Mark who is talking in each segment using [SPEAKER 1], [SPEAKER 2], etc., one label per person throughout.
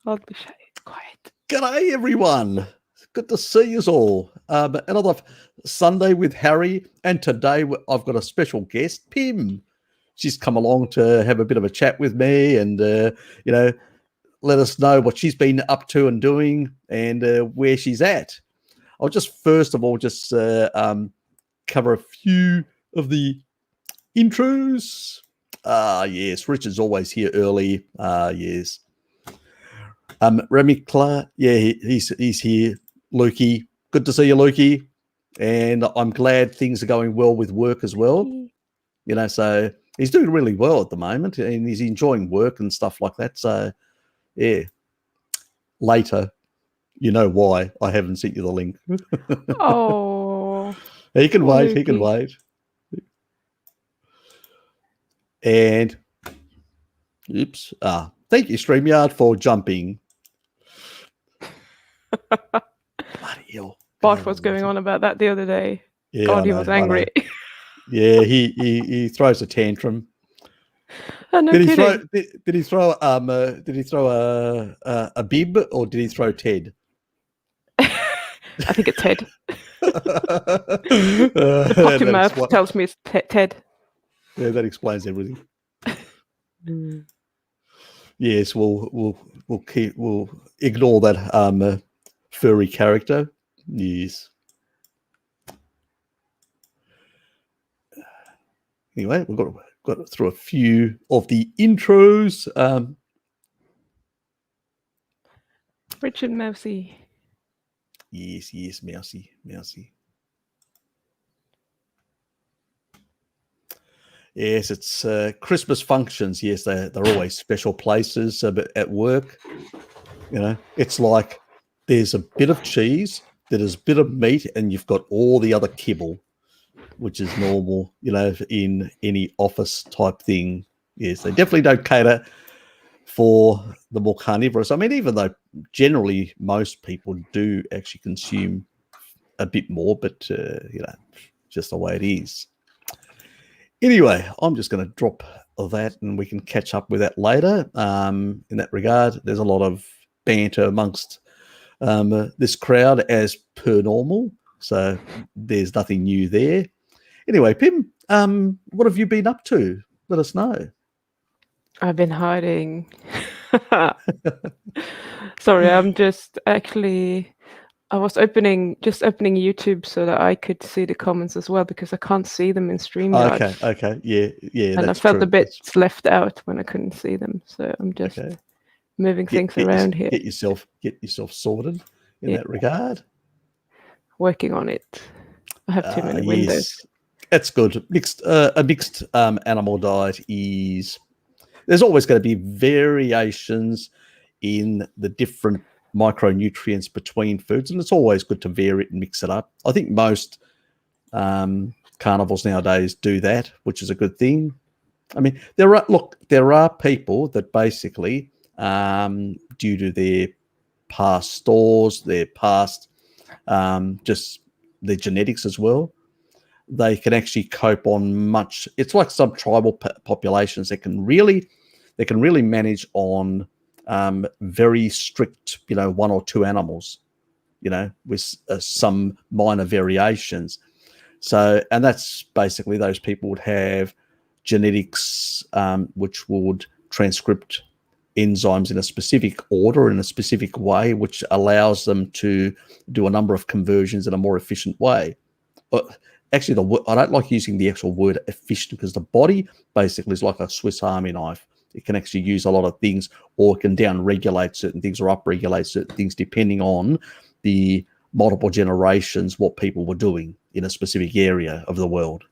[SPEAKER 1] I'll be shy, quiet.
[SPEAKER 2] G'day, everyone. Good to see you all. Another Sunday with Harry, and today I've got a special guest, Pim. She's come along to have a bit of a chat with me and, let us know what she's been up to and doing and where she's at. I'll just first of all cover a few of the intros. Yes, Richard's always here early. Yes. Remy Clark, yeah, he's here. Lukey, good to see you, Lukey. And I'm glad things are going well with work as well. So he's doing really well at the moment and he's enjoying work and stuff like that. So, yeah. Later, you know why I haven't sent you the link.
[SPEAKER 1] Oh.
[SPEAKER 2] He can wait. He can wait. And, oops. Thank you, StreamYard, for jumping. Bloody hell.
[SPEAKER 1] Bart was going on about that the other day.
[SPEAKER 2] Yeah,
[SPEAKER 1] God, he was angry.
[SPEAKER 2] Yeah, he throws a tantrum.
[SPEAKER 1] Oh, no kidding.
[SPEAKER 2] Did he throw a bib or did he throw Ted?
[SPEAKER 1] I think it's Ted. The potty mouth tells me it's Ted.
[SPEAKER 2] Yeah, that explains everything. Yes, we'll ignore that furry character. Yes. Anyway, we've got through a few of the intros.
[SPEAKER 1] Richard Mousy.
[SPEAKER 2] Yes, Mousy. Yes, it's Christmas functions. Yes, they're always special places at work. It's like there's a bit of cheese, there's a bit of meat, and you've got all the other kibble, which is normal, in any office type thing. Yes, they definitely don't cater for the more carnivorous. I mean, even though generally most people do actually consume a bit more, but, just the way it is. Anyway, I'm just going to drop that and we can catch up with that later. In that regard, there's a lot of banter amongst this crowd as per normal. So there's nothing new there. Anyway, Pim, what have you been up to? Let us know.
[SPEAKER 1] I've been hiding. Sorry, I'm just actually... I was opening YouTube so that I could see the comments as well because I can't see them in StreamYard.
[SPEAKER 2] Okay, yeah.
[SPEAKER 1] And I felt a bit left out when I couldn't see them, so I'm just moving things around here.
[SPEAKER 2] Get yourself sorted in that regard.
[SPEAKER 1] Working on it. I have too many windows.
[SPEAKER 2] That's good. A mixed animal diet is. There's always going to be variations in the different micronutrients between foods, and it's always good to vary it and mix it up. I think most carnivores nowadays do that, which is a good thing. I mean, there are people that basically, due to their past stores, their past just their genetics as well, they can actually cope on much. It's like some tribal populations that can really manage on very strict, 1 or 2 animals, with some minor variations. So, and that's basically those people would have genetics which would transcript enzymes in a specific order, in a specific way, which allows them to do a number of conversions in a more efficient way. Actually, I don't like using the actual word efficient because the body basically is like a Swiss Army knife. It can actually use a lot of things, or it can down-regulate certain things or up-regulate certain things depending on the multiple generations, what people were doing in a specific area of the world.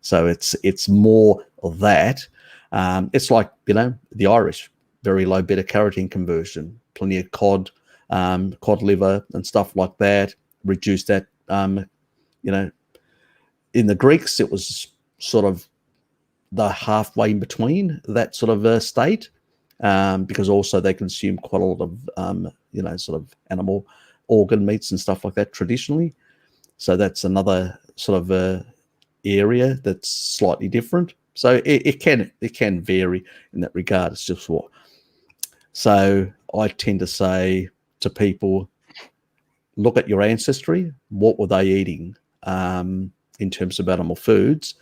[SPEAKER 2] So it's more of that. It's like, the Irish, very low beta-carotene conversion, plenty of cod liver and stuff like that, reduce that, in the Greeks, it was sort of the halfway in between that sort of state, because also they consume quite a lot of, sort of animal organ meats and stuff like that traditionally. So that's another sort of area that's slightly different. So it can vary in that regard. It's just what. So I tend to say to people, look at your ancestry. What were they eating in terms of animal foods?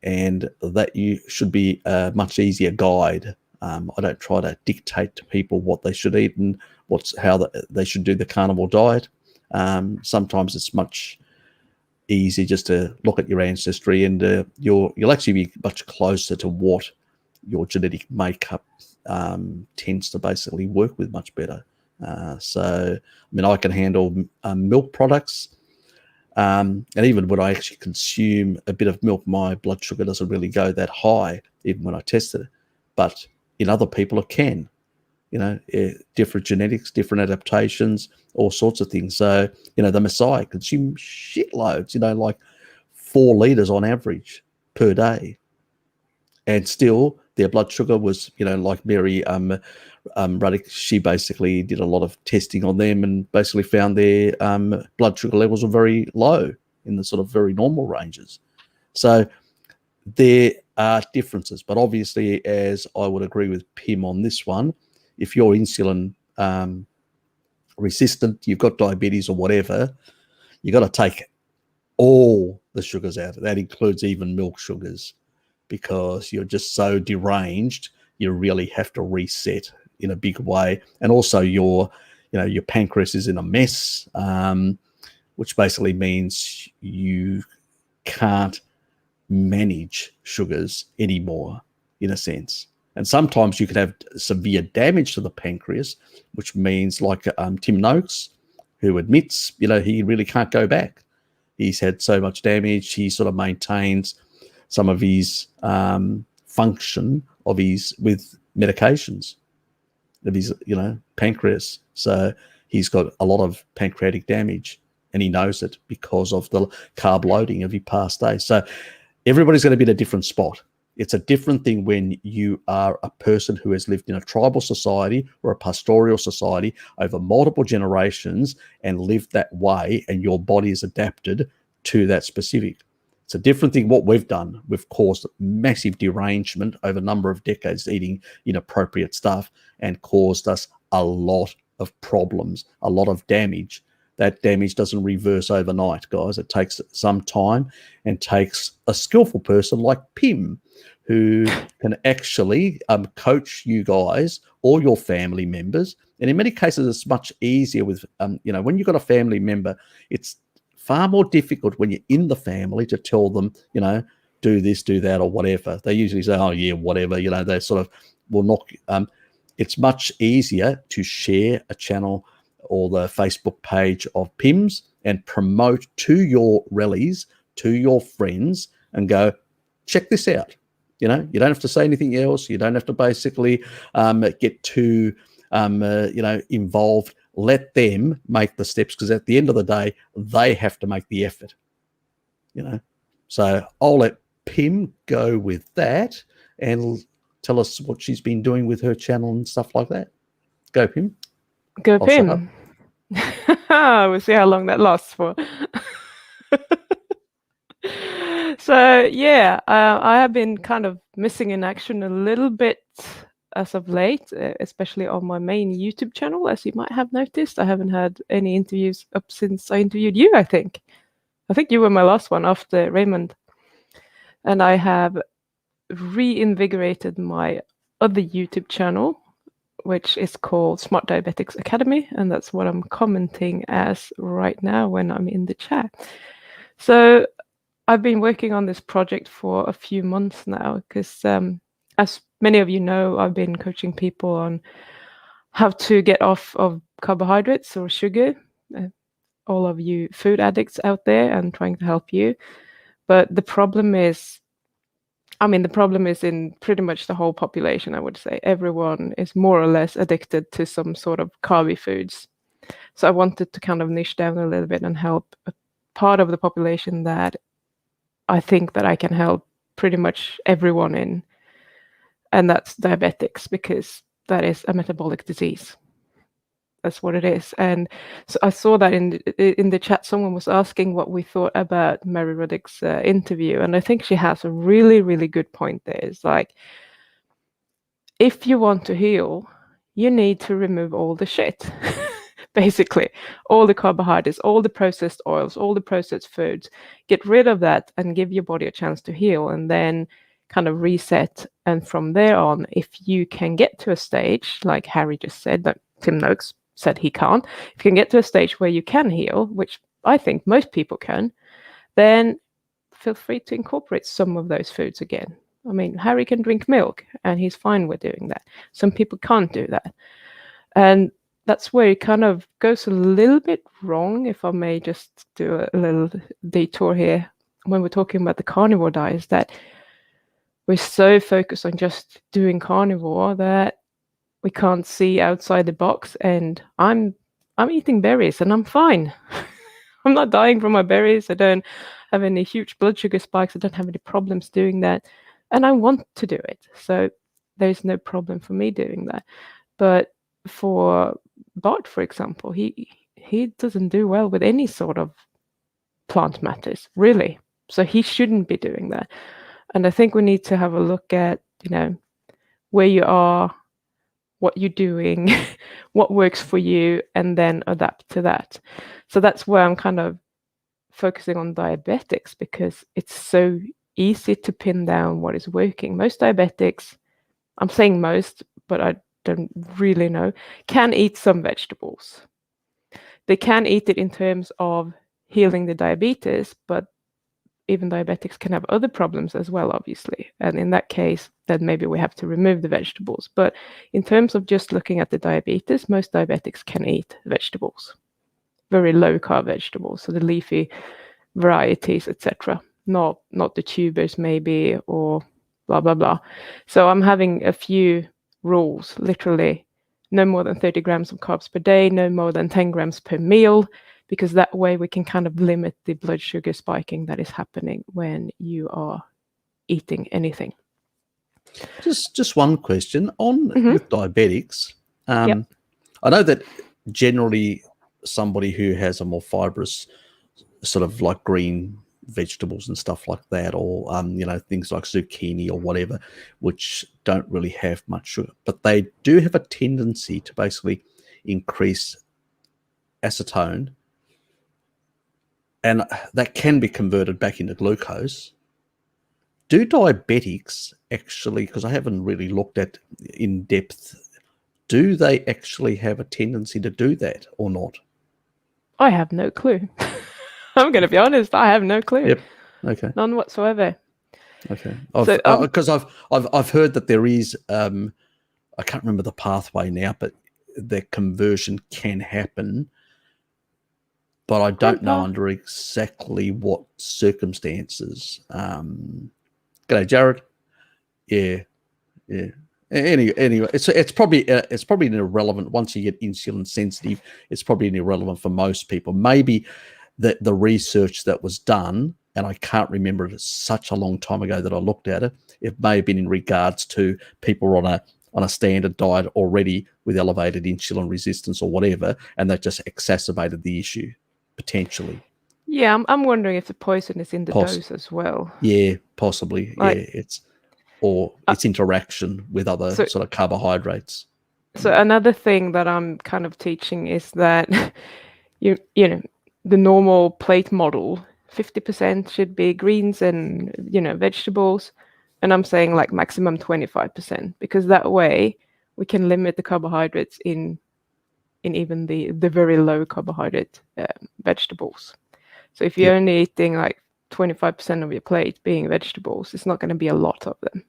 [SPEAKER 2] And that you should be a much easier guide. I don't try to dictate to people what they should eat and how they should do the carnivore diet. Sometimes it's much easier just to look at your ancestry, and you'll actually be much closer to what your genetic makeup tends to basically work with much better. So, I mean, I can handle milk products. And even when I actually consume a bit of milk, my blood sugar doesn't really go that high, even when I tested it. But in other people, it can. Different genetics, different adaptations, all sorts of things. So, the Maasai consume shitloads, like 4 liters on average per day. And still, their blood sugar was, like Mary Ruddick, she basically did a lot of testing on them and basically found their blood sugar levels were very low in the sort of very normal ranges. So there are differences, but obviously, as I would agree with Pim on this one, if you're insulin resistant, you've got diabetes or whatever, you got to take all the sugars out. That includes even milk sugars, because you're just so deranged. You really have to reset in a big way. And also your pancreas is in a mess, which basically means you can't manage sugars anymore, in a sense. And sometimes you could have severe damage to the pancreas, which means like Tim NAWST, who admits, he really can't go back. He's had so much damage. He sort of maintains some of his function with medications of his, pancreas. So he's got a lot of pancreatic damage, and he knows it because of the carb loading of his past days. So everybody's going to be in a different spot. It's a different thing when you are a person who has lived in a tribal society or a pastoral society over multiple generations and lived that way, and your body is adapted to that specific. It's a different thing. What we've done, we've caused massive derangement over a number of decades, eating inappropriate stuff, and caused us a lot of problems, a lot of damage. That damage doesn't reverse overnight, guys. It takes some time and takes a skillful person like Pim, who can actually coach you guys or your family members. And in many cases, it's much easier with, when you've got a family member, it's far more difficult when you're in the family to tell them, do this, do that, or whatever. They usually say, oh, yeah, whatever. They sort of will knock. It's much easier to share a channel or the Facebook page of Pim's and promote to your rallies, to your friends, and go, check this out. You don't have to say anything else. You don't have to basically get too, involved. Let them make the steps, because at the end of the day, they have to make the effort. So I'll let Pim go with that and tell us what she's been doing with her channel and stuff like that. Go, Pim.
[SPEAKER 1] Go, Pim. We'll see how long that lasts for. So yeah, I have been kind of missing in action a little bit as of late, especially on my main YouTube channel. As you might have noticed, I haven't had any interviews up since I interviewed you, I think you were my last one after Raymond. And I have reinvigorated my other YouTube channel, which is called Smart Diabetics Academy, and that's what I'm commenting as right now when I'm in the chat. So I've been working on this project for a few months now, because as many of you know, I've been coaching people on how to get off of carbohydrates or sugar, all of you food addicts out there, and trying to help you. But the problem is in pretty much the whole population, I would say. Everyone is more or less addicted to some sort of carby foods. So I wanted to kind of niche down a little bit and help a part of the population that I think that I can help pretty much everyone in. And that's diabetics, because that is a metabolic disease. That's what it is. And so I saw that in the chat, someone was asking what we thought about Mary Ruddick's interview. And I think she has a really, really good point there. It's like, if you want to heal, you need to remove all the shit. Basically, all the carbohydrates, all the processed oils, all the processed foods. Get rid of that and give your body a chance to heal, and then kind of reset. And from there on, if you can get to a stage, like Harry just said, that Tim Noakes said he can't, if you can get to a stage where you can heal, which I think most people can, then feel free to incorporate some of those foods again. I mean, Harry can drink milk and he's fine with doing that. Some people can't do that. And that's where it kind of goes a little bit wrong, if I may just do a little detour here. When we're talking about the carnivore diet, is that we're so focused on just doing carnivore that we can't see outside the box. And I'm eating berries and I'm fine. I'm not dying from my berries. I don't have any huge blood sugar spikes. I don't have any problems doing that. And I want to do it. So there's no problem for me doing that. But for Bart, for example, he doesn't do well with any sort of plant matters, really. So he shouldn't be doing that. And I think we need to have a look at, where you are, what you're doing, what works for you, and then adapt to that. So that's where I'm kind of focusing on diabetics, because it's so easy to pin down what is working. Most diabetics, I'm saying most, but I don't really know, can eat some vegetables. They can eat it in terms of healing the diabetes, but even diabetics can have other problems as well, obviously. And in that case, then maybe we have to remove the vegetables. But in terms of just looking at the diabetes, most diabetics can eat vegetables, very low carb vegetables, so the leafy varieties, etc. Not the tubers maybe, or blah, blah, blah. So I'm having a few rules, literally no more than 30 grams of carbs per day, no more than 10 grams per meal, because that way we can kind of limit the blood sugar spiking that is happening when you are eating anything.
[SPEAKER 2] Just one question on with diabetics.
[SPEAKER 1] Yep.
[SPEAKER 2] I know that generally somebody who has a more fibrous sort of like green vegetables and stuff like that, or things like zucchini or whatever, which don't really have much sugar, but they do have a tendency to basically increase acetone, and that can be converted back into glucose. Do diabetics actually, because I haven't really looked at in depth, do they actually have a tendency to do that or not?
[SPEAKER 1] I have no clue. I'm going to be honest. I have no clue.
[SPEAKER 2] Yep. Okay.
[SPEAKER 1] None whatsoever.
[SPEAKER 2] Okay. Because I've heard that there is I can't remember the pathway now, but the conversion can happen, but I don't know under exactly what circumstances. G'day, Jared. Yeah. Anyway, it's probably an irrelevant. Once you get insulin sensitive, it's probably an irrelevant for most people. Maybe the research that was done, and I can't remember it, such a long time ago that I looked at it. It may have been in regards to people on a standard diet already with elevated insulin resistance or whatever, and that just exacerbated the issue potentially.
[SPEAKER 1] Yeah, I'm wondering if the poison is in the dose as well.
[SPEAKER 2] Yeah, possibly. Yeah, it's interaction with other sort of carbohydrates.
[SPEAKER 1] So another thing that I'm kind of teaching is that you know the normal plate model, 50% should be greens and vegetables, and I'm saying like maximum 25%, because that way we can limit the carbohydrates in even the very low carbohydrate vegetables. So if you're only eating like 25% of your plate being vegetables, it's not going to be a lot of them.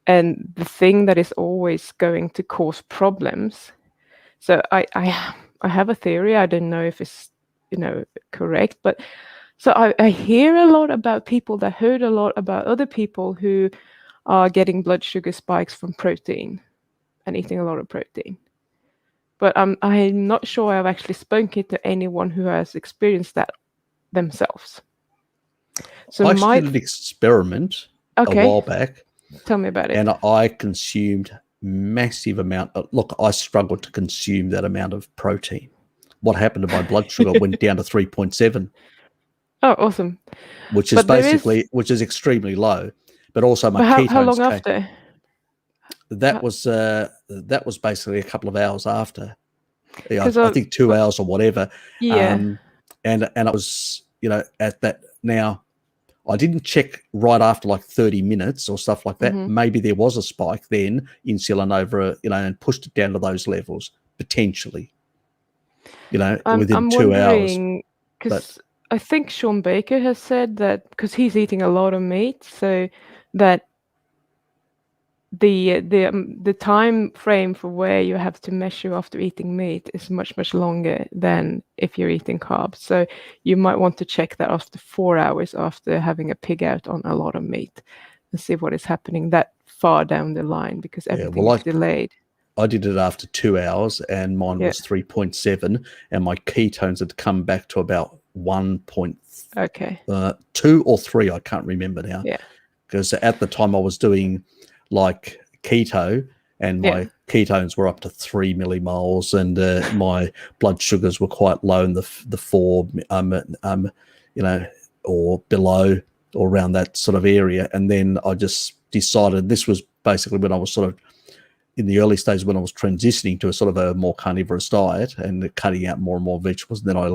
[SPEAKER 1] And the thing that is always going to cause problems. So I have a theory. I don't know if it's correct, but so I hear a lot about people that heard a lot about other people who are getting blood sugar spikes from protein and eating a lot of protein. But I'm not sure I've actually spoken to anyone who has experienced that themselves. So
[SPEAKER 2] I did an experiment a while back.
[SPEAKER 1] Tell me about it.
[SPEAKER 2] And I consumed massive amount. Look, I struggled to consume that amount of protein. What happened to my blood sugar went down to 3.7.
[SPEAKER 1] Oh, awesome!
[SPEAKER 2] Which is extremely low. But also my ketones.
[SPEAKER 1] How long after?
[SPEAKER 2] that was basically a couple of hours after. Yeah,
[SPEAKER 1] 'Cause
[SPEAKER 2] I think 2 hours or whatever.
[SPEAKER 1] yeah.
[SPEAKER 2] And it was, at that. Now, I didn't check right after like 30 minutes or stuff like that.
[SPEAKER 1] Mhm.
[SPEAKER 2] Maybe there was a spike then, insulin over, and pushed it down to those levels potentially, within
[SPEAKER 1] I'm
[SPEAKER 2] 2 hours.
[SPEAKER 1] wondering
[SPEAKER 2] But
[SPEAKER 1] 'cause I think Sean Baker has said that because he's eating a lot of meat, so that the time frame for where you have to measure after eating meat is much longer than if you're eating carbs. So you might want to check that after 4 hours after having a pig out on a lot of meat and see what is happening that far down the line because
[SPEAKER 2] yeah,
[SPEAKER 1] everything
[SPEAKER 2] well,
[SPEAKER 1] is delayed.
[SPEAKER 2] I did it after 2 hours and mine
[SPEAKER 1] Yeah.
[SPEAKER 2] was 3.7 and my ketones had come back to about
[SPEAKER 1] Okay.
[SPEAKER 2] 1.2 or 3. I can't remember now.
[SPEAKER 1] Yeah.
[SPEAKER 2] Because at the time I was doing like keto and my ketones were up to 3 millimoles and my blood sugars were quite low in the 4, or below or around that sort of area. And then I just decided this was basically when I was sort of in the early stages when I was transitioning to a sort of a more carnivorous diet and cutting out more and more vegetables. And then I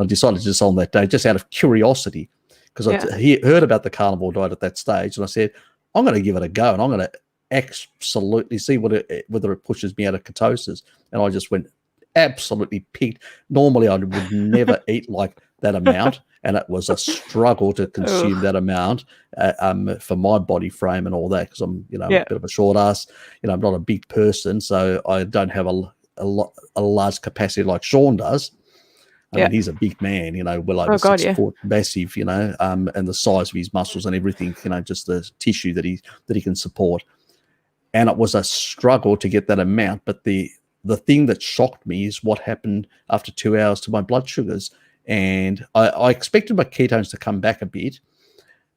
[SPEAKER 2] decided just on that day, just out of curiosity, because I heard about the carnivore diet at that stage. And I said, I'm going to give it a go and I'm going to absolutely see whether it pushes me out of ketosis. And I just went absolutely picked. Normally I would never eat like that amount. And it was a struggle to consume that amount for my body frame and all that, because I'm, a bit of a short ass. I'm not a big person, so I don't have a large capacity like Sean does. I mean, he's a big man, well over 6 foot, massive, and the size of his muscles and everything, just the tissue that he can support. And it was a struggle to get that amount. But the thing that shocked me is what happened after 2 hours to my blood sugars. And I expected my ketones to come back a bit,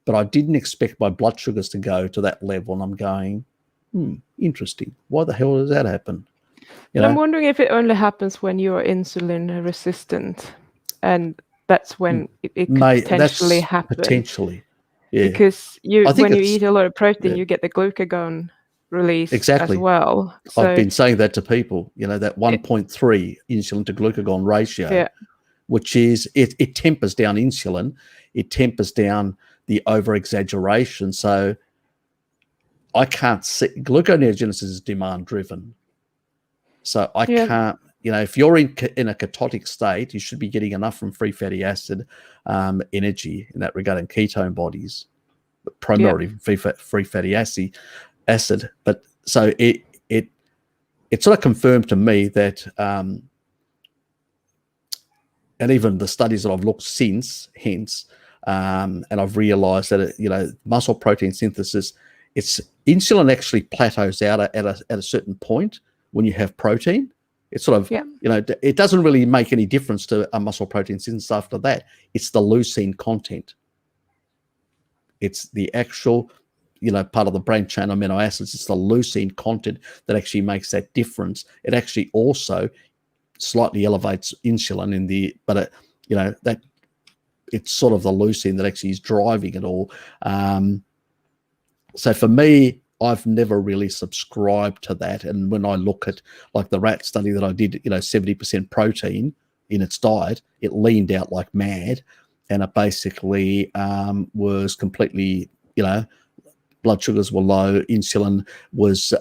[SPEAKER 2] but I didn't expect my blood sugars to go to that level. And I'm going, interesting. Why the hell does that happen?
[SPEAKER 1] I'm wondering if it only happens when you're insulin resistant, and that's when it could potentially happen.
[SPEAKER 2] Potentially, yeah.
[SPEAKER 1] Because when you eat a lot of protein, you get the glucagon release as well. So
[SPEAKER 2] I've been saying that to people, that 1.3 insulin to glucagon ratio, which is, it tempers down insulin, it tempers down the over-exaggeration. So I can't see, gluconeogenesis is demand-driven. So I can't, if you're in a ketotic state, you should be getting enough from free fatty acid energy in that regard, and ketone bodies, but primarily free fatty acid. But so it sort of confirmed to me that, and even the studies that I've looked since, and I've realized that, muscle protein synthesis, it's insulin actually plateaus out at a certain point when you have protein. It's sort of, it doesn't really make any difference to a muscle protein synthesis after that. It's the leucine content. It's the actual, part of the brain chain amino acids. It's the leucine content that actually makes that difference. It actually also slightly elevates insulin but that it's sort of the leucine that actually is driving it all. So for me, I've never really subscribed to that. And when I look at like the rat study that I did, 70% protein in its diet, it leaned out like mad, and it basically was completely, blood sugars were low, insulin was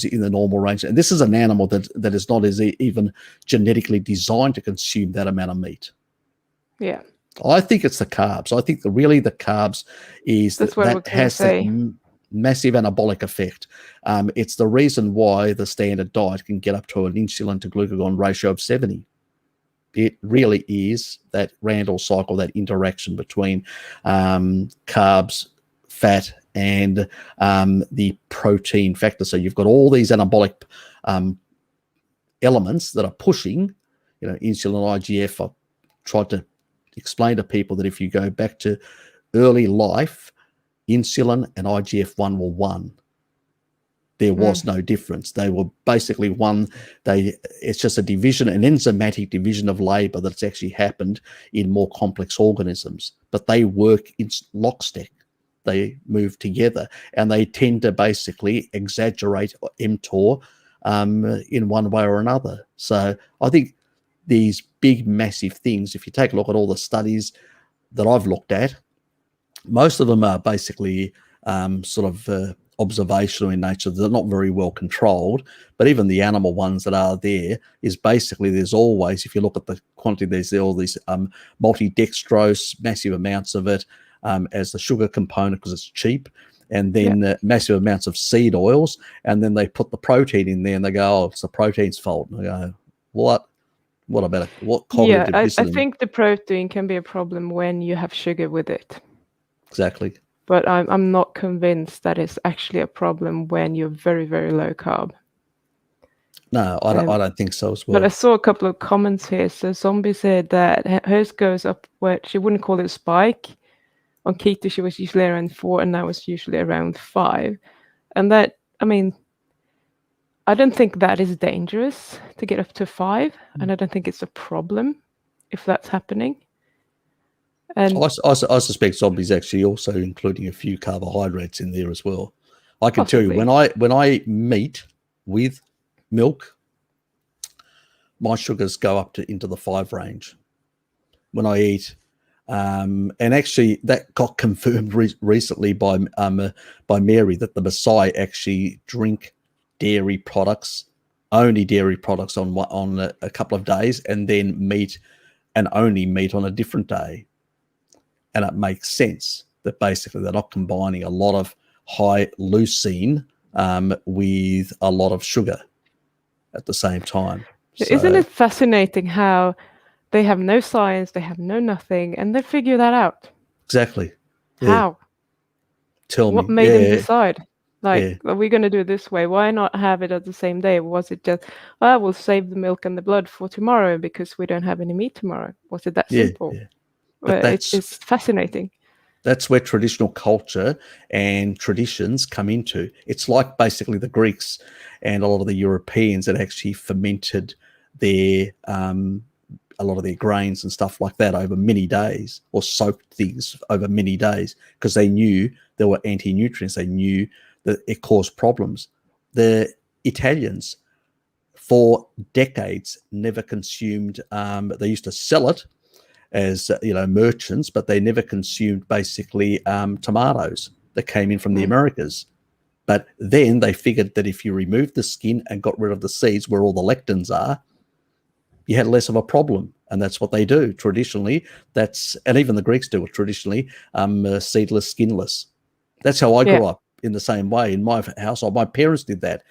[SPEAKER 2] in the normal range. And this is an animal that is not even genetically designed to consume that amount of meat.
[SPEAKER 1] Yeah.
[SPEAKER 2] I think it's the carbs. I think the carbs is that has that massive anabolic effect. It's the reason why the standard diet can get up to an insulin to glucagon ratio of 70. It really is that Randall cycle, that interaction between carbs, fat, and the protein factor. So you've got all these anabolic elements that are pushing, insulin, IGF. I've tried to explain to people that if you go back to early life, insulin and IGF-1 were one. There was no difference. They were basically one. It's just a division, an enzymatic division of labor that's actually happened in more complex organisms, but they work in lockstep. they move together, and they tend to basically exaggerate mTOR in one way or another. So I think these big, massive things, if you take a look at all the studies that I've looked at, most of them are basically observational in nature. They're not very well controlled, but even the animal ones that are there is basically, there's always, if you look at the quantity, there's all these multi-dextrose, massive amounts of it as the sugar component because it's cheap, and then massive amounts of seed oils, and then they put the protein in there and they go, oh, it's the protein's fault. And I go, what about it? What cognitive
[SPEAKER 1] I
[SPEAKER 2] dissonance?
[SPEAKER 1] think the protein can be a problem when you have sugar with it.
[SPEAKER 2] Exactly.
[SPEAKER 1] But I'm not convinced that it's actually a problem when you're very, very low carb.
[SPEAKER 2] No, I don't think so as well.
[SPEAKER 1] But I saw a couple of comments here. So Zombie said that hers goes up where she wouldn't call it a spike. On keto, she was usually around 4, and now it's usually around 5. And that, I mean, I don't think that is dangerous to get up to 5, and I don't think it's a problem if that's happening. And
[SPEAKER 2] I suspect Zombie's actually also including a few carbohydrates in there as well. I can tell you, when I meet with milk, my sugars go up into the 5 range. When I eat, and actually that got confirmed recently by Mary, that the Maasai actually drink dairy products, only dairy products on a couple of days, and then meat, and only meat on a different day. And it makes sense that basically they're not combining a lot of high leucine with a lot of sugar at the same time.
[SPEAKER 1] Isn't it fascinating how they have no science, they have no nothing, and they figure that out?
[SPEAKER 2] Exactly.
[SPEAKER 1] How?
[SPEAKER 2] Tell me.
[SPEAKER 1] What made them decide? Like, are we going to do it this way? Why not have it at the same day? Was it just, we'll save the milk and the blood for tomorrow because we don't have any meat tomorrow? Was it that simple?
[SPEAKER 2] Yeah. But
[SPEAKER 1] it's fascinating.
[SPEAKER 2] That's where traditional culture and traditions come into. It's like basically the Greeks and a lot of the Europeans that actually fermented their a lot of their grains and stuff like that over many days, or soaked things over many days, because they knew there were anti-nutrients. They knew that it caused problems. The Italians, for decades, never consumed. They used to sell it as merchants, but they never consumed basically tomatoes that came in from the Americas. But then they figured that if you removed the skin and got rid of the seeds where all the lectins are, you had less of a problem. And that's what they do traditionally. And even the Greeks do it traditionally, seedless, skinless. That's how I grew up, in the same way. In my household, my parents did that.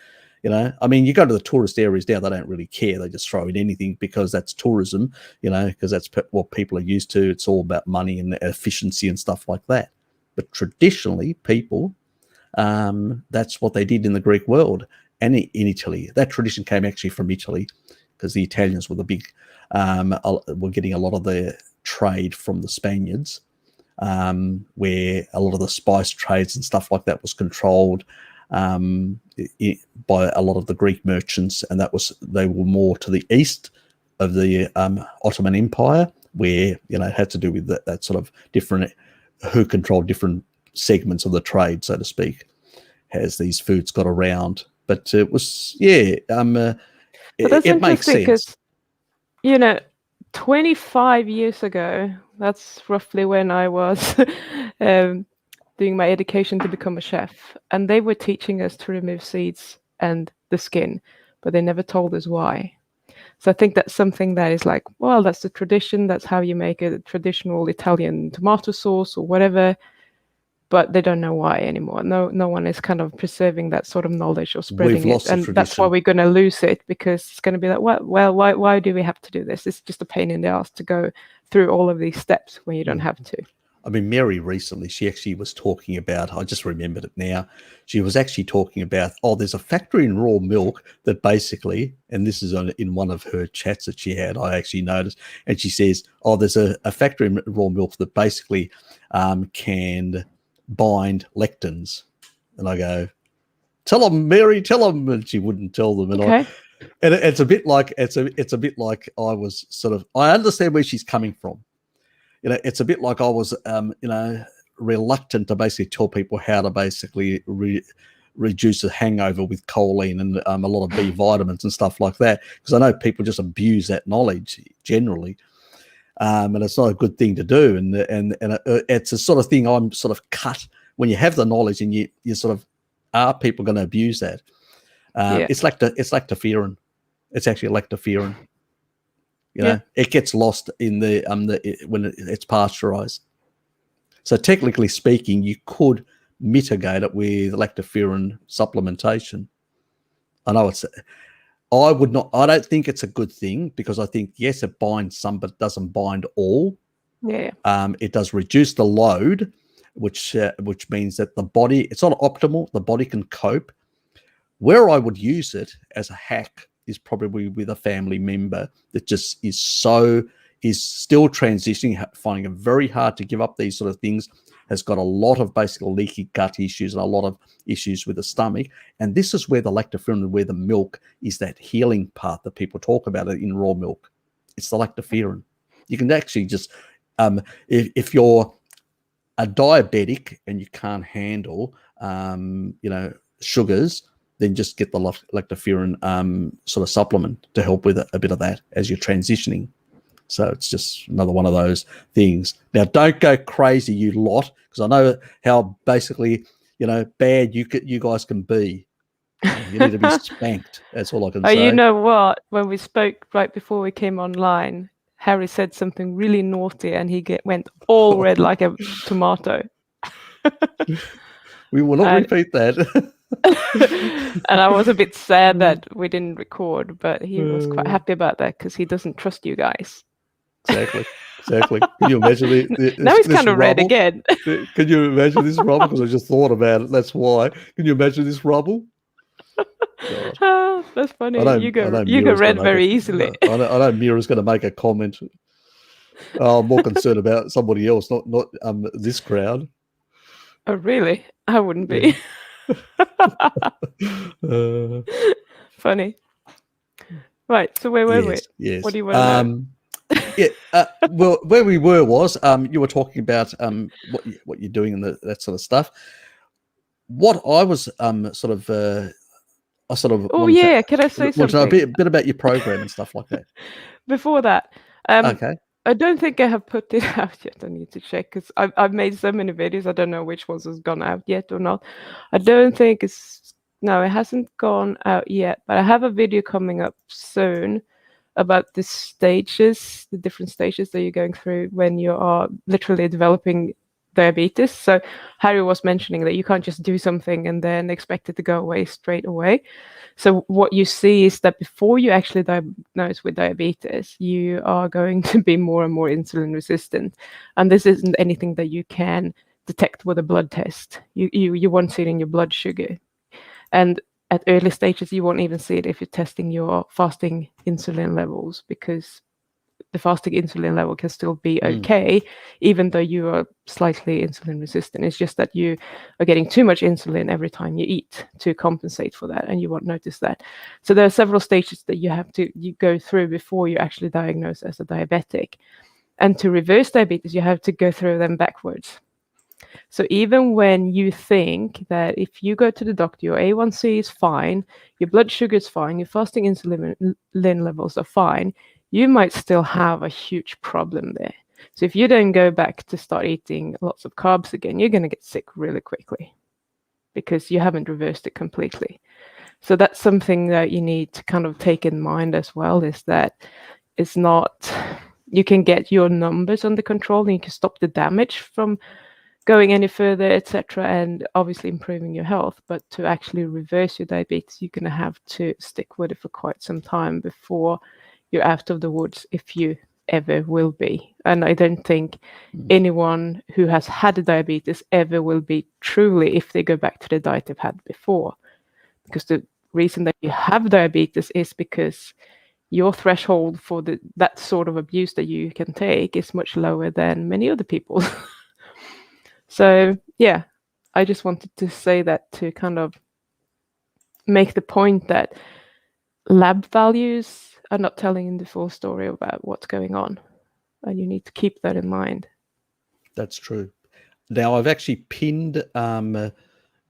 [SPEAKER 2] I mean, you go to the tourist areas now, they don't really care. They just throw in anything because that's tourism, because that's what people are used to. It's all about money and efficiency and stuff like that. But traditionally, people, that's what they did in the Greek world and in Italy. That tradition came actually from Italy, because the Italians were the big, were getting a lot of their trade from the Spaniards, where a lot of the spice trades and stuff like that was controlled by a lot of the Greek merchants, and they were more to the east of the Ottoman Empire, where it had to do with that sort of different, who controlled different segments of the trade, so to speak, as these foods got around. But it was
[SPEAKER 1] but that's
[SPEAKER 2] it makes
[SPEAKER 1] interesting
[SPEAKER 2] sense.
[SPEAKER 1] Because 25 years ago, that's roughly when I was doing my education to become a chef, and they were teaching us to remove seeds and the skin, but they never told us why. So I think that's something that is like, well, that's the tradition, that's how you make a traditional Italian tomato sauce or whatever, but they don't know why anymore. No one is kind of preserving that sort of knowledge or spreading it, and that's why we're going to lose it, because it's going to be like, well, why do we have to do this? It's just a pain in the ass to go through all of these steps when you don't have to.
[SPEAKER 2] I mean, Mary recently, she actually was talking about, I just remembered it now, she was actually talking about, there's a factory in raw milk that basically, and this is in one of her chats that she had, I actually noticed, and she says, there's a factory in raw milk that basically can bind lectins. And I go, tell them, Mary, tell them. And she wouldn't tell them. And and it's a bit like, it's a bit like I understand where she's coming from. It's a bit like I was, reluctant to basically tell people how to basically reduce a hangover with choline and a lot of B vitamins and stuff like that, because I know people just abuse that knowledge generally, and it's not a good thing to do. And it's a sort of thing I'm sort of cut when you have the knowledge and you sort of, are people going to abuse that? It's lactoferrin. It's actually lactoferrin. It gets lost in the when it's pasteurized. So technically speaking, you could mitigate it with lactoferrin supplementation. I know I don't think it's a good thing, because I think, yes, it binds some, but it doesn't bind all.
[SPEAKER 1] Yeah.
[SPEAKER 2] It does reduce the load, which means that the body, it's not optimal. The body can cope. Where I would use it as a hack is probably with a family member that just is still transitioning, finding it very hard to give up these sort of things, has got a lot of basically leaky gut issues and a lot of issues with the stomach. And this is where the lactoferrin, where the milk is that healing part that people talk about it in raw milk. It's the lactoferrin. You can actually just, if you're a diabetic and you can't handle, sugars, then just get the lactoferrin sort of supplement to help with a bit of that as you're transitioning. So it's just another one of those things. Now, don't go crazy, you lot, because I know how basically, bad you guys can be. You need to be spanked. That's all I can say.
[SPEAKER 1] You know what? When we spoke right before we came online, Harry said something really naughty, and he went all red like a tomato.
[SPEAKER 2] We will not repeat that.
[SPEAKER 1] And I was a bit sad that we didn't record, but he was quite happy about that, because he doesn't trust you guys.
[SPEAKER 2] Exactly. Can you imagine
[SPEAKER 1] now he's kind of red again.
[SPEAKER 2] Can you imagine this rubble? Because I just thought about it. That's why. Can you imagine this rubble?
[SPEAKER 1] Oh, that's funny. You go red very easily.
[SPEAKER 2] I know Mira's going to make a comment. I'm more concerned about somebody else, not this crowd.
[SPEAKER 1] Oh, really? I wouldn't be. Funny. Right. So where were we?
[SPEAKER 2] Yes.
[SPEAKER 1] What do you want to know?
[SPEAKER 2] Well, where we were was you were talking about what you're doing and that sort of stuff. What I was I sort of
[SPEAKER 1] can I say something?
[SPEAKER 2] To know a bit about your program and stuff like that.
[SPEAKER 1] Before that,
[SPEAKER 2] okay.
[SPEAKER 1] I don't think I have put it out yet. I need to check, because I've made so many videos. I don't know which ones has gone out yet or not. I don't think it hasn't gone out yet, but I have a video coming up soon about the different stages that you're going through when you are literally developing diabetes. So Harry was mentioning that you can't just do something and then expect it to go away straight away. So what you see is that before you actually diagnose with diabetes, you are going to be more and more insulin resistant. And this isn't anything that you can detect with a blood test. You won't see it in your blood sugar. And at early stages, you won't even see it if you're testing your fasting insulin levels, because the fasting insulin level can still be okay, even though you are slightly insulin resistant. It's just that you are getting too much insulin every time you eat to compensate for that, and you won't notice that. So there are several stages that you go through before you actually diagnose as a diabetic. And to reverse diabetes, you have to go through them backwards. So even when you think that if you go to the doctor, your A1C is fine, your blood sugar is fine, your fasting insulin levels are fine, you might still have a huge problem there. So if you then go back to start eating lots of carbs again, you're going to get sick really quickly, because you haven't reversed it completely. So that's something that you need to kind of take in mind as well, is that it's not, you can get your numbers under control and you can stop the damage from going any further, etc., and obviously improving your health. But to actually reverse your diabetes, you're going to have to stick with it for quite some time before you're out of the woods, if you ever will be. And I don't think anyone who has had a diabetes ever will be truly, if they go back to the diet they've had before. Because the reason that you have diabetes is because your threshold for that sort of abuse that you can take is much lower than many other people. So yeah, I just wanted to say that to kind of make the point that lab values are not telling the full story about what's going on, and you need to keep that in mind.
[SPEAKER 2] That's true. Now I've actually pinned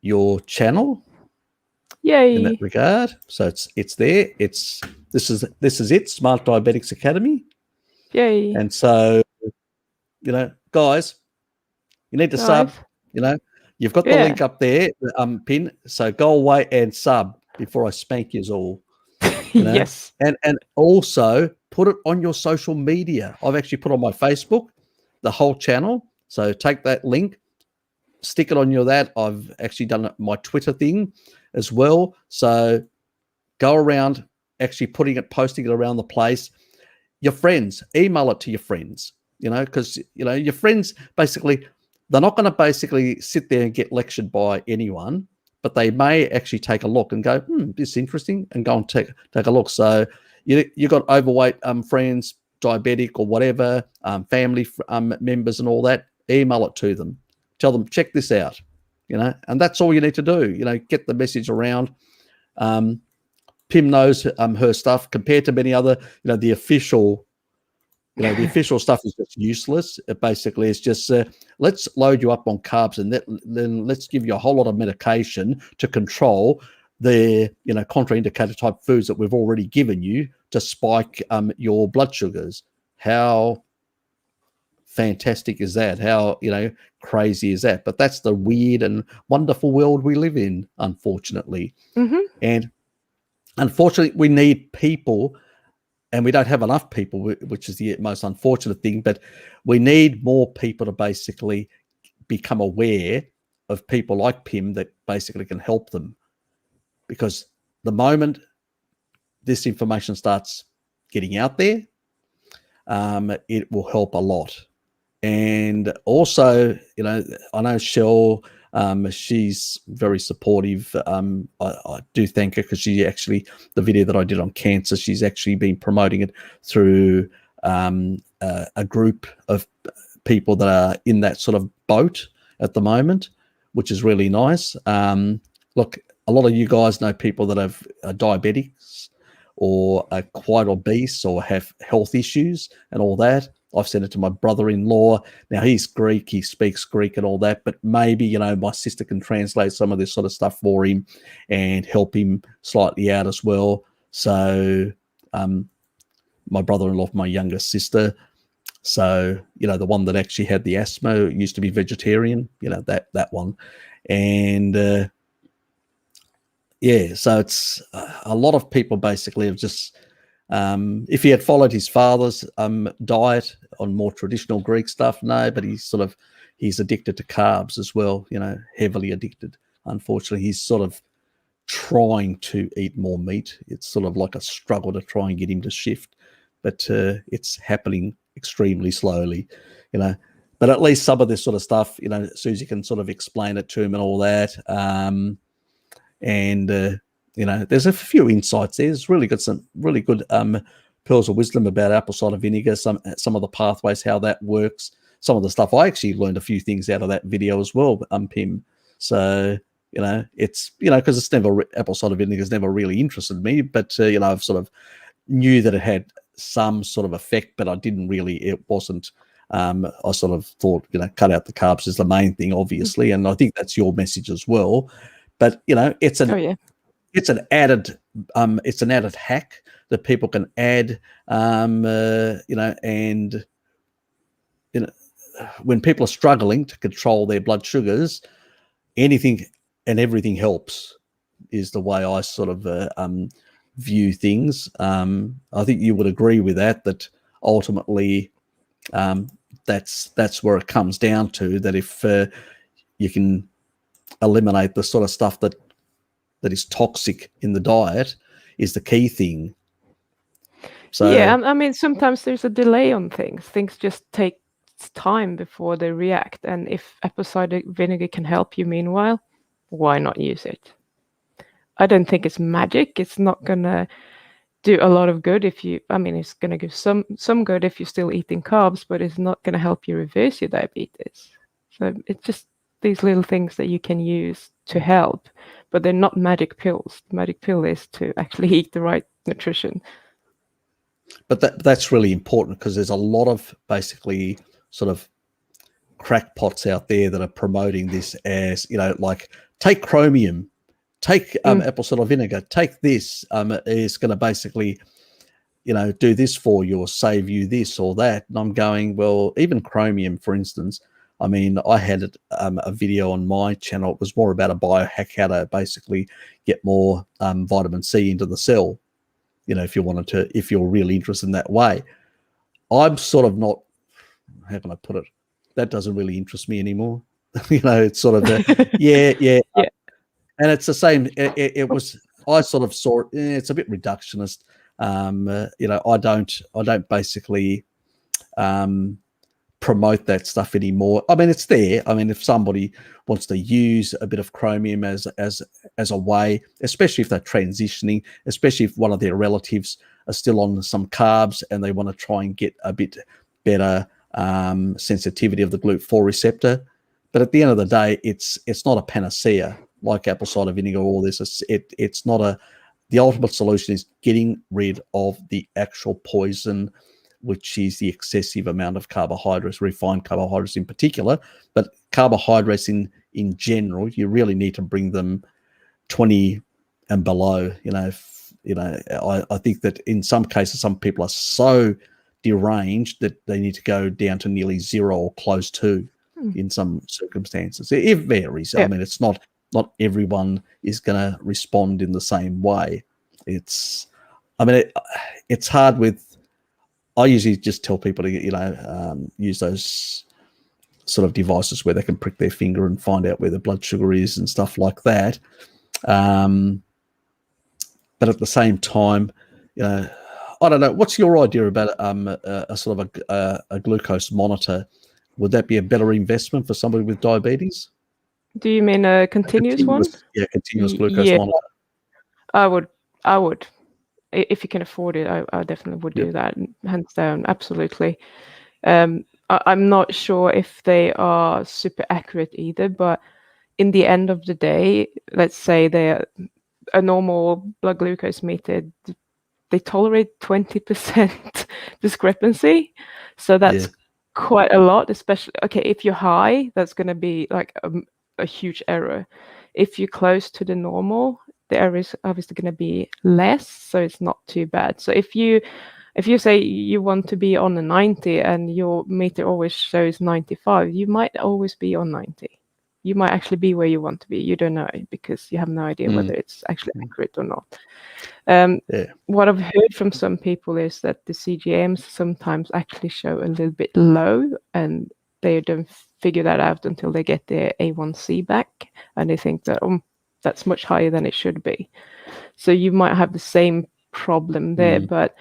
[SPEAKER 2] your channel
[SPEAKER 1] Yay.
[SPEAKER 2] in that regard, so it's there. This is it, Smart Diabetics Academy.
[SPEAKER 1] Yay.
[SPEAKER 2] And so, guys, you need to sub. You've got the link up there, pin. So go away and sub before I spank you all.
[SPEAKER 1] Yes.
[SPEAKER 2] And also put it on your social media. I've actually put on my Facebook the whole channel. So take that link, stick it on your that. I've actually done my Twitter thing as well. So go around actually posting it around the place. Your friends, email it to your friends, because, your friends basically, they're not going to basically sit there and get lectured by anyone, but they may actually take a look and go, this is interesting, and go and take a look. So you got overweight friends, diabetic or whatever, family members and all that, email it to them. Tell them, check this out, and that's all you need to do, get the message around. Pim knows her stuff compared to many other, the official, the official stuff is just useless. It basically is just, let's load you up on carbs and then let's give you a whole lot of medication to control the, contraindicated type foods that we've already given you to spike your blood sugars. How fantastic is that? How, crazy is that? But that's the weird and wonderful world we live in, unfortunately.
[SPEAKER 1] Mm-hmm.
[SPEAKER 2] And unfortunately, we need people, and we don't have enough people, which is the most unfortunate thing, but we need more people to basically become aware of people like Pim that basically can help them. Because the moment this information starts getting out there, it will help a lot. And also, I know Shell, she's very supportive. I do thank her because she actually, the video that I did on cancer, she's actually been promoting it through a group of people that are in that sort of boat at the moment, which is really nice. Look, a lot of you guys know people that have diabetics or are quite obese or have health issues and all that. I've sent it to my brother-in-law. Now, he's Greek, he speaks Greek and all that, but maybe, my sister can translate some of this sort of stuff for him and help him slightly out as well. So my brother-in-law, my younger sister, so, the one that actually had the asthma, used to be vegetarian, that one. And so it's a lot of people basically have just, if he had followed his father's diet on more traditional Greek stuff, no, but he's addicted to carbs as well, heavily addicted. Unfortunately, he's sort of trying to eat more meat. It's sort of like a struggle to try and get him to shift, but it's happening extremely slowly, but at least some of this sort of stuff, Susie can sort of explain it to him and all that. And there's a few insights there. It's really good, some really good pearls of wisdom about apple cider vinegar, some of the pathways, how that works, some of the stuff. I actually learned a few things out of that video as well, Pim. So, it's, because it's never, apple cider vinegar has never really interested me, but, I've sort of knew that it had some sort of effect, but I didn't really, it wasn't, I sort of thought, cut out the carbs is the main thing, obviously. And I think that's your message as well. But, it's an added hack that people can add, and when people are struggling to control their blood sugars, anything and everything helps, is the way I sort of view things. I think you would agree with that ultimately that's where it comes down to, that if you can eliminate the sort of stuff that is toxic in the diet is the key thing. So
[SPEAKER 1] yeah, I mean, sometimes there's a delay on things. Things just take time before they react. And if apple cider vinegar can help you meanwhile, why not use it? I don't think it's magic. It's not going to do a lot of good it's going to give some good if you're still eating carbs, but it's not going to help you reverse your diabetes. So it's just these little things that you can use to help, but they're not magic pills. The magic pill is to actually eat the right nutrition.
[SPEAKER 2] But that's really important, because there's a lot of basically sort of crackpots out there that are promoting this as, like, take chromium, take apple cider vinegar, take this. It's going to basically, do this for you or save you this or that. And I'm going, well, even chromium, for instance. I mean, I had a video on my channel. It was more about a biohack, how to basically get more vitamin C into the cell. If you're really interested in that way. I'm sort of not, how can I put it? That doesn't really interest me anymore. It's sort of yeah. And it's the same. I sort of saw it. It's a bit reductionist. I don't basically promote that stuff anymore. I mean, it's there. I mean, if somebody wants to use a bit of chromium as a way, especially if they're transitioning, especially if one of their relatives are still on some carbs and they want to try and get a bit better sensitivity of the GLUT4 receptor. But at the end of the day, it's not a panacea like apple cider vinegar or all this. It's not the ultimate solution is getting rid of the actual poison, which is the excessive amount of carbohydrates, refined carbohydrates in particular, but carbohydrates in general. You really need to bring them 20 and below. I think that in some cases, some people are so deranged that they need to go down to nearly zero or close to in some circumstances. It varies. Yeah. I mean, it's not everyone is going to respond in the same way. It's hard with. I usually just tell people to, use those sort of devices where they can prick their finger and find out where the blood sugar is and stuff like that. But at the same time, I don't know. What's your idea about a sort of a glucose monitor? Would that be a better investment for somebody with diabetes?
[SPEAKER 1] Do you mean a continuous one?
[SPEAKER 2] Yeah, continuous glucose monitor.
[SPEAKER 1] I would. If you can afford it, I definitely would do that, hands down, absolutely. I'm not sure if they are super accurate either, but in the end of the day, let's say they're a normal blood glucose meter, they tolerate 20% discrepancy. So that's quite a lot, especially, if you're high, that's going to be like a huge error. If you're close to the normal, the error is obviously going to be less, so it's not too bad. So if you say you want to be on a 90 and your meter always shows 95, you might always be on 90. You might actually be where you want to be. You don't know because you have no idea whether it's actually accurate or not. What I've heard from some people is that the CGMs sometimes actually show a little bit low, and they don't figure that out until they get their A1C back, and they think that that's much higher than it should be. So you might have the same problem there, but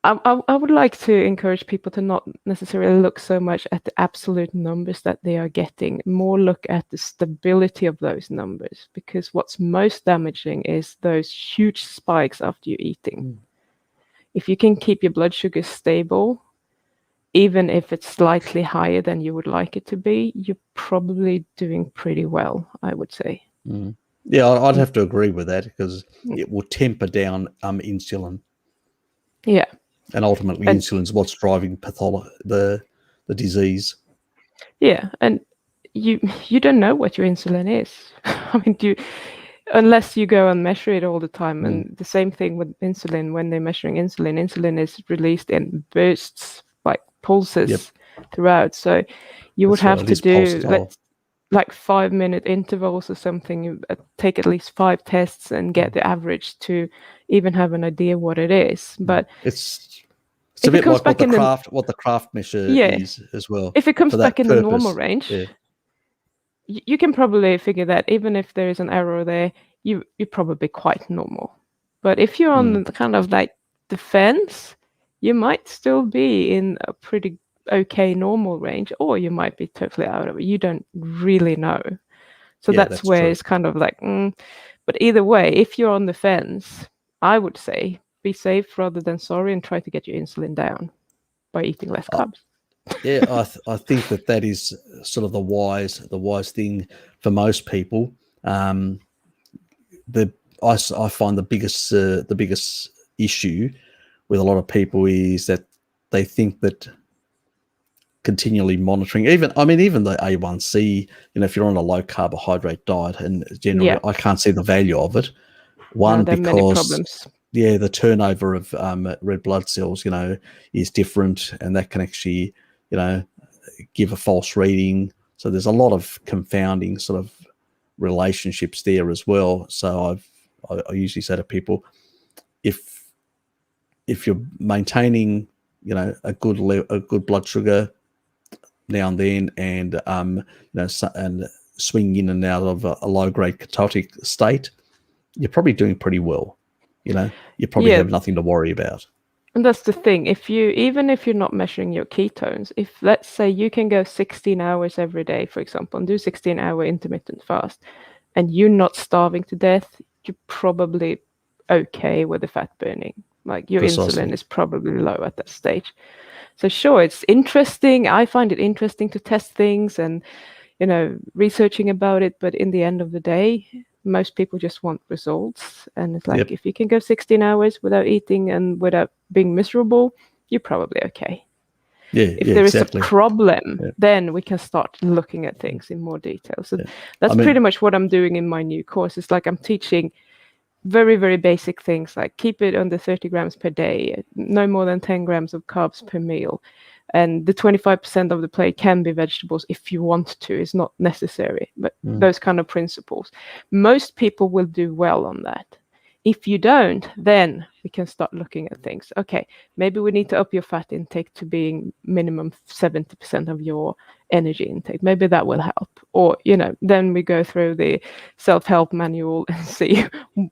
[SPEAKER 1] I would like to encourage people to not necessarily look so much at the absolute numbers that they are getting, more look at the stability of those numbers, because what's most damaging is those huge spikes after you're eating. If you can keep your blood sugar stable, even if it's slightly higher than you would like it to be, you're probably doing pretty well, I would say.
[SPEAKER 2] Yeah, I'd have to agree with that, because it will temper down insulin.
[SPEAKER 1] Yeah.
[SPEAKER 2] And ultimately, insulin's what's driving the disease.
[SPEAKER 1] Yeah, and you don't know what your insulin is. I mean, unless you go and measure it all the time. And the same thing with insulin. When they're measuring insulin is released in bursts, like pulses throughout. So you would have to do like 5-minute intervals or something. You take at least 5 tests and get the average to even have an idea what it is. But
[SPEAKER 2] it's a bit like what the craft measure is as well.
[SPEAKER 1] If it comes back in the normal range, you can probably figure that even if there is an error there, you're probably quite normal. But if you're on kind of like the fence, you might still be in a pretty okay normal range, or you might be totally out of it. You don't really know. So that's where true. It's kind of like, but either way, if you're on the fence, I would say be safe rather than sorry, and try to get your insulin down by eating less carbs.
[SPEAKER 2] I think that is sort of the wise thing for most people. I find the biggest issue with a lot of people is that they think that continually monitoring. Even the A1C, if you're on a low carbohydrate diet, and generally I can't see the value of it. One,
[SPEAKER 1] there are many
[SPEAKER 2] because
[SPEAKER 1] problems.
[SPEAKER 2] the turnover of red blood cells, is different, and that can actually, give a false reading. So there's a lot of confounding sort of relationships there as well. So I usually say to people, if you're maintaining, a good blood sugar now and then, and and swinging in and out of a low grade ketotic state, you're probably doing pretty well. You probably have nothing to worry about.
[SPEAKER 1] And that's the thing. Even if you're not measuring your ketones, if let's say you can go 16 hours every day, for example, and do 16-hour intermittent fast, and you're not starving to death, you're probably okay with the fat burning. Like your insulin is probably low at that stage. So sure, it's interesting. I find it interesting to test things and, researching about it. But in the end of the day, most people just want results. And it's like, if you can go 16 hours without eating and without being miserable, you're probably okay. If there is a problem, then we can start looking at things in more detail. So that's pretty much what I'm doing in my new course. It's like I'm teaching very, very basic things, like keep it under 30 grams per day, no more than 10 grams of carbs per meal. And the 25% of the plate can be vegetables if you want to. It's not necessary, but those kind of principles. Most people will do well on that. If you don't, then we can start looking at things. Okay, maybe we need to up your fat intake to being minimum 70% of your energy intake. Maybe that will help. Or, then we go through the self-help manual and see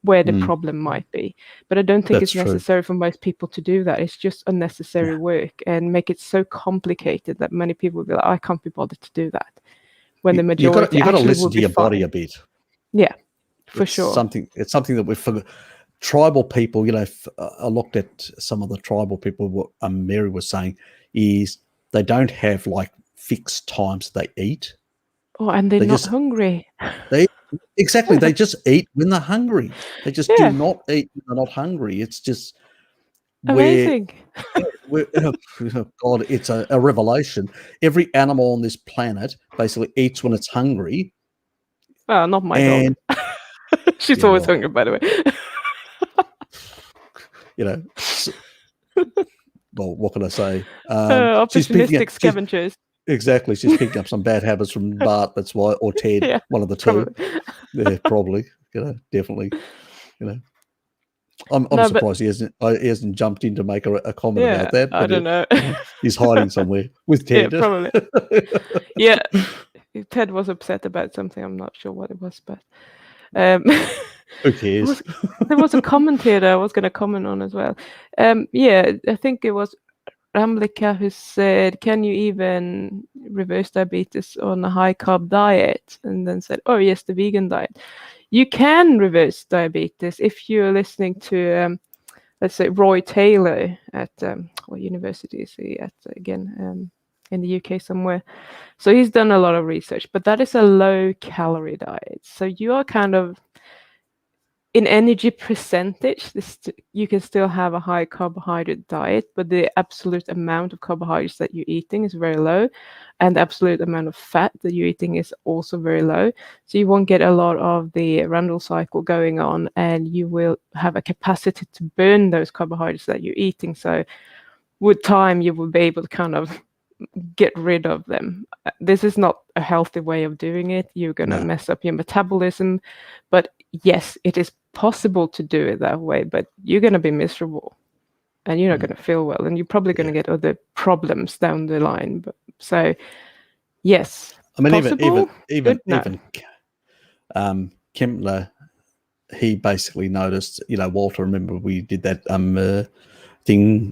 [SPEAKER 1] where the problem might be. But I don't think it's necessary for most people to do that. It's just unnecessary work, and make it so complicated that many people will be like, I can't be bothered to do that. When the majority
[SPEAKER 2] you got to
[SPEAKER 1] actually
[SPEAKER 2] listen to your body a bit.
[SPEAKER 1] Yeah. For sure.
[SPEAKER 2] It's something that we've forgotten. Tribal people, I looked at some of the tribal people, what Mary was saying is they don't have like fixed times they eat.
[SPEAKER 1] Oh, and they're not hungry.
[SPEAKER 2] They just eat when they're hungry. They just do not eat when they're not hungry. It's just
[SPEAKER 1] amazing.
[SPEAKER 2] God, it's a revelation. Every animal on this planet basically eats when it's hungry.
[SPEAKER 1] Well, not my dog. She's always hungry, by the way.
[SPEAKER 2] Well, what can I say?
[SPEAKER 1] Opportunistic scavengers.
[SPEAKER 2] Exactly. She's picking up some bad habits from Bart, that's why, or Ted, one of the two. Yeah, probably. Definitely. I'm surprised he hasn't jumped in to make a comment about that.
[SPEAKER 1] I don't know.
[SPEAKER 2] He's hiding somewhere with Ted.
[SPEAKER 1] Yeah, probably. Yeah. Ted was upset about something. I'm not sure what it was, but
[SPEAKER 2] who cares?
[SPEAKER 1] There was a comment here that I was going to comment on as well. I think it was Ramlika who said, can you even reverse diabetes on a high carb diet? And then said, oh yes, the vegan diet. You can reverse diabetes if you're listening to, let's say, Roy Taylor at, what university is he at again? In the UK somewhere. So he's done a lot of research, but that is a low calorie diet. So you are kind of, in energy percentage, you can still have a high carbohydrate diet, but the absolute amount of carbohydrates that you're eating is very low, and the absolute amount of fat that you're eating is also very low. So you won't get a lot of the Randall cycle going on, and you will have a capacity to burn those carbohydrates that you're eating. So with time, you will be able to kind of get rid of them. This is not a healthy way of doing it. You're going to mess up your metabolism. But yes, it is possible to do it that way, but you're going to be miserable and you're not going to feel well, and you're probably going to get other problems down the line. But so yes,
[SPEAKER 2] I mean,
[SPEAKER 1] possible?
[SPEAKER 2] even Kempner, he basically noticed, Walter, remember we did that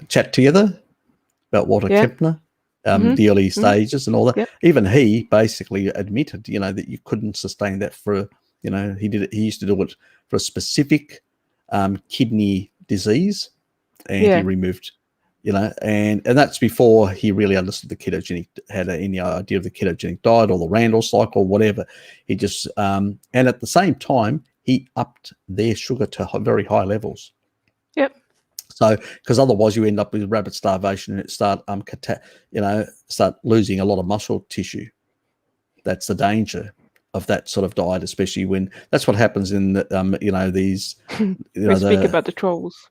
[SPEAKER 2] chat together about Walter Kempner, the early stages and all that. Even he basically admitted, that you couldn't sustain that for, he used to do it for a specific kidney disease, and he removed, and that's before he really understood the ketogenic, had any idea of the ketogenic diet or the Randall cycle, whatever. He just, and at the same time, he upped their sugar to very high levels.
[SPEAKER 1] Yep.
[SPEAKER 2] So, because otherwise you end up with rapid starvation and start start losing a lot of muscle tissue. That's the danger of that sort of diet, especially when that's what happens in these.
[SPEAKER 1] We speak about the trolls.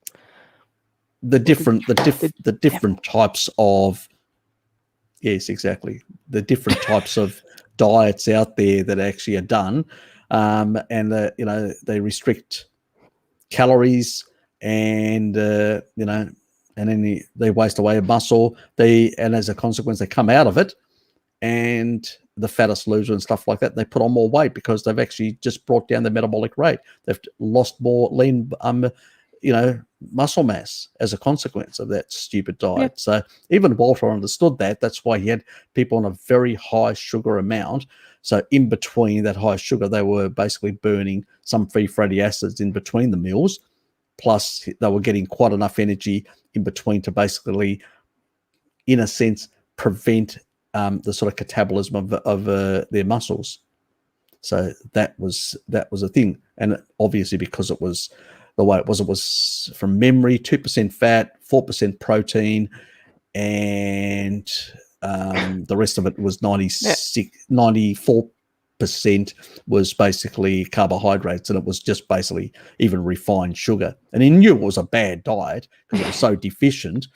[SPEAKER 2] The different types of, yes, exactly, the different types of diets out there that actually are done, and they restrict calories, and and then they waste away muscle. And as a consequence, they come out of it, and the fattest loser and stuff like that, they put on more weight because they've actually just brought down the metabolic rate. They've lost more lean muscle mass as a consequence of that stupid diet. Yeah. So even Walter understood that. That's why he had people on a very high sugar amount. So in between that high sugar, they were basically burning some free fatty acids in between the meals, plus they were getting quite enough energy in between to basically, in a sense, prevent the sort of catabolism of their muscles. So that was a thing. And obviously because it was the way it was from memory, 2% fat, 4% protein, and the rest of it was 94% was basically carbohydrates, and it was just basically even refined sugar. And he knew it was a bad diet because it was so deficient.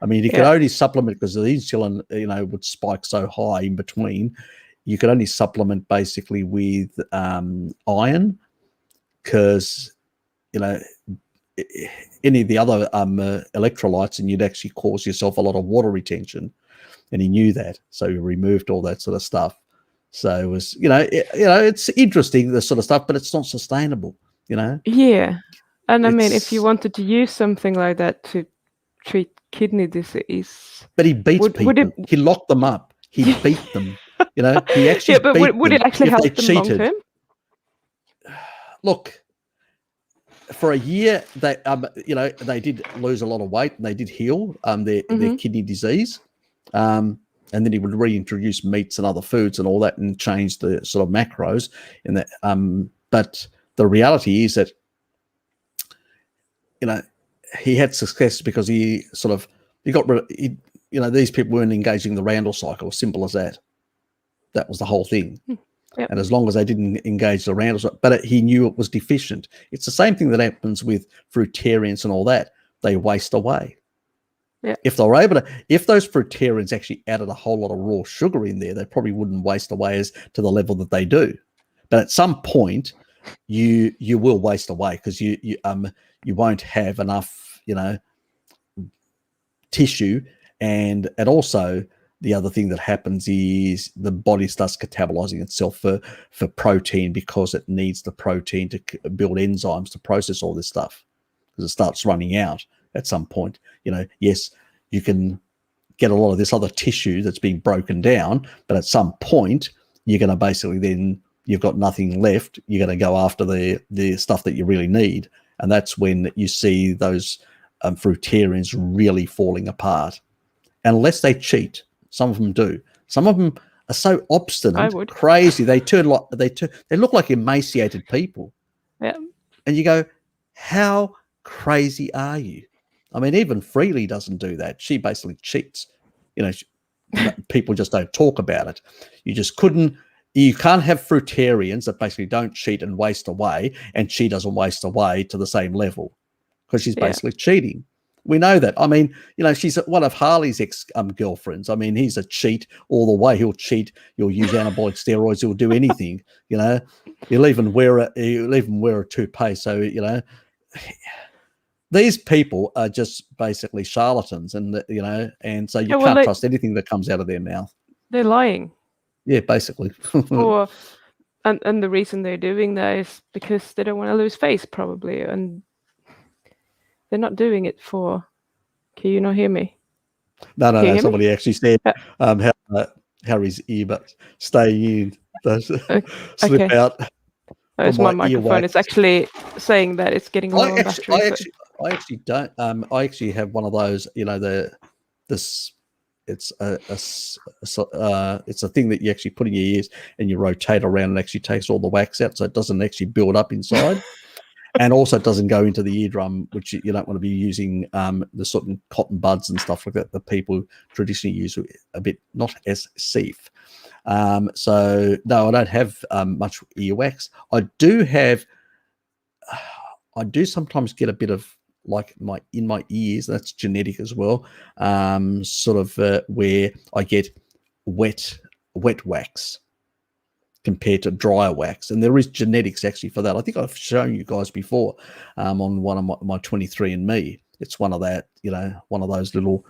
[SPEAKER 2] I mean, he could only supplement because the insulin, would spike so high in between. You could only supplement basically with iron, because any of the other electrolytes, and you'd actually cause yourself a lot of water retention. And he knew that, so he removed all that sort of stuff. So it was, it's interesting, this sort of stuff, but it's not sustainable.
[SPEAKER 1] Yeah, and I mean, if you wanted to use something like that to treat kidney disease,
[SPEAKER 2] but he beats people. He locked them up. He beat them. He actually.
[SPEAKER 1] Yeah, but would it actually help them long term?
[SPEAKER 2] Look, for a year, they they did lose a lot of weight, and they did heal their kidney disease. And then he would reintroduce meats and other foods and all that, and change the sort of macros in that. But the reality is that he had success because he got rid of, these people weren't engaging the Randall cycle. Simple as that. That was the whole thing.
[SPEAKER 1] Yep.
[SPEAKER 2] And as long as they didn't engage the Randall cycle, but he knew it was deficient. It's the same thing that happens with fruitarians and all that. They waste away.
[SPEAKER 1] Yeah.
[SPEAKER 2] If they were able to, if those fruitarians actually added a whole lot of raw sugar in there, they probably wouldn't waste away as to the level that they do. But at some point, you will waste away because you won't have enough tissue, and also the other thing that happens is the body starts catabolizing itself for protein, because it needs the protein to build enzymes to process all this stuff, because it starts running out at some point. Yes, you can get a lot of this other tissue that's being broken down, but at some point you're going to basically, then you've got nothing left. You're going to go after the stuff that you really need, and that's when you see those fruitarians really falling apart, unless they cheat. Some of them do. Some of them are so obstinate, crazy. They look like emaciated people.
[SPEAKER 1] Yeah.
[SPEAKER 2] And you go, how crazy are you? I mean, even Freely doesn't do that. She basically cheats. People just don't talk about it. You can't have fruitarians that basically don't cheat and waste away, and she doesn't waste away to the same level, because she's basically cheating. We know that. I mean, she's one of Harley's ex-girlfriends. I mean, he's a cheat all the way. He'll cheat. He'll use anabolic steroids. He'll do anything. He'll even wear a toupee. So these people are just basically charlatans, and and so you can't trust anything that comes out of their mouth.
[SPEAKER 1] They're lying.
[SPEAKER 2] Yeah, basically.
[SPEAKER 1] And the reason they're doing that is because they don't want to lose face, probably, and they're not doing it for. Can you not hear me?
[SPEAKER 2] No. Somebody actually said Harry's earbuds stay in, slip out.
[SPEAKER 1] It's my microphone. It's actually saying that it's getting low on battery.
[SPEAKER 2] I actually don't. I actually have one of those. It's a thing that you actually put in your ears and you rotate around, and actually takes all the wax out, so it doesn't actually build up inside. And also it doesn't go into the eardrum, which you don't want to be using the sort of cotton buds and stuff like that that people traditionally use a bit not as safe. So no, I don't have much earwax. I do sometimes get a bit of like in my ears. That's genetic as well. Sort of where I get wet wax compared to drier wax, and there is genetics actually for that. I think I've shown you guys before on one of my 23andMe. It's one of that, one of those little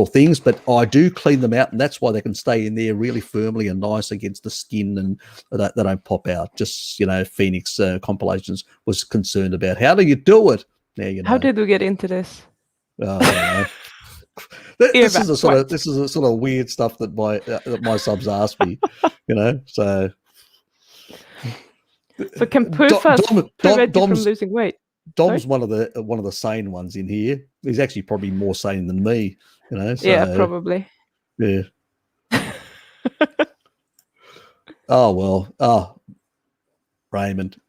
[SPEAKER 2] things, but I do clean them out, and that's why they can stay in there really firmly and nice against the skin, and they don't pop out. Just Phoenix Compilations was concerned about how do you do it. Now
[SPEAKER 1] How did we get into this?
[SPEAKER 2] I don't know. This is a sort of weird stuff that my subs ask me, So
[SPEAKER 1] can PUFAs prevent you from losing weight?
[SPEAKER 2] Dom's one of the sane ones in here. He's actually probably more sane than me, So,
[SPEAKER 1] yeah, probably.
[SPEAKER 2] Yeah. Oh well. Oh, Raymond.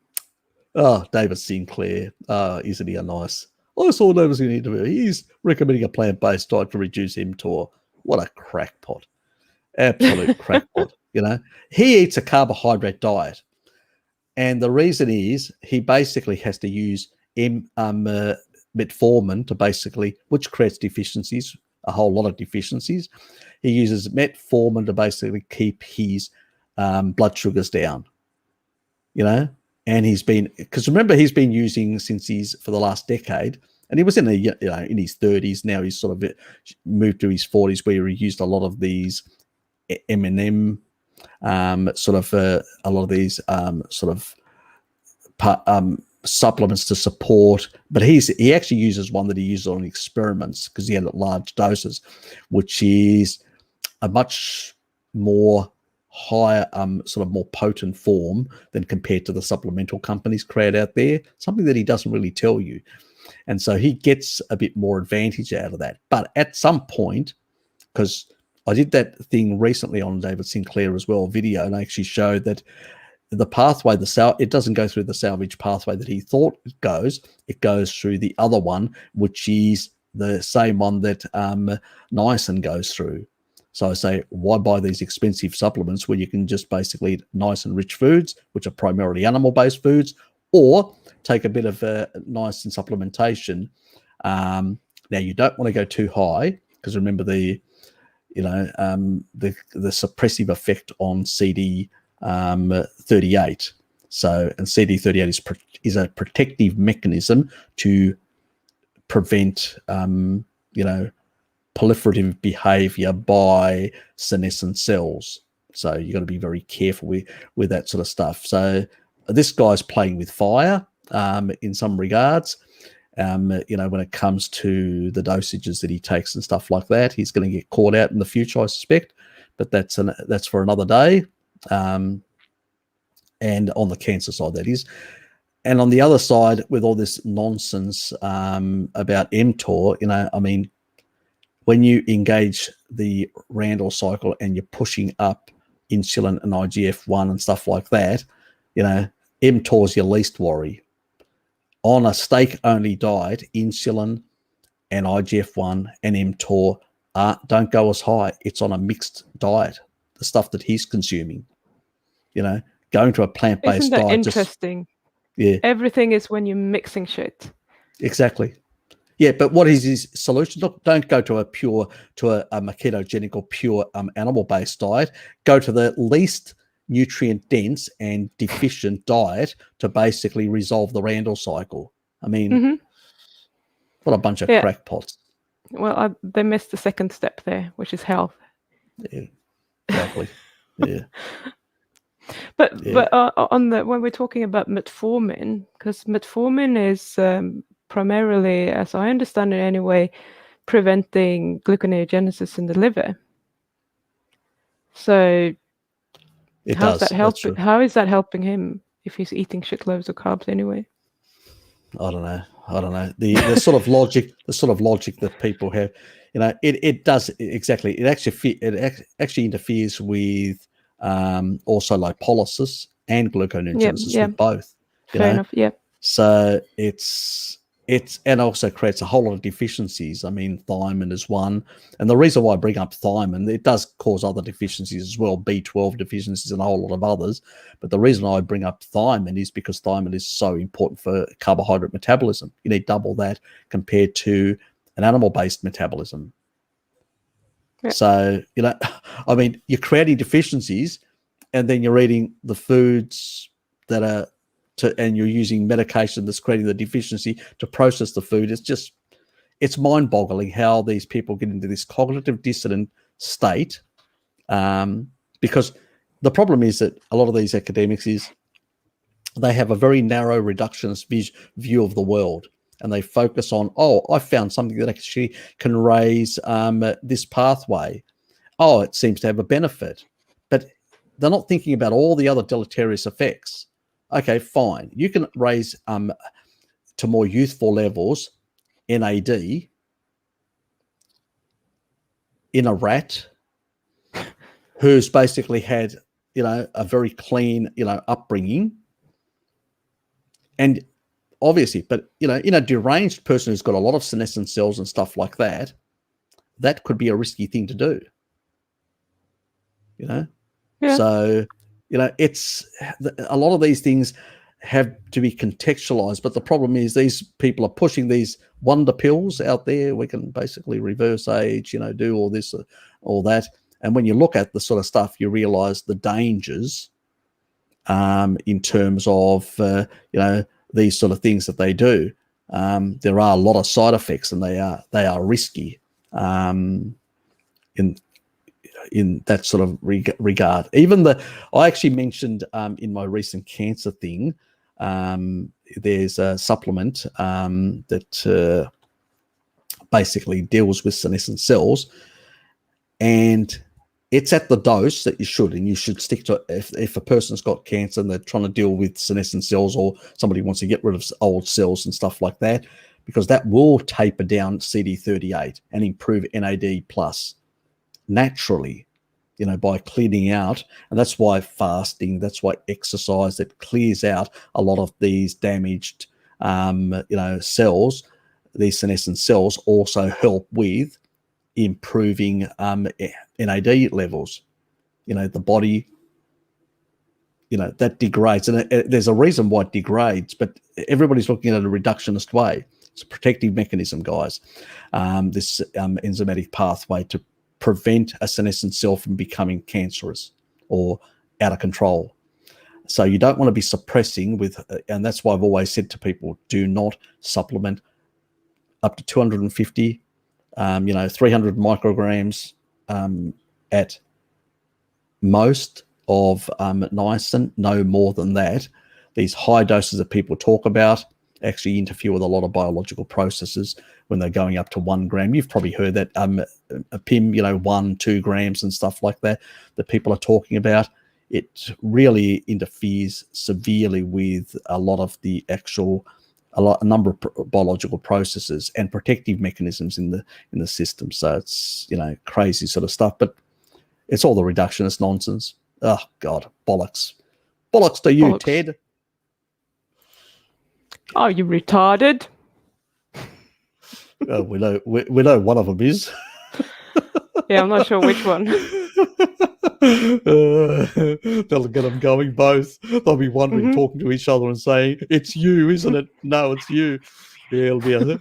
[SPEAKER 2] Oh, David Sinclair. Isn't he a nice? I saw David in interview. He's recommending a plant-based diet to reduce mTOR. What a crackpot! Absolute crackpot. He eats a carbohydrate diet, and the reason is he basically has to use metformin to basically, which creates deficiencies, a whole lot of deficiencies. He uses metformin to basically keep his blood sugars down. And he's been, because remember, he's been using for the last decade, and he was in in his 30s. Now he's sort of moved to his 40s, where he used a lot of these M&M, sort of a lot of these supplements to support. But he actually uses one that he uses on experiments because he had large doses, which is a much more higher, sort of more potent form than compared to the supplemental companies create out there, something that he doesn't really tell you. And so he gets a bit more advantage out of that. But at some point, because I did that thing recently on David Sinclair as well, video, and I actually showed that the pathway, it doesn't go through the salvage pathway that he thought it goes through the other one, which is the same one that niacin goes through. So I say, why buy these expensive supplements when you can just basically eat nice and rich foods, which are primarily animal-based foods, or take a bit of niacin supplementation. Now, you don't want to go too high because remember the suppressive effect on CD38. So, and CD38 is a protective mechanism to prevent, proliferative behavior by senescent cells. So you got to be very careful with that sort of stuff. So this guy's playing with fire in some regards. When it comes to the dosages that he takes and stuff like that, he's going to get caught out in the future, I suspect. But that's for another day. And on the cancer side, that is. And on the other side, with all this nonsense about mTOR, when you engage the Randall cycle and you're pushing up insulin and IGF-1 and stuff like that, mTOR is your least worry. On a steak-only diet, insulin and IGF-1 and mTOR don't go as high. It's on a mixed diet, the stuff that he's consuming. Going to a plant-based diet.
[SPEAKER 1] Isn't that interesting?
[SPEAKER 2] Yeah.
[SPEAKER 1] Everything is when you're mixing shit.
[SPEAKER 2] Exactly. Yeah, but what is his solution? Look, don't go to a ketogenic or pure animal-based diet. Go to the least nutrient-dense and deficient diet to basically resolve the Randall cycle. What a bunch of crackpots.
[SPEAKER 1] Well, they missed the second step there, which is health.
[SPEAKER 2] Yeah, exactly. Yeah.
[SPEAKER 1] But when we're talking about metformin, because metformin is primarily, as I understand it anyway, preventing gluconeogenesis in the liver. So how is that helping him if he's eating shitloads of carbs anyway?
[SPEAKER 2] I don't know. The sort of logic that people have, it does exactly. It actually interferes with also lipolysis and gluconeogenesis with both.
[SPEAKER 1] Fair enough. Yeah.
[SPEAKER 2] So it's and also creates a whole lot of deficiencies. I mean, thiamine is one, and the reason why I bring up thiamine, it does cause other deficiencies as well, B12 deficiencies and a whole lot of others. But the reason I bring up thiamine is because thiamine is so important for carbohydrate metabolism. You need double that compared to an animal-based metabolism.
[SPEAKER 1] Yeah.
[SPEAKER 2] So, I mean, you're creating deficiencies, and then you're eating the foods that are and you're using medication that's creating the deficiency to process the food. It's mind-boggling how these people get into this cognitive dissonant state, because the problem is that a lot of these academics they have a very narrow reductionist view of the world, and they focus on, I found something that actually can raise this pathway. It seems to have a benefit, but they're not thinking about all the other deleterious effects. Okay, fine. You can raise to more youthful levels NAD in a rat who's basically had, a very clean, upbringing. And obviously, but, in a deranged person who's got a lot of senescent cells and stuff like that, that could be a risky thing to do. Yeah. So, it's a lot of these things have to be contextualized, but the problem is these people are pushing these wonder pills out there. We can basically reverse age, do all this, all that. And when you look at the sort of stuff, you realize the dangers in terms of, these sort of things that they do. There are a lot of side effects, and they are risky in that sort of regard. Even I actually mentioned in my recent cancer thing, there's a supplement that basically deals with senescent cells, and it's at the dose that you should stick to. If a person's got cancer and they're trying to deal with senescent cells, or somebody wants to get rid of old cells and stuff like that, because that will taper down CD38 and improve NAD plus naturally, by cleaning out. And that's why fasting, that's why exercise, that clears out a lot of these damaged cells. These senescent cells also help with improving NAD levels. The body, that degrades, and there's a reason why it degrades, but everybody's looking at it a reductionist way. It's a protective mechanism, guys. This enzymatic pathway to prevent a senescent cell from becoming cancerous or out of control. So you don't want to be suppressing with, and that's why I've always said to people, do not supplement up to 250, 300 micrograms at most of niacin, no more than that. These high doses that people talk about actually interfere with a lot of biological processes when they're going up to 1 gram. You've probably heard that a Pim, 1-2 grams and stuff like that people are talking about. It really interferes severely with a lot of the a number of biological processes and protective mechanisms in the system. So it's crazy sort of stuff, but it's all the reductionist nonsense. Oh God, bollocks to you, bollocks. Ted.
[SPEAKER 1] Are you retarded?
[SPEAKER 2] We know one of them is.
[SPEAKER 1] Yeah, I'm not sure which one.
[SPEAKER 2] They'll get them going both. They'll be wondering, talking to each other and saying, "It's you, isn't it?" No, it's you. Yeah, it'll be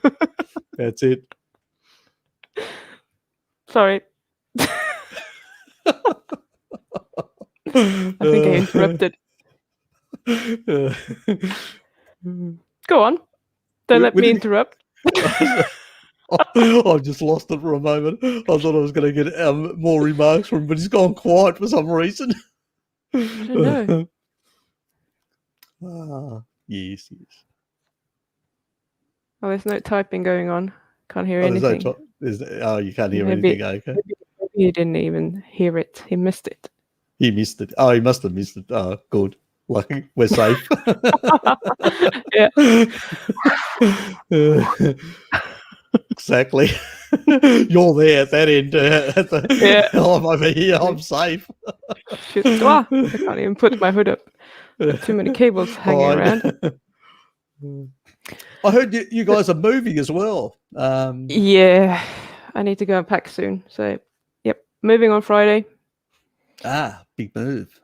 [SPEAKER 2] that's it.
[SPEAKER 1] Sorry. I think I interrupted. Go on. Don't let me interrupt.
[SPEAKER 2] I've just lost it for a moment. I thought I was going to get more remarks from him, but he's gone quiet for some reason.
[SPEAKER 1] I don't
[SPEAKER 2] know. Yes.
[SPEAKER 1] Oh, there's no typing going on. Can't hear anything.
[SPEAKER 2] You can't hear anything. Okay.
[SPEAKER 1] Maybe he didn't even hear it. He missed it.
[SPEAKER 2] He missed it. Oh, he must have missed it. Oh, good. Lucky. We're safe.
[SPEAKER 1] Yeah.
[SPEAKER 2] Exactly. You're there at that end. I'm over here. I'm safe.
[SPEAKER 1] I can't even put my hood up. Too many cables hanging around.
[SPEAKER 2] I heard you guys are moving as well.
[SPEAKER 1] Yeah, I need to go and pack soon. So, yep, moving on Friday.
[SPEAKER 2] Big move.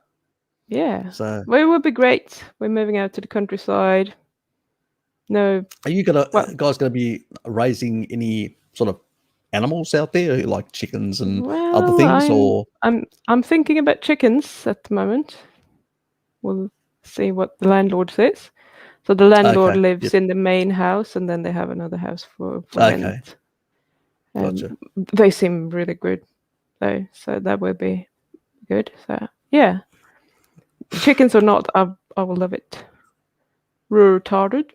[SPEAKER 1] Yeah,
[SPEAKER 2] So
[SPEAKER 1] well, it would be great. We're moving out to the countryside. No,
[SPEAKER 2] are you guys gonna be raising any sort of animals out there, like chickens and other
[SPEAKER 1] well,
[SPEAKER 2] things, or
[SPEAKER 1] I'm thinking about chickens at the moment. We'll see what the landlord says. So the landlord
[SPEAKER 2] okay,
[SPEAKER 1] lives
[SPEAKER 2] yep,
[SPEAKER 1] in the main house, and then they have another house for
[SPEAKER 2] okay,
[SPEAKER 1] rent.
[SPEAKER 2] gotcha.
[SPEAKER 1] They seem really good though, so that will be good. So yeah, chickens or not, I will love it. Retarded.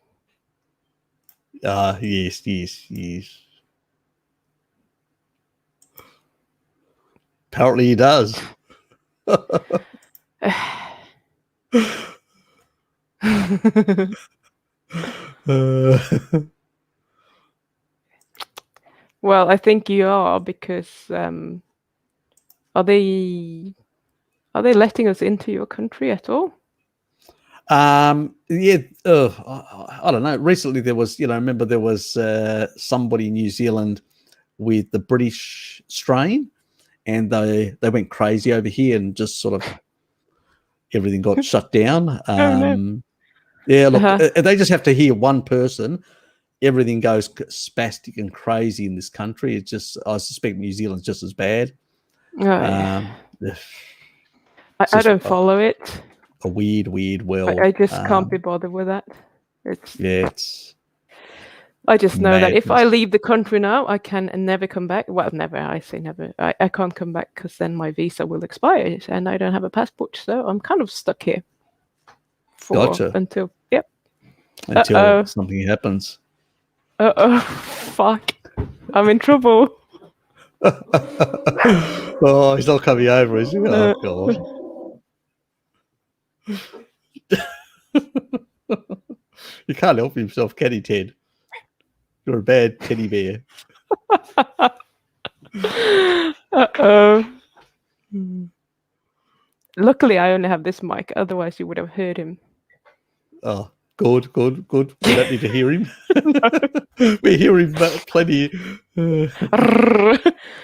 [SPEAKER 2] Yes, yes, yes. Apparently he does.
[SPEAKER 1] Well, I think you are because are they letting us into your country at all?
[SPEAKER 2] Yeah, I don't know. Recently, there was, remember there was somebody in New Zealand with the British strain, and they went crazy over here, and just sort of everything got shut down.
[SPEAKER 1] Oh no.
[SPEAKER 2] Yeah, look,
[SPEAKER 1] Uh-huh.
[SPEAKER 2] they just have to hear one person. Everything goes spastic and crazy in this country. It's just, I suspect New Zealand's just as bad.
[SPEAKER 1] Oh yeah.
[SPEAKER 2] It's
[SPEAKER 1] I
[SPEAKER 2] just
[SPEAKER 1] don't follow it.
[SPEAKER 2] a weird world.
[SPEAKER 1] I just can't be bothered with that. It's
[SPEAKER 2] Yeah, it's
[SPEAKER 1] I just know that if I
[SPEAKER 2] madness.
[SPEAKER 1] leave the country now, I can never come back. Well, never. I say never. I can't come back because then my visa will expire and I don't have a passport. So I'm kind of stuck here
[SPEAKER 2] Gotcha.
[SPEAKER 1] until yep.
[SPEAKER 2] Until something happens.
[SPEAKER 1] Fuck. I'm in trouble.
[SPEAKER 2] Oh, he's not coming over, is he? Oh, God. You can't help himself, can he, Ted? You're a bad teddy bear.
[SPEAKER 1] Luckily, I only have this mic. Otherwise, you would have heard him.
[SPEAKER 2] Oh, good. We don't need to hear him. We hear him plenty.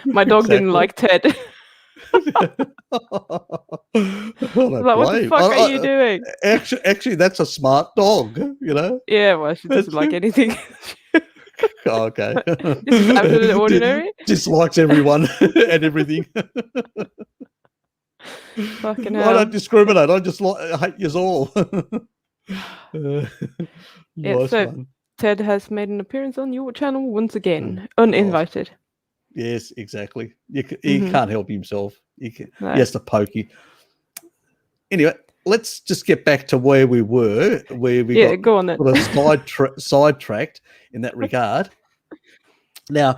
[SPEAKER 1] My dog didn't like Ted. What the fuck are you doing?
[SPEAKER 2] Actually, that's a smart dog,
[SPEAKER 1] Yeah, well, she doesn't like anything.
[SPEAKER 2] Oh, okay.
[SPEAKER 1] This is out of the ordinary.
[SPEAKER 2] Dislikes everyone and everything.
[SPEAKER 1] Fucking
[SPEAKER 2] I
[SPEAKER 1] hell.
[SPEAKER 2] don't discriminate. I just hate you all. Nice one.
[SPEAKER 1] Ted has made an appearance on your channel once again, uninvited.
[SPEAKER 2] Yes, exactly. He can't help himself. He has to poke you. Anyway, let's just get back to where we were, where we
[SPEAKER 1] go on then.
[SPEAKER 2] Sort of sidetracked in that regard. Now,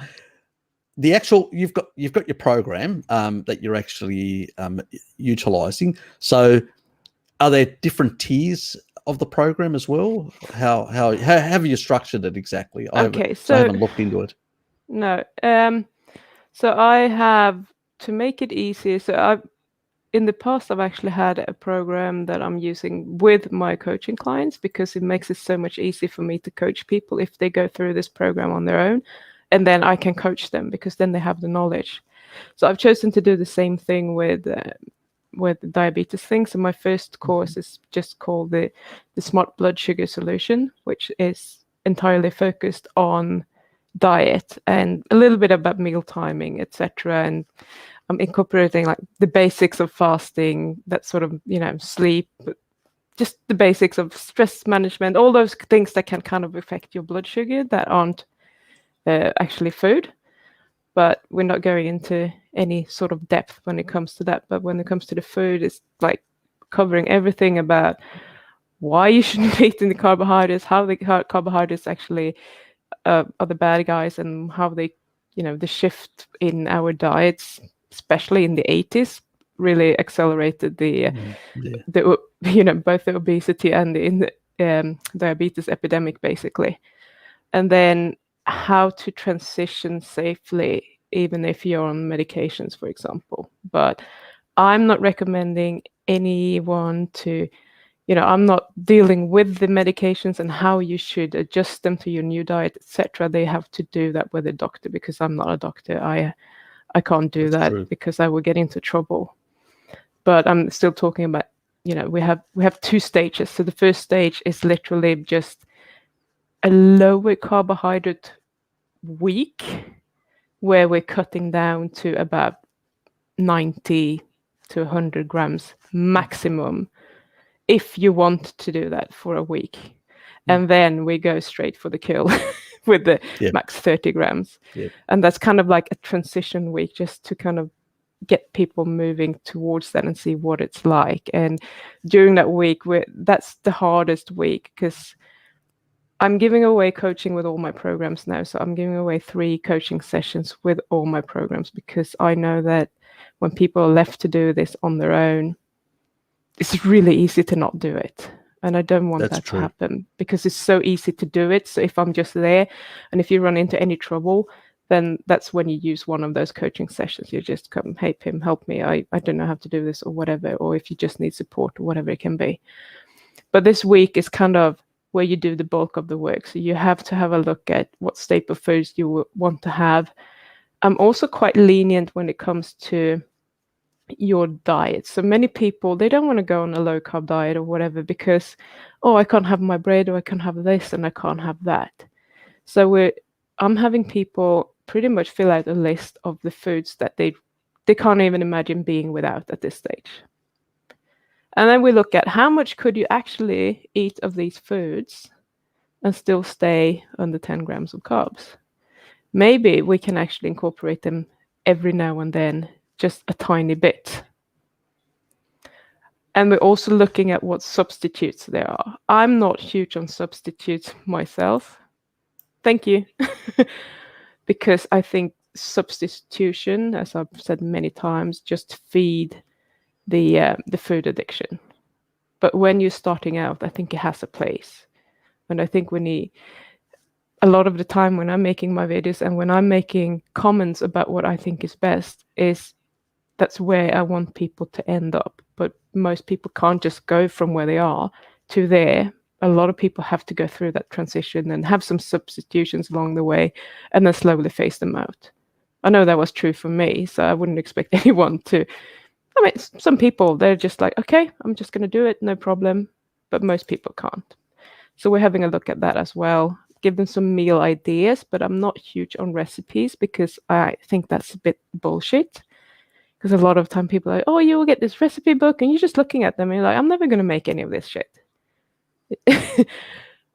[SPEAKER 2] the actual you've got your program that you're actually utilizing. So, are there different tiers of the program as well? How have you structured it exactly? I haven't looked into it.
[SPEAKER 1] No. So I have, to make it easier. So in the past, I've actually had a program that I'm using with my coaching clients because it makes it so much easier for me to coach people if they go through this program on their own, and then I can coach them because then they have the knowledge. So I've chosen to do the same thing with diabetes things. So my first course is just called the Smart Blood Sugar Solution, which is entirely focused on diet and a little bit about meal timing, etc. And I'm incorporating like the basics of fasting, that sort of, sleep, just the basics of stress management, all those things that can kind of affect your blood sugar that aren't actually food. But we're not going into any sort of depth when it comes to that. But when it comes to the food, it's like covering everything about why you shouldn't be eating the carbohydrates, how the carbohydrates actually are the bad guys, and how they, the shift in our diets, especially in the 80s, really accelerated the both the obesity and the diabetes epidemic, basically. And then how to transition safely, even if you're on medications, for example. But I'm not recommending anyone to, I'm not dealing with the medications and how you should adjust them to your new diet, etc. They have to do that with a doctor, because I'm not a doctor. I can't do
[SPEAKER 2] That's
[SPEAKER 1] that
[SPEAKER 2] true.
[SPEAKER 1] because I will get into trouble. But I'm still talking about, we have 2 stages. So the first stage is literally just a lower carbohydrate week, where we're cutting down to about 90 to 100 grams maximum, if you want to do that for a week. And then we go straight for the kill with the max 30 grams. And that's kind of like a transition week, just to kind of get people moving towards that and see what it's like. And during that week, that's the hardest week, because I'm giving away coaching with all my programs now. So I'm giving away 3 coaching sessions with all my programs, because I know that when people are left to do this on their own, it's really easy to not do it. And I don't want that to happen, because it's so easy to do it. So if I'm just there, and if you run into any trouble, then that's when you use one of those coaching sessions. You just come, hey, Pim, help me. I don't know how to do this, or whatever. Or if you just need support, or whatever it can be. But this week is kind of where you do the bulk of the work. So you have to have a look at what staple foods you want to have. I'm also quite lenient when it comes to your diet. So many people, they don't want to go on a low carb diet or whatever, because, I can't have my bread, or I can't have this, and I can't have that. So I'm having people pretty much fill out a list of the foods that they can't even imagine being without at this stage. And then we look at how much could you actually eat of these foods and still stay under 10 grams of carbs. Maybe we can actually incorporate them every now and then, just a tiny bit. And we're also looking at what substitutes there are. I'm not huge on substitutes myself. Thank you. Because I think substitution, as I've said many times, just feed the food addiction. But when you're starting out, I think it has a place. And I think a lot of the time when I'm making my videos and when I'm making comments about what I think is best, that's where I want people to end up. But most people can't just go from where they are to there. A lot of people have to go through that transition and have some substitutions along the way, and then slowly phase them out. I know that was true for me, so I wouldn't expect anyone to. I mean, some people, they're just like, okay, I'm just going to do it, no problem. But most people can't. So we're having a look at that as well. Give them some meal ideas, but I'm not huge on recipes, because I think that's a bit bullshit. Because a lot of time people are like, oh, you will get this recipe book, and you're just looking at them and you're like, I'm never going to make any of this shit.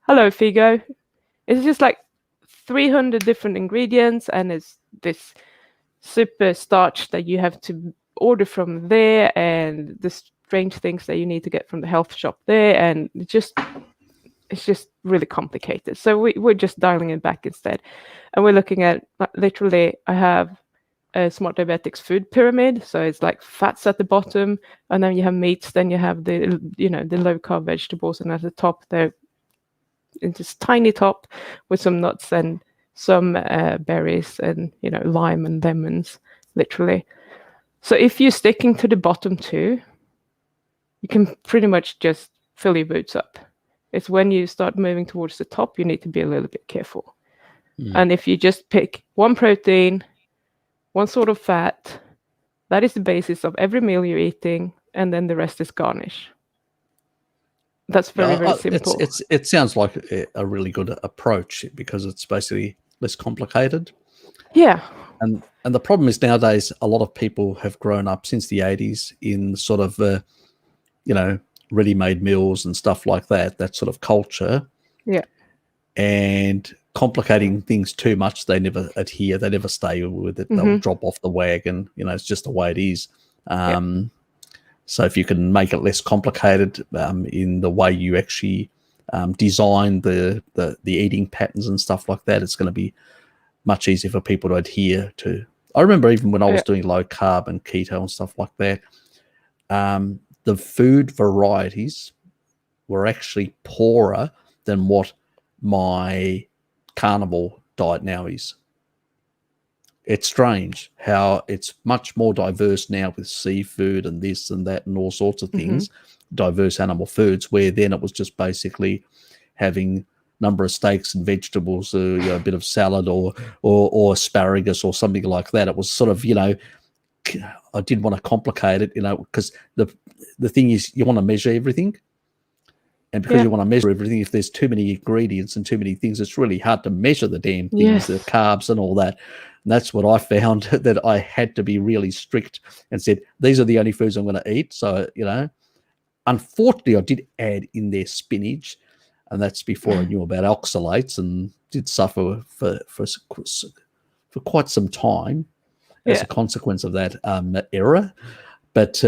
[SPEAKER 1] Hello, Figo. It's just like 300 different ingredients, and it's this super starch that you have to order from there, and the strange things that you need to get from the health shop there, and it's just really complicated. So we're just dialing it back instead, and we're looking at, literally, I have a Smart Diabetics food pyramid. So it's like fats at the bottom, and then you have meats, then you have the low carb vegetables, and at the top they're in this tiny top with some nuts and some berries and lime and lemons, literally. So if you're sticking to the bottom 2, you can pretty much just fill your boots up. It's when you start moving towards the top, you need to be a little bit careful. And if you just pick one protein, one sort of fat, that is the basis of every meal you're eating, and then the rest is garnish. That's very, very simple.
[SPEAKER 2] It sounds like a really good approach, because it's basically less complicated.
[SPEAKER 1] Yeah.
[SPEAKER 2] And the problem is, nowadays, a lot of people have grown up since the 80s in sort of, ready-made meals and stuff like that sort of culture.
[SPEAKER 1] Yeah.
[SPEAKER 2] And complicating things too much, they never adhere, they never stay with it. They'll drop off the wagon. It's just the way it is. So if you can make it less complicated in the way you actually design the eating patterns and stuff like that, it's going to be much easier for people to adhere to. I remember even when I was doing low carb and keto and stuff like that, the food varieties were actually poorer than what my carnivore diet now is. It's strange how it's much more diverse now with seafood and this and that and all sorts of things diverse animal foods, where then it was just basically having number of steaks and vegetables, a bit of salad or asparagus or something like that. It was sort of, I didn't want to complicate it, because the thing is, you want to measure everything. And because you want to measure everything, if there's too many ingredients and too many things, it's really hard to measure the damn things, the carbs and all that. And that's what I found, that I had to be really strict and said, these are the only foods I'm going to eat. So, unfortunately, I did add in there spinach, and that's before I knew about oxalates, and did suffer for quite some time as a consequence of that error. But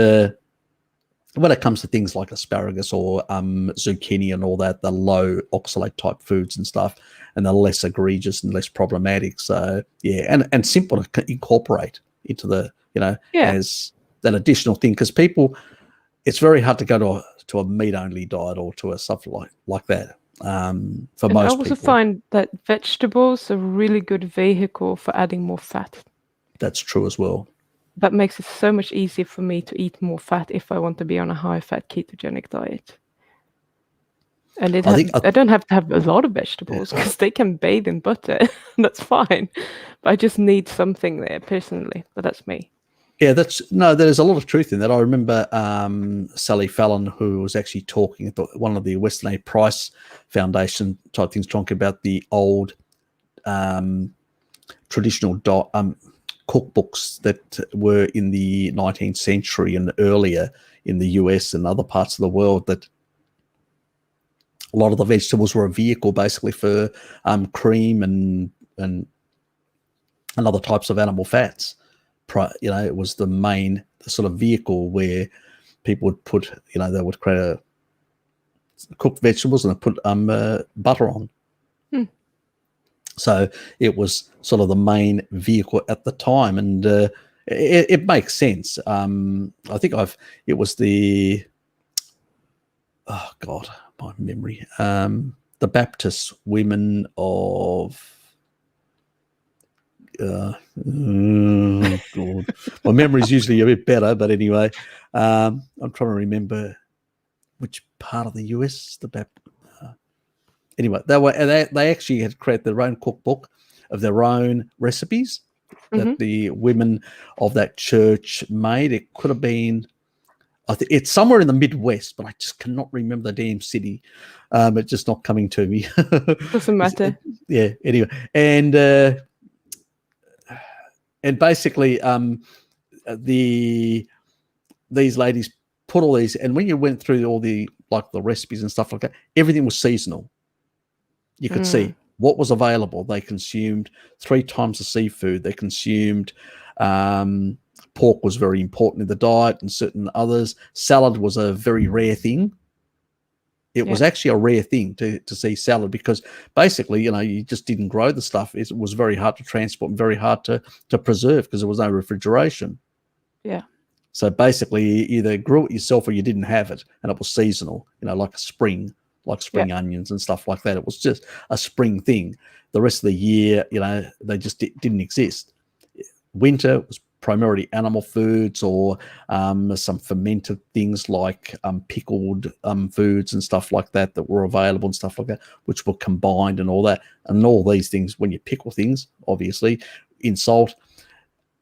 [SPEAKER 2] when it comes to things like asparagus or zucchini and all that, the low oxalate type foods and stuff, and the less egregious and less problematic. So and simple to incorporate into the, as that additional thing, because people, it's very hard to go to a meat only diet or to a stuff like that. For most people.
[SPEAKER 1] I also find that vegetables are a really good vehicle for adding more fat.
[SPEAKER 2] That's true as well.
[SPEAKER 1] That makes it so much easier for me to eat more fat if I want to be on a high-fat ketogenic diet. And I don't have to have a lot of vegetables, because they can bathe in butter. That's fine. But I just need something there personally. But that's me.
[SPEAKER 2] Yeah, there's a lot of truth in that. I remember Sally Fallon, who was actually talking at one of the Western A. Price Foundation type things, talking about the old traditional cookbooks that were in the 19th century and earlier in the US and other parts of the world, that a lot of the vegetables were a vehicle basically for cream and other types of animal fats. It was the sort of vehicle where people would put, they would create cooked vegetables and they put butter on. So it was sort of the main vehicle at the time, and it makes sense. I think it was the, oh God, my memory, the Baptist women of, God, my memory is usually a bit better, but anyway, I'm trying to remember which part of the US the Baptist. Anyway, they actually had created their own cookbook of their own recipes that the women of that church made. It could have been, I think it's somewhere in the Midwest, but I just cannot remember the damn city. It's just not coming to me.
[SPEAKER 1] Doesn't matter.
[SPEAKER 2] Yeah. Anyway, and basically, these ladies put all these, and when you went through all the recipes and stuff like that, everything was seasonal. You could see what was available. They consumed 3 times the seafood. They consumed pork was very important in the diet, and certain others. Salad was a very rare thing. It was actually a rare thing to see salad, because basically, you just didn't grow the stuff. It was very hard to transport and very hard to preserve, because there was no refrigeration.
[SPEAKER 1] Yeah.
[SPEAKER 2] So basically, you either grew it yourself or you didn't have it, and it was seasonal, like a spring. Like spring onions and stuff like that. It was just a spring thing. The rest of the year, they just didn't exist. Winter was primarily animal foods or some fermented things like pickled foods and stuff like that were available and stuff like that, which were combined and all that. And all these things, when you pickle things, obviously, in salt,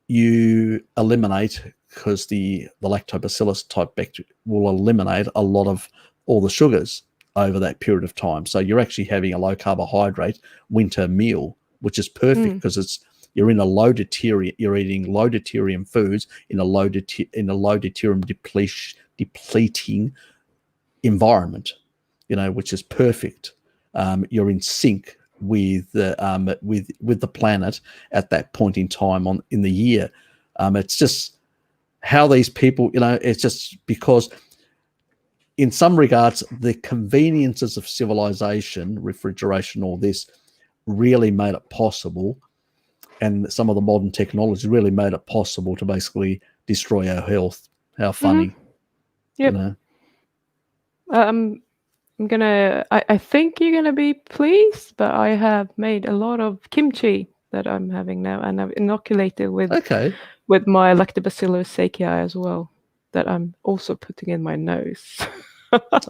[SPEAKER 2] you eliminate, because the lactobacillus type bacteria will eliminate a lot of all the sugars over that period of time. So you're actually having a low carbohydrate winter meal, which is perfect, because you're in a low deuterium, you're eating low deuterium foods in a low deuterium depleting environment, which is perfect. You're in sync with the planet at that point in time in the year. It's just how these people, it's just because, in some regards, the conveniences of civilization, refrigeration, all this, really made it possible, and some of the modern technology really made it possible to basically destroy our health. How funny.
[SPEAKER 1] Yep. I think you're gonna be pleased, but I have made a lot of kimchi that I'm having now, and I've inoculated with my Lactobacillus sakei as well, that I'm also putting in my nose.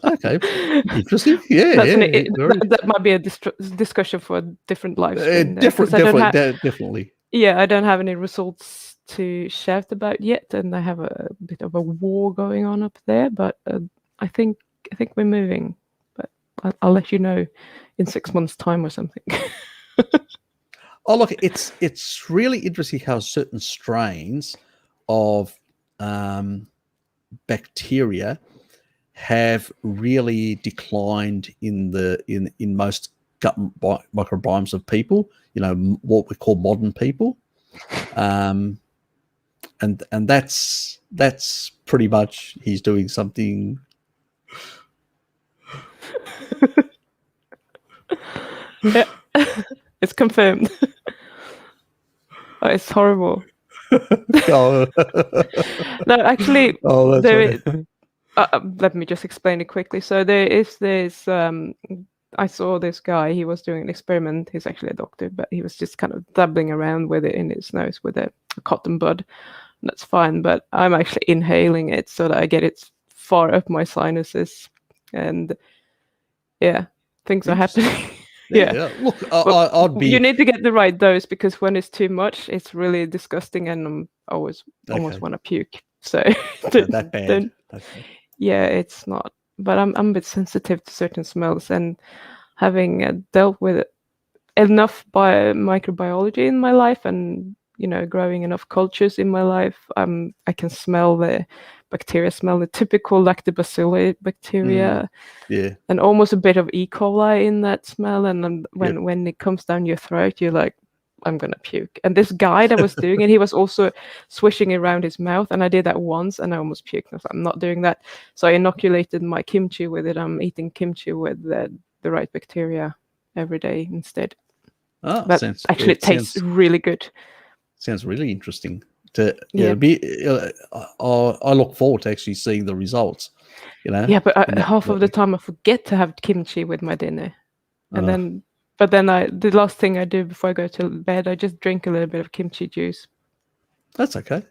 [SPEAKER 2] Okay, interesting. Yeah,
[SPEAKER 1] That's
[SPEAKER 2] very
[SPEAKER 1] that might be a discussion for a different live stream there,
[SPEAKER 2] different.
[SPEAKER 1] because I don't have
[SPEAKER 2] Definitely.
[SPEAKER 1] I don't have any results to shout about yet, and I have a bit of a war going on up there. But I think we're moving. But I'll let you know in 6 months' time or something.
[SPEAKER 2] Oh, look, it's really interesting how certain strains of bacteria have really declined in most gut microbiomes of people. What we call modern people, and that's pretty much he's doing something.
[SPEAKER 1] Yeah, it's confirmed. Oh, it's horrible.
[SPEAKER 2] Oh,
[SPEAKER 1] No, actually,
[SPEAKER 2] oh, that's
[SPEAKER 1] there.
[SPEAKER 2] funny.
[SPEAKER 1] Let me just explain it quickly. So there is this. I saw this guy. He was doing an experiment. He's actually a doctor, but he was just kind of dabbling around with it in his nose with a cotton bud. And that's fine, but I'm actually inhaling it so that I get it far up my sinuses, and yeah, things are happening.
[SPEAKER 2] Yeah. Look,
[SPEAKER 1] But
[SPEAKER 2] I'd be
[SPEAKER 1] you need to get the right dose, because when it's too much, it's really disgusting, and I always almost
[SPEAKER 2] okay.
[SPEAKER 1] want to puke. So
[SPEAKER 2] That bad.
[SPEAKER 1] then yeah, it's not. But I'm a bit sensitive to certain smells, and having dealt with enough microbiology in my life, and growing enough cultures in my life, I can smell the bacteria, smell the typical lactobacilli bacteria,
[SPEAKER 2] Yeah.
[SPEAKER 1] and almost a bit of E. coli in that smell. And then
[SPEAKER 2] Yep.
[SPEAKER 1] when it comes down your throat, you're like, I'm gonna puke. And this guy that was doing it, he was also swishing around his mouth, and I did that once, and I almost puked. I was like, I'm not doing that. So I inoculated my kimchi with it. I'm eating kimchi with the right bacteria every day instead.
[SPEAKER 2] Oh,
[SPEAKER 1] That actually tastes really good.
[SPEAKER 2] Sounds really interesting. I look forward to actually seeing the results.
[SPEAKER 1] Yeah, but half of the time I forget to have kimchi with my dinner, and then. But then the last thing I do before I go to bed, I just drink a little bit of kimchi juice.
[SPEAKER 2] That's okay.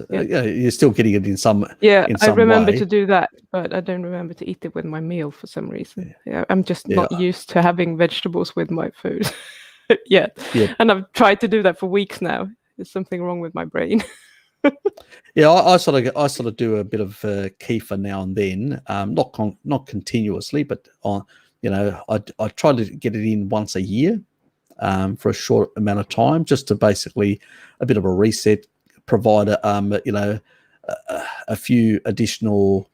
[SPEAKER 2] You're still getting it in some
[SPEAKER 1] I remember
[SPEAKER 2] way.
[SPEAKER 1] to do that, but I don't remember to eat it with my meal for some reason. Yeah, I'm just not used to having vegetables with my food yet.
[SPEAKER 2] Yep.
[SPEAKER 1] And I've tried to do that for weeks now. There's something wrong with my brain.
[SPEAKER 2] Yeah, I sort of do a bit of kefir now and then, not continuously, but I try to get it in once a year, for a short amount of time, just to basically a bit of a reset, provide a few additional.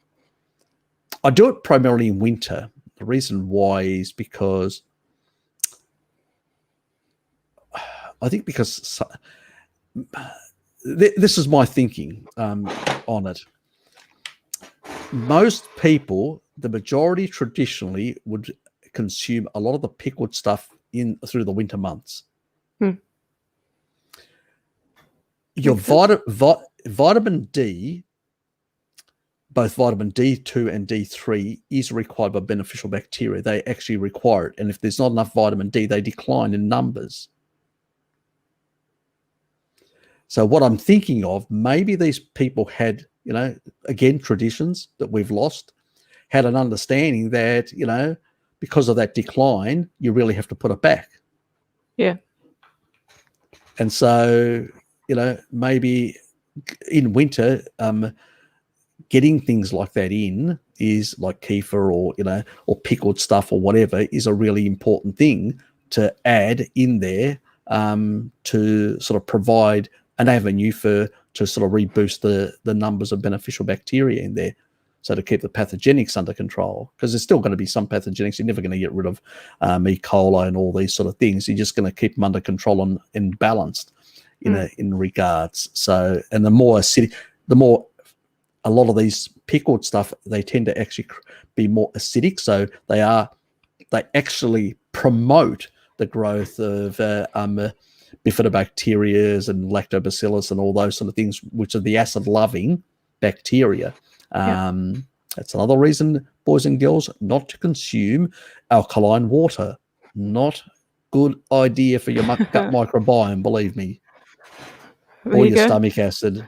[SPEAKER 2] I do it primarily in winter. The reason why is because I think because this is my thinking on it. Most people, the majority traditionally, would consume a lot of the pickled stuff through the winter months. Your vitamin D, both vitamin D2 and D3, is required by beneficial bacteria. They actually require it. And if there's not enough vitamin D, they decline in numbers. So what I'm thinking of, maybe these people had, again, traditions that we've lost, had an understanding that, because of that decline, you really have to put it back.
[SPEAKER 1] Yeah.
[SPEAKER 2] And so, maybe in winter, getting things like that in is like kefir or pickled stuff or whatever is a really important thing to add in there, to sort of provide an avenue to sort of reboost the numbers of beneficial bacteria in there. So to keep the pathogenics under control, because there's still going to be some pathogenics. You're never going to get rid of E. coli and all these sort of things. You're just going to keep them under control and balanced in regards. So, and the more acidic, a lot of these pickled stuff, they tend to actually be more acidic. So they actually promote the growth of bifidobacterias and lactobacillus and all those sort of things, which are the acid-loving bacteria. That's another reason, boys and girls, not to consume alkaline water. Not good idea for your gut microbiome, believe me, or your stomach acid.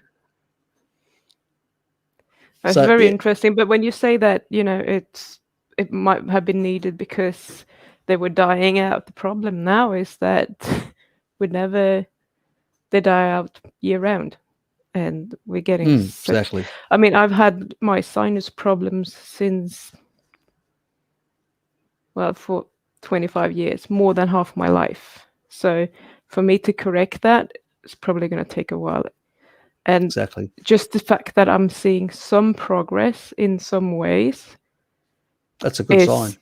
[SPEAKER 1] That's
[SPEAKER 2] So
[SPEAKER 1] very interesting. But when you say that, it might have been needed because they were dying out. The problem now is that they die out year round, and we're getting such.
[SPEAKER 2] exactly.
[SPEAKER 1] I mean, I've had my sinus problems since, well, for 25 years, more than half my life. So for me to correct that, it's probably going to take a while. And
[SPEAKER 2] Exactly.
[SPEAKER 1] just the fact that I'm seeing some progress in some ways
[SPEAKER 2] That's a good sign.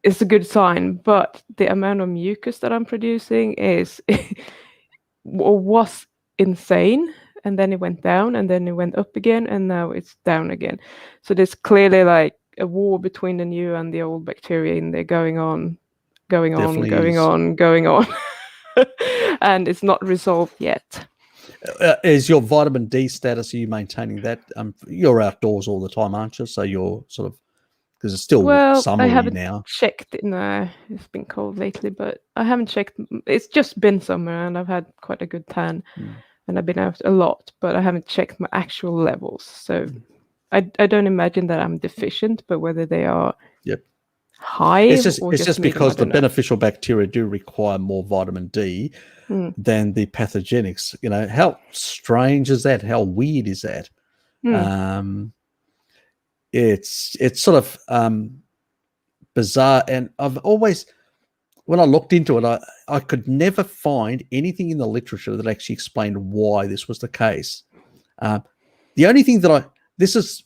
[SPEAKER 1] is a good sign. But the amount of mucus that I'm producing is was insane, and then it went down, and then it went up again, and now it's down again. So there's clearly like a war between the new and the old bacteria in there going on,
[SPEAKER 2] Definitely is.
[SPEAKER 1] going on. And it's not resolved yet.
[SPEAKER 2] Is your vitamin D status, are you maintaining that? You're outdoors all the time, aren't you? So you're sort of, because it's still
[SPEAKER 1] Well, I
[SPEAKER 2] summery
[SPEAKER 1] haven't
[SPEAKER 2] now.
[SPEAKER 1] checked. No, it's been cold lately, but I haven't checked. It's just been summer, and I've had quite a good tan, and I've been out a lot, but I haven't checked my actual levels. So I don't imagine that I'm deficient, but whether they are high
[SPEAKER 2] It's
[SPEAKER 1] or just medium,
[SPEAKER 2] because
[SPEAKER 1] I
[SPEAKER 2] the
[SPEAKER 1] don't know.
[SPEAKER 2] beneficial bacteria do require more vitamin D than the pathogenics. How strange is that? How weird is that? It's sort of bizarre, and I've always, when I looked into it, I could never find anything in the literature that actually explained why this was the case. The only thing that this is,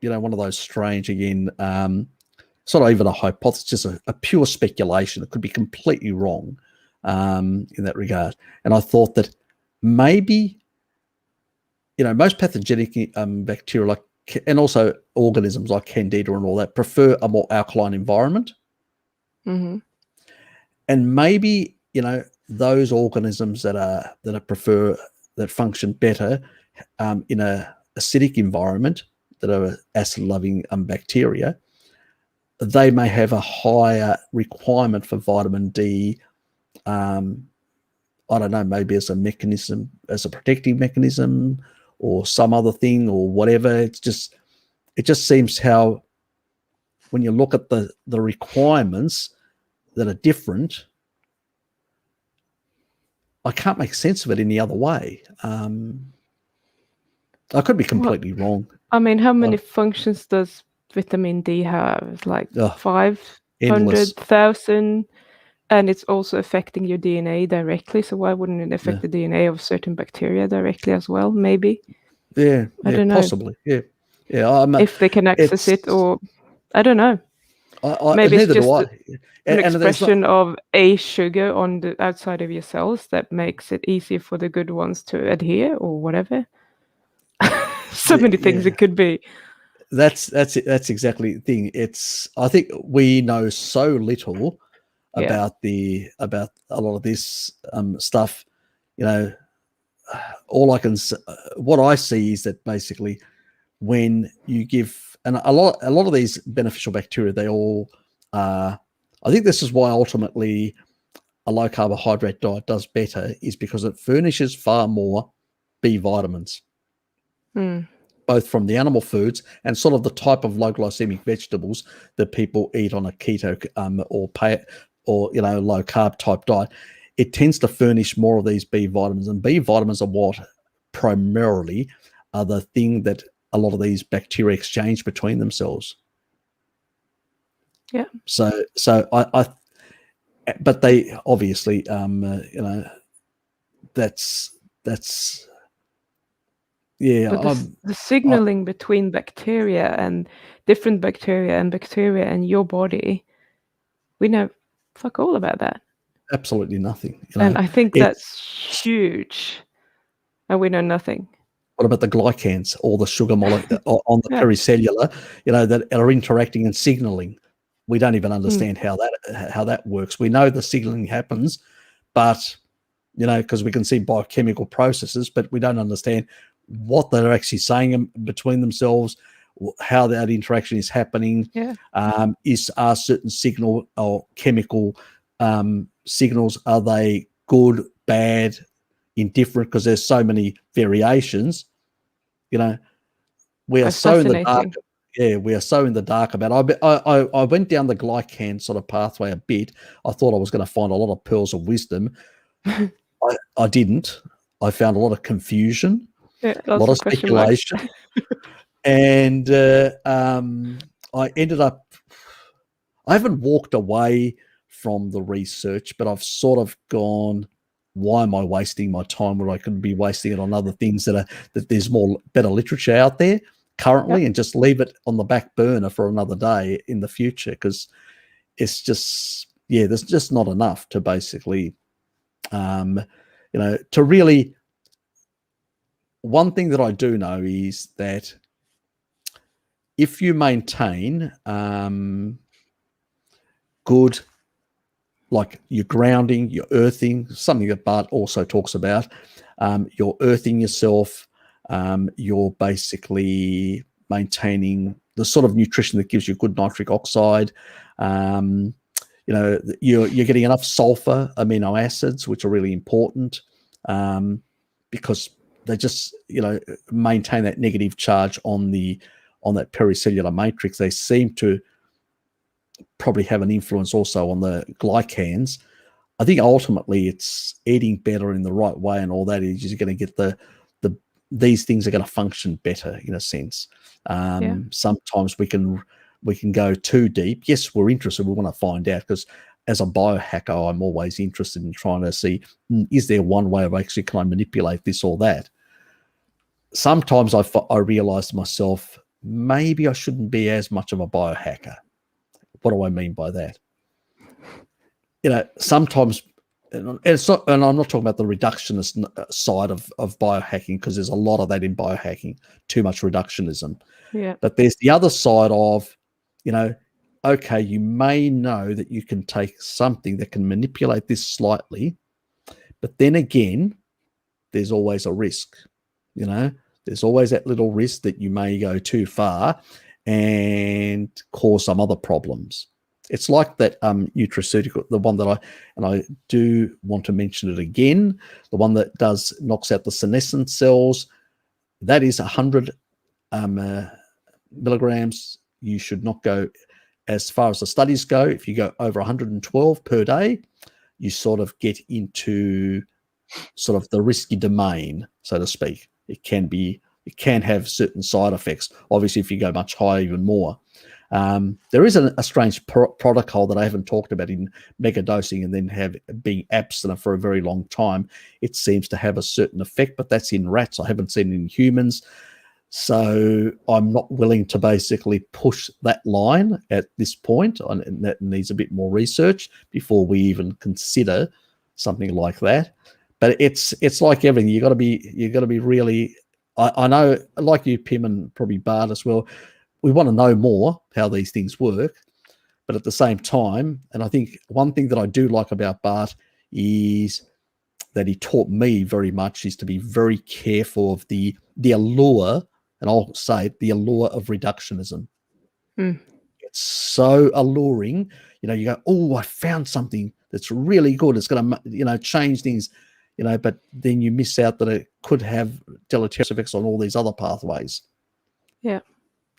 [SPEAKER 2] one of those strange, again, it's not even a hypothesis, just a pure speculation. It could be completely wrong in that regard. And I thought that maybe, most pathogenic bacteria, and also organisms like Candida and all that, prefer a more alkaline environment.
[SPEAKER 1] Mm-hmm.
[SPEAKER 2] And maybe, those organisms that function better in a acidic environment, that are acid-loving bacteria, they may have a higher requirement for vitamin D. I don't know, maybe as a mechanism, as a protective mechanism, or some other thing, or whatever. It just seems how, when you look at the requirements that are different, I can't make sense of it any other way. I could be completely wrong.
[SPEAKER 1] I mean, how many functions does vitamin D have? It's like 500,000, and it's also affecting your DNA directly. So why wouldn't it affect the DNA of certain bacteria directly as well? Maybe.
[SPEAKER 2] Yeah,
[SPEAKER 1] I don't know.
[SPEAKER 2] Possibly. Yeah.
[SPEAKER 1] If they can access it, or I don't know. Maybe it's just an expression of a sugar on the outside of your cells that makes it easier for the good ones to adhere, or whatever. So many things it could be.
[SPEAKER 2] That's exactly the thing. I think we know so little about a lot of this stuff. What I see is that basically, when you give, and a lot of these beneficial bacteria, they all I think this is why ultimately a low carbohydrate diet does better, is because it furnishes far more B vitamins, both from the animal foods and sort of the type of low glycemic vegetables that people eat on a keto or low carb type diet. It tends to furnish more of these B vitamins, and B vitamins are what primarily are the thing that a lot of these bacteria exchange between themselves.
[SPEAKER 1] Yeah.
[SPEAKER 2] So but they obviously, that's yeah.
[SPEAKER 1] But the signaling between bacteria and different bacteria and your body, we know fuck all about that.
[SPEAKER 2] Absolutely nothing.
[SPEAKER 1] And I think that's huge. And we know nothing.
[SPEAKER 2] What about the glycans, all the sugar molecules on the pericellular, that are interacting and signaling? We don't even understand how that works. We know the signaling happens, but because we can see biochemical processes, but we don't understand what they're actually saying between themselves, how that interaction is happening. Are certain signal or chemical signals, are they good, bad, indifferent? Because there's so many variations. we are
[SPEAKER 1] That's
[SPEAKER 2] so in the dark.
[SPEAKER 1] fascinating.
[SPEAKER 2] Yeah, we are so in the dark about it. I went down the glycan sort of pathway a bit. I thought I was going to find a lot of pearls of wisdom. I didn't. I found a lot of confusion,
[SPEAKER 1] Yeah,
[SPEAKER 2] a
[SPEAKER 1] lots
[SPEAKER 2] lot of
[SPEAKER 1] of question marks.
[SPEAKER 2] speculation, and I ended up. I haven't walked away from the research, but I've sort of gone, why am I wasting my time where I could be wasting it on other things that there's more better literature out there currently,
[SPEAKER 1] Yep.
[SPEAKER 2] and just leave it on the back burner for another day in the future, because it's just, yeah, there's just not enough to basically, to really. One thing that I do know is that if you maintain good, like your grounding, your earthing, something that Bart also talks about, you're earthing yourself, you're basically maintaining the sort of nutrition that gives you good nitric oxide. You're getting enough sulfur, amino acids, which are really important, because they just maintain that negative charge on that pericellular matrix. They seem to probably have an influence also on the glycans. I think ultimately it's eating better in the right way, and all that is you're going to get these things are going to function better in a sense. Sometimes we can go too deep. Yes, we're interested. We want to find out, because as a biohacker, I'm always interested in trying to see, is there one way of actually, can I manipulate this or that? Sometimes I realize to myself, maybe I shouldn't be as much of a biohacker. What do I mean by that? Sometimes, and it's not, and I'm not talking about the reductionist side of biohacking, because there's a lot of that in biohacking, too much reductionism.
[SPEAKER 1] Yeah.
[SPEAKER 2] But there's the other side of, okay, you may know that you can take something that can manipulate this slightly, but then again, there's always a risk. There's always that little risk that you may go too far and cause some other problems. It's like that nutraceutical, the one that I do want to mention it again, the one that knocks out the senescent cells. That is 100 milligrams. You should not go as far as the studies go. If you go over 112 per day, you sort of get into sort of the risky domain, so to speak. It can have certain side effects. Obviously, if you go much higher, even more. There is a strange protocol that I haven't talked about in mega dosing, and then being abstinent for a very long time. It seems to have a certain effect, but that's in rats. I haven't seen it in humans. So I'm not willing to basically push that line at this point. And that needs a bit more research before we even consider something like that. But it's like everything. You got to be really. I know, like you, Pim, and probably Bart as well. We want to know more how these things work, but at the same time, and I think one thing that I do like about Bart is that he taught me very much is to be very careful of the allure, and I'll say it, the allure of reductionism. It's so alluring. You go, oh, I found something that's really good. It's going to, change things, but then you miss out that it could have deleterious effects on all these other pathways.
[SPEAKER 1] Yeah.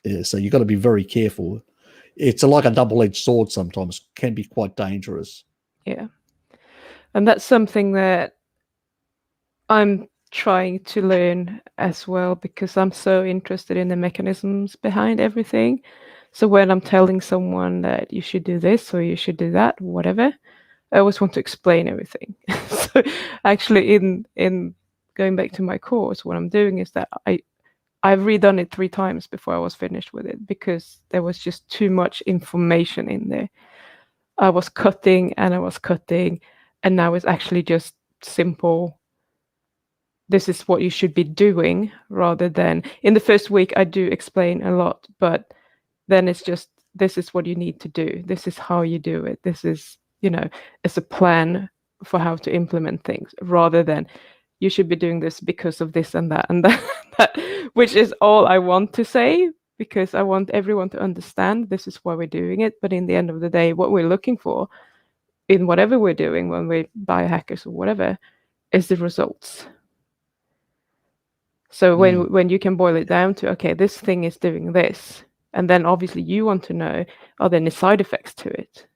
[SPEAKER 2] Yeah, so you've got to be very careful. It's like a double-edged sword sometimes. Can be quite dangerous.
[SPEAKER 1] Yeah. And that's something that I'm trying to learn as well, because I'm so interested in the mechanisms behind everything. So when I'm telling someone that you should do this or you should do that, whatever, I always want to explain everything. So actually, in going back to my course, what I'm doing is that I've redone it 3 times before I was finished with it, because there was just too much information in there. I was cutting, and now it's actually just simple. This is what you should be doing, rather than in the first week I do explain a lot, but then it's just, this is what you need to do. This is how you do it. This is, it's a plan for how to implement things, rather than you should be doing this because of this and that and that, which is all I want to say, because I want everyone to understand this is why we're doing it. But in the end of the day, what we're looking for in whatever we're doing, when we're biohackers or whatever, is the results. So when you can boil it down to, okay, this thing is doing this, and then obviously you want to know, are there any side effects to it?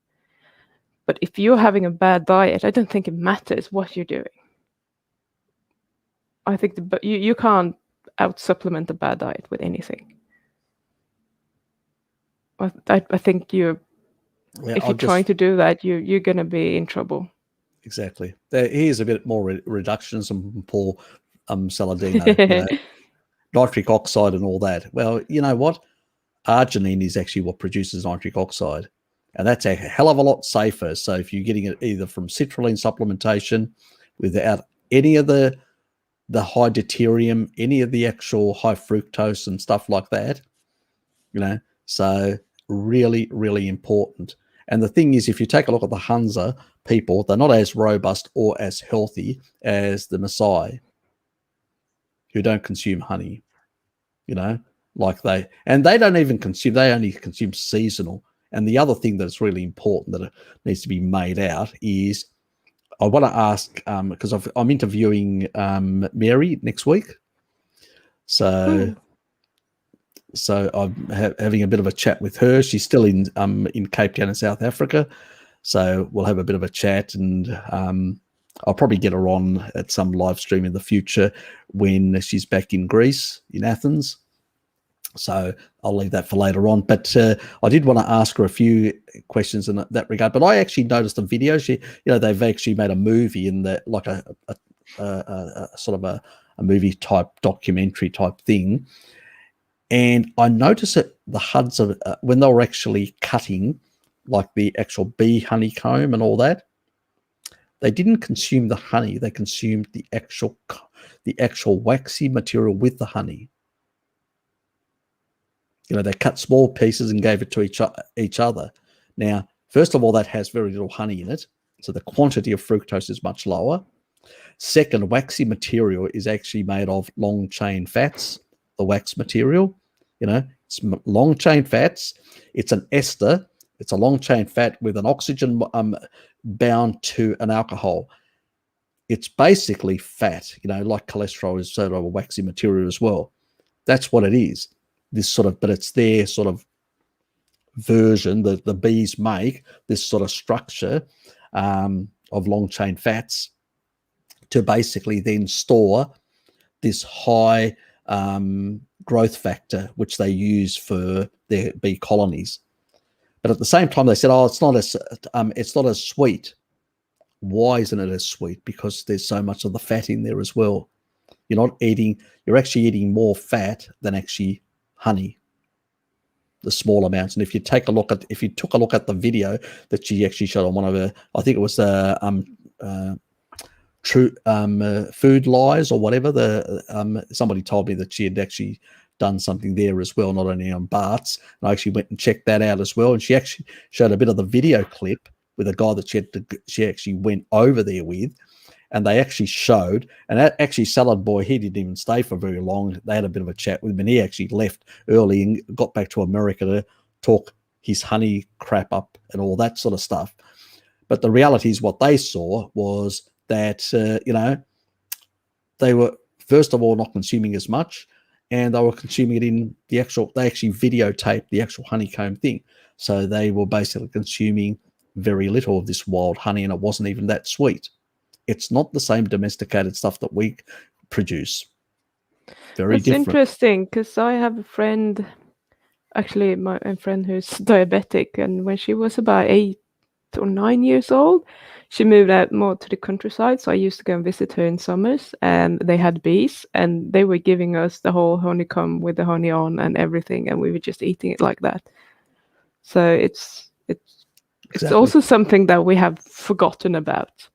[SPEAKER 1] But if you're having a bad diet, I don't think it matters what you're doing. I think you can't out supplement a bad diet with anything. I think if you're trying to do that, you're going to be in trouble.
[SPEAKER 2] Exactly. Here's a bit more reductions and Paul Saladino, nitric oxide and all that. Well, you know what? Arginine is actually what produces nitric oxide, and that's a hell of a lot safer. So if you're getting it either from citrulline supplementation without any of the high deuterium, any of the actual high fructose and stuff like that, so really, really important. And the thing is, if you take a look at the Hunza people, they're not as robust or as healthy as the Maasai, who don't consume honey, and they don't even consume, they only consume seasonal. And the other thing that's really important that needs to be made out is, I want to ask, because I'm interviewing Mary next week. So I'm having a bit of a chat with her. She's still in Cape Town in South Africa. So we'll have a bit of a chat, and I'll probably get her on at some live stream in the future when she's back in Greece, in Athens. So I'll leave that for later on. But I did want to ask her a few questions in that regard. But I actually noticed a video. They've actually made a movie in that, like a sort of a movie type documentary type thing. And I noticed that the HUDs when they were actually cutting, like the actual bee honeycomb and all that, they didn't consume the honey. They consumed the actual waxy material with the honey. They cut small pieces and gave it to each other. Now, first of all, that has very little honey in it, so the quantity of fructose is much lower. Second, waxy material is actually made of long-chain fats, the wax material. It's long-chain fats. It's an ester. It's a long-chain fat with an oxygen bound to an alcohol. It's basically fat, like cholesterol is sort of a waxy material as well. That's what it is. But it's their sort of version that the bees make, this sort of structure of long-chain fats to basically then store this high growth factor, which they use for their bee colonies. But at the same time, they said, it's not as sweet. Why isn't it as sweet? Because there's so much of the fat in there as well. You're actually eating more fat than actually honey, the small amounts. And if you took a look at the video that she actually showed on one of her, I think it was True Food Lies or whatever, somebody told me that she had actually done something there as well, not only on Bart's. And I actually went and checked that out as well. And she actually showed a bit of the video clip with a guy that she actually went over there with. And they actually showed, and actually Salad Boy, he didn't even stay for very long. They had a bit of a chat with him, and he actually left early and got back to America to talk his honey crap up and all that sort of stuff. But the reality is what they saw was that, they were, first of all, not consuming as much, and they were consuming it in they actually videotaped the actual honeycomb thing. So they were basically consuming very little of this wild honey, and it wasn't even that sweet. It's not the same domesticated stuff that we produce. Very different.
[SPEAKER 1] It's interesting because I have a friend, actually my friend who's diabetic, and when she was about 8 or 9 years old, she moved out more to the countryside. So I used to go and visit her in summers, and they had bees, and they were giving us the whole honeycomb with the honey on and everything, and we were just eating it like that. So it's also something that we have forgotten about.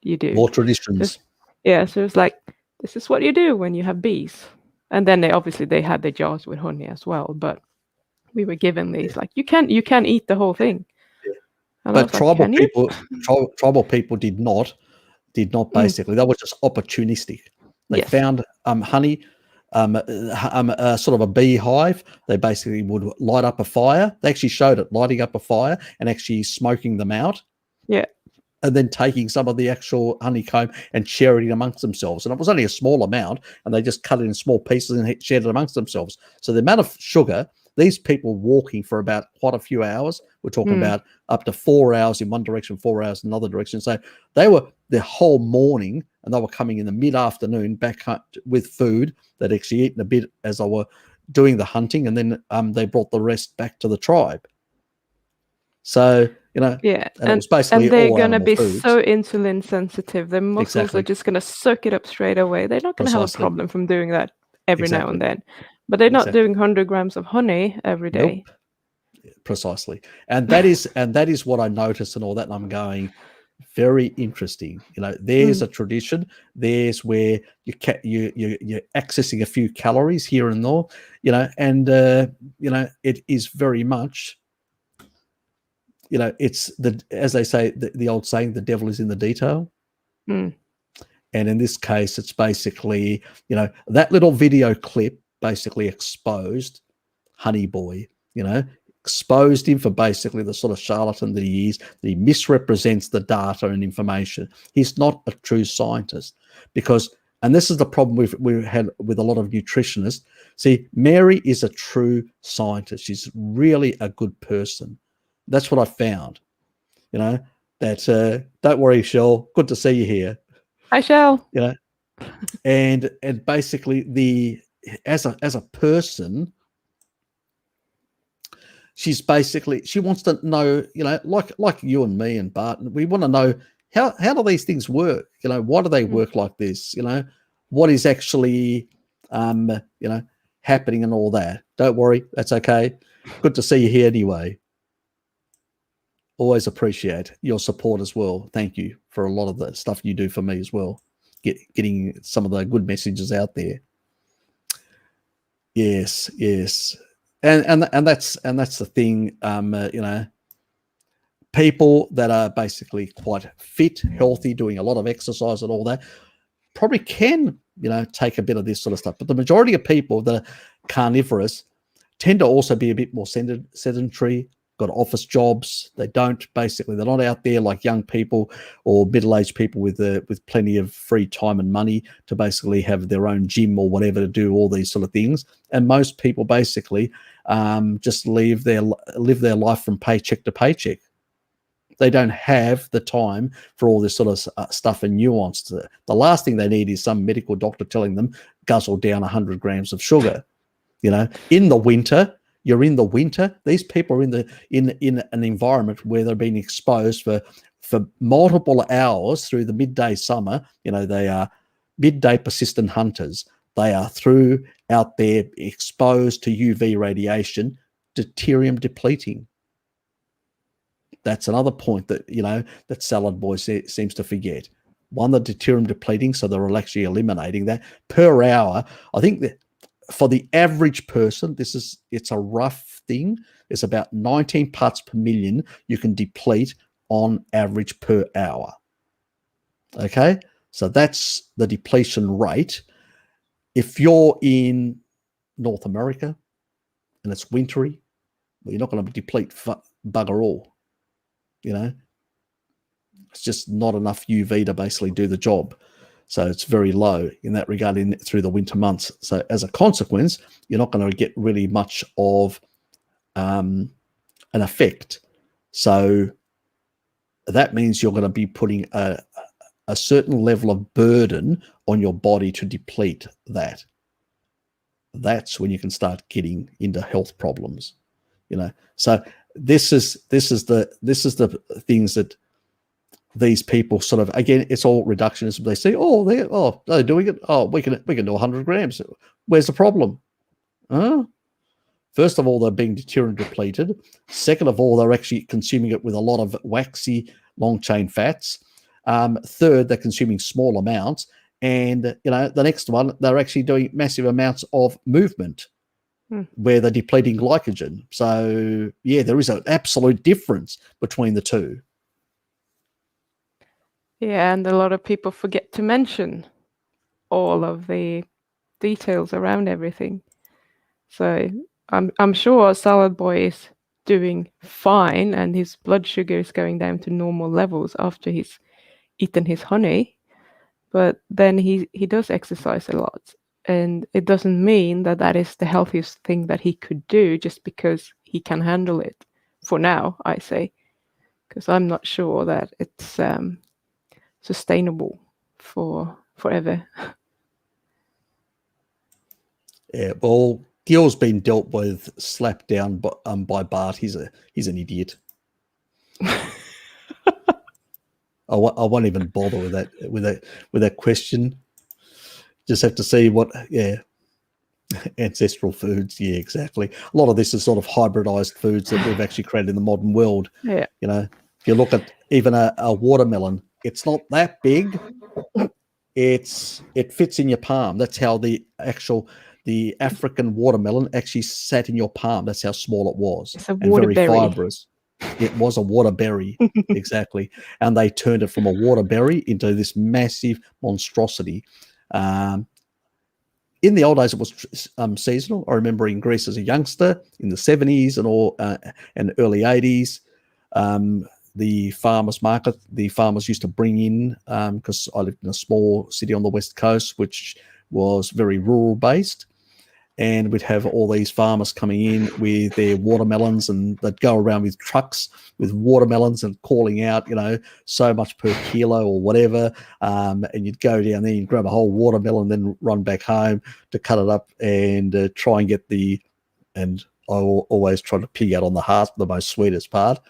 [SPEAKER 1] You do
[SPEAKER 2] more traditions.
[SPEAKER 1] So it's like, this is what you do when you have bees. And then they had their jars with honey as well, but we were given these like, you can eat the whole thing. And
[SPEAKER 2] but tribal people did not basically, they were just opportunistic. They found honey, sort of a beehive. They basically would light up a fire. They actually showed it, lighting up a fire and actually smoking them out.
[SPEAKER 1] Yeah.
[SPEAKER 2] and then taking some of the actual honeycomb and sharing it amongst themselves. And it was only a small amount, and they just cut it in small pieces and shared it amongst themselves. So the amount of sugar, these people walking for about quite a few hours, we're talking about up to 4 hours in one direction, 4 hours in another direction. So they were the whole morning, and they were coming in the mid-afternoon back with food. They'd actually eaten a bit as they were doing the hunting, and then they brought the rest back to the tribe. So, and it was basically
[SPEAKER 1] and they're
[SPEAKER 2] all
[SPEAKER 1] going to
[SPEAKER 2] animal
[SPEAKER 1] be
[SPEAKER 2] foods.
[SPEAKER 1] so insulin sensitive. Their muscles
[SPEAKER 2] Exactly.
[SPEAKER 1] are just going to soak it up straight away. They're not going to have a
[SPEAKER 2] Precisely.
[SPEAKER 1] problem from doing that every now
[SPEAKER 2] Exactly.
[SPEAKER 1] and then. But they're not
[SPEAKER 2] Exactly.
[SPEAKER 1] doing 100 grams of honey every day.
[SPEAKER 2] Nope. Precisely. And that is what I noticed and all that. And I'm going, very interesting. There's a tradition. There's where you're accessing a few calories here and there, and it is very much, it's as they say, the old saying, the devil is in the detail. And in this case, it's basically, that little video clip basically exposed Honey Boy, exposed him for basically the sort of charlatan that he is, that he misrepresents the data and information. He's not a true scientist because, and this is the problem we've had with a lot of nutritionists. See, Mary is a true scientist. She's really a good person. That's what I found, that don't worry, Shell, good to see you here.
[SPEAKER 1] Hi, Shell.
[SPEAKER 2] And basically as a person, she's basically, she wants to know, like you and me and Bart, we want to know how do these things work? Why do they work like this? What is actually happening and all that. Don't worry, that's okay. Good to see you here anyway. Always appreciate your support as well. Thank you for a lot of the stuff you do for me as well. Getting some of the good messages out there. Yes. And that's the thing, people that are basically quite fit, healthy, doing a lot of exercise and all that, probably can, take a bit of this sort of stuff. But the majority of people that are carnivorous tend to also be a bit more sedentary, got office jobs. They're not out there like young people or middle-aged people with plenty of free time and money to basically have their own gym or whatever to do all these sort of things. And most people basically just live their life from paycheck to paycheck. They don't have the time for all this sort of stuff and nuance. The last thing they need is some medical doctor telling them guzzle down 100 grams of sugar. In the winter, you're in the winter. These people are in an environment where they're being exposed for multiple hours through the midday summer. They are midday persistent hunters. They are out there exposed to UV radiation, deuterium depleting. That's another point that that Salad Boy seems to forget. One, the deuterium depleting, so they're actually eliminating that per hour. I think that for the average person, it's a rough thing. It's about 19 parts per million you can deplete on average per hour. Okay, so that's the depletion rate. If you're in North America and it's wintry, well, you're not going to deplete bugger all. It's just not enough UV to basically do the job. So it's very low in that regard through the winter months. So as a consequence, you're not going to get really much of an effect. So that means you're going to be putting a certain level of burden on your body to deplete that. That's when you can start getting into health problems. So this is the things that these people sort of, again, it's all reductionism. They say, they're doing it. Oh, we can do 100 grams. Where's the problem? First of all, they're being deuterium depleted. Second of all, they're actually consuming it with a lot of waxy long chain fats. Third, they're consuming small amounts. And, the next one, they're actually doing massive amounts of movement where they're depleting glycogen. So, yeah, there is an absolute difference between the two.
[SPEAKER 1] Yeah, and a lot of people forget to mention all of the details around everything. So I'm sure Salad Boy is doing fine, and his blood sugar is going down to normal levels after he's eaten his honey. But then he does exercise a lot, and it doesn't mean that that is the healthiest thing that he could do just because he can handle it for now, I say, because I'm not sure that it's sustainable for forever.
[SPEAKER 2] Yeah, well, Gil's been dealt with, slapped down by Bart. He's an idiot. I won't even bother with that question. Just have to see what, ancestral foods. Yeah, exactly. A lot of this is sort of hybridized foods that we've actually created in the modern world.
[SPEAKER 1] Yeah.
[SPEAKER 2] You know, if you look at even a watermelon, it's not that big. It fits in your palm. That's how the African watermelon actually sat in your palm. That's how small it was.
[SPEAKER 1] It's a
[SPEAKER 2] and very
[SPEAKER 1] waterberry.
[SPEAKER 2] fibrous. It was a waterberry, exactly. And they turned it from a waterberry into this massive monstrosity. In the old days, it was seasonal. I remember in Greece as a youngster in the 70s and early 80s, the farmers market, the farmers used to bring in, because I lived in a small city on the west coast, which was very rural based. And we'd have all these farmers coming in with their watermelons, and they'd go around with trucks with watermelons and calling out, so much per kilo or whatever. And you'd go down there and grab a whole watermelon, then run back home to cut it up and try and get and I always try to pig out on the heart, the most sweetest part.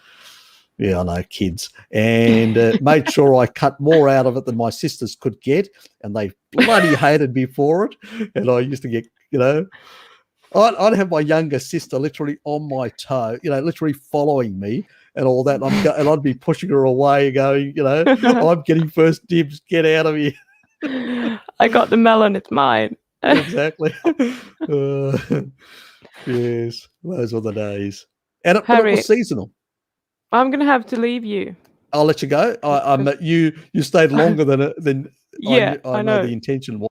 [SPEAKER 2] Yeah, I know, kids. And made sure I cut more out of it than my sisters could get, and they bloody hated me for it. And I used to get, I'd have my younger sister literally on my toe, literally following me and all that. And I'd be pushing her away, going, I'm getting first dibs, get out of here.
[SPEAKER 1] I got the melon, it's mine.
[SPEAKER 2] Exactly. Yes, those were the days. And it was seasonal.
[SPEAKER 1] I'm going to have to leave you.
[SPEAKER 2] I'll let you go. You stayed longer than
[SPEAKER 1] yeah,
[SPEAKER 2] I know the intention was.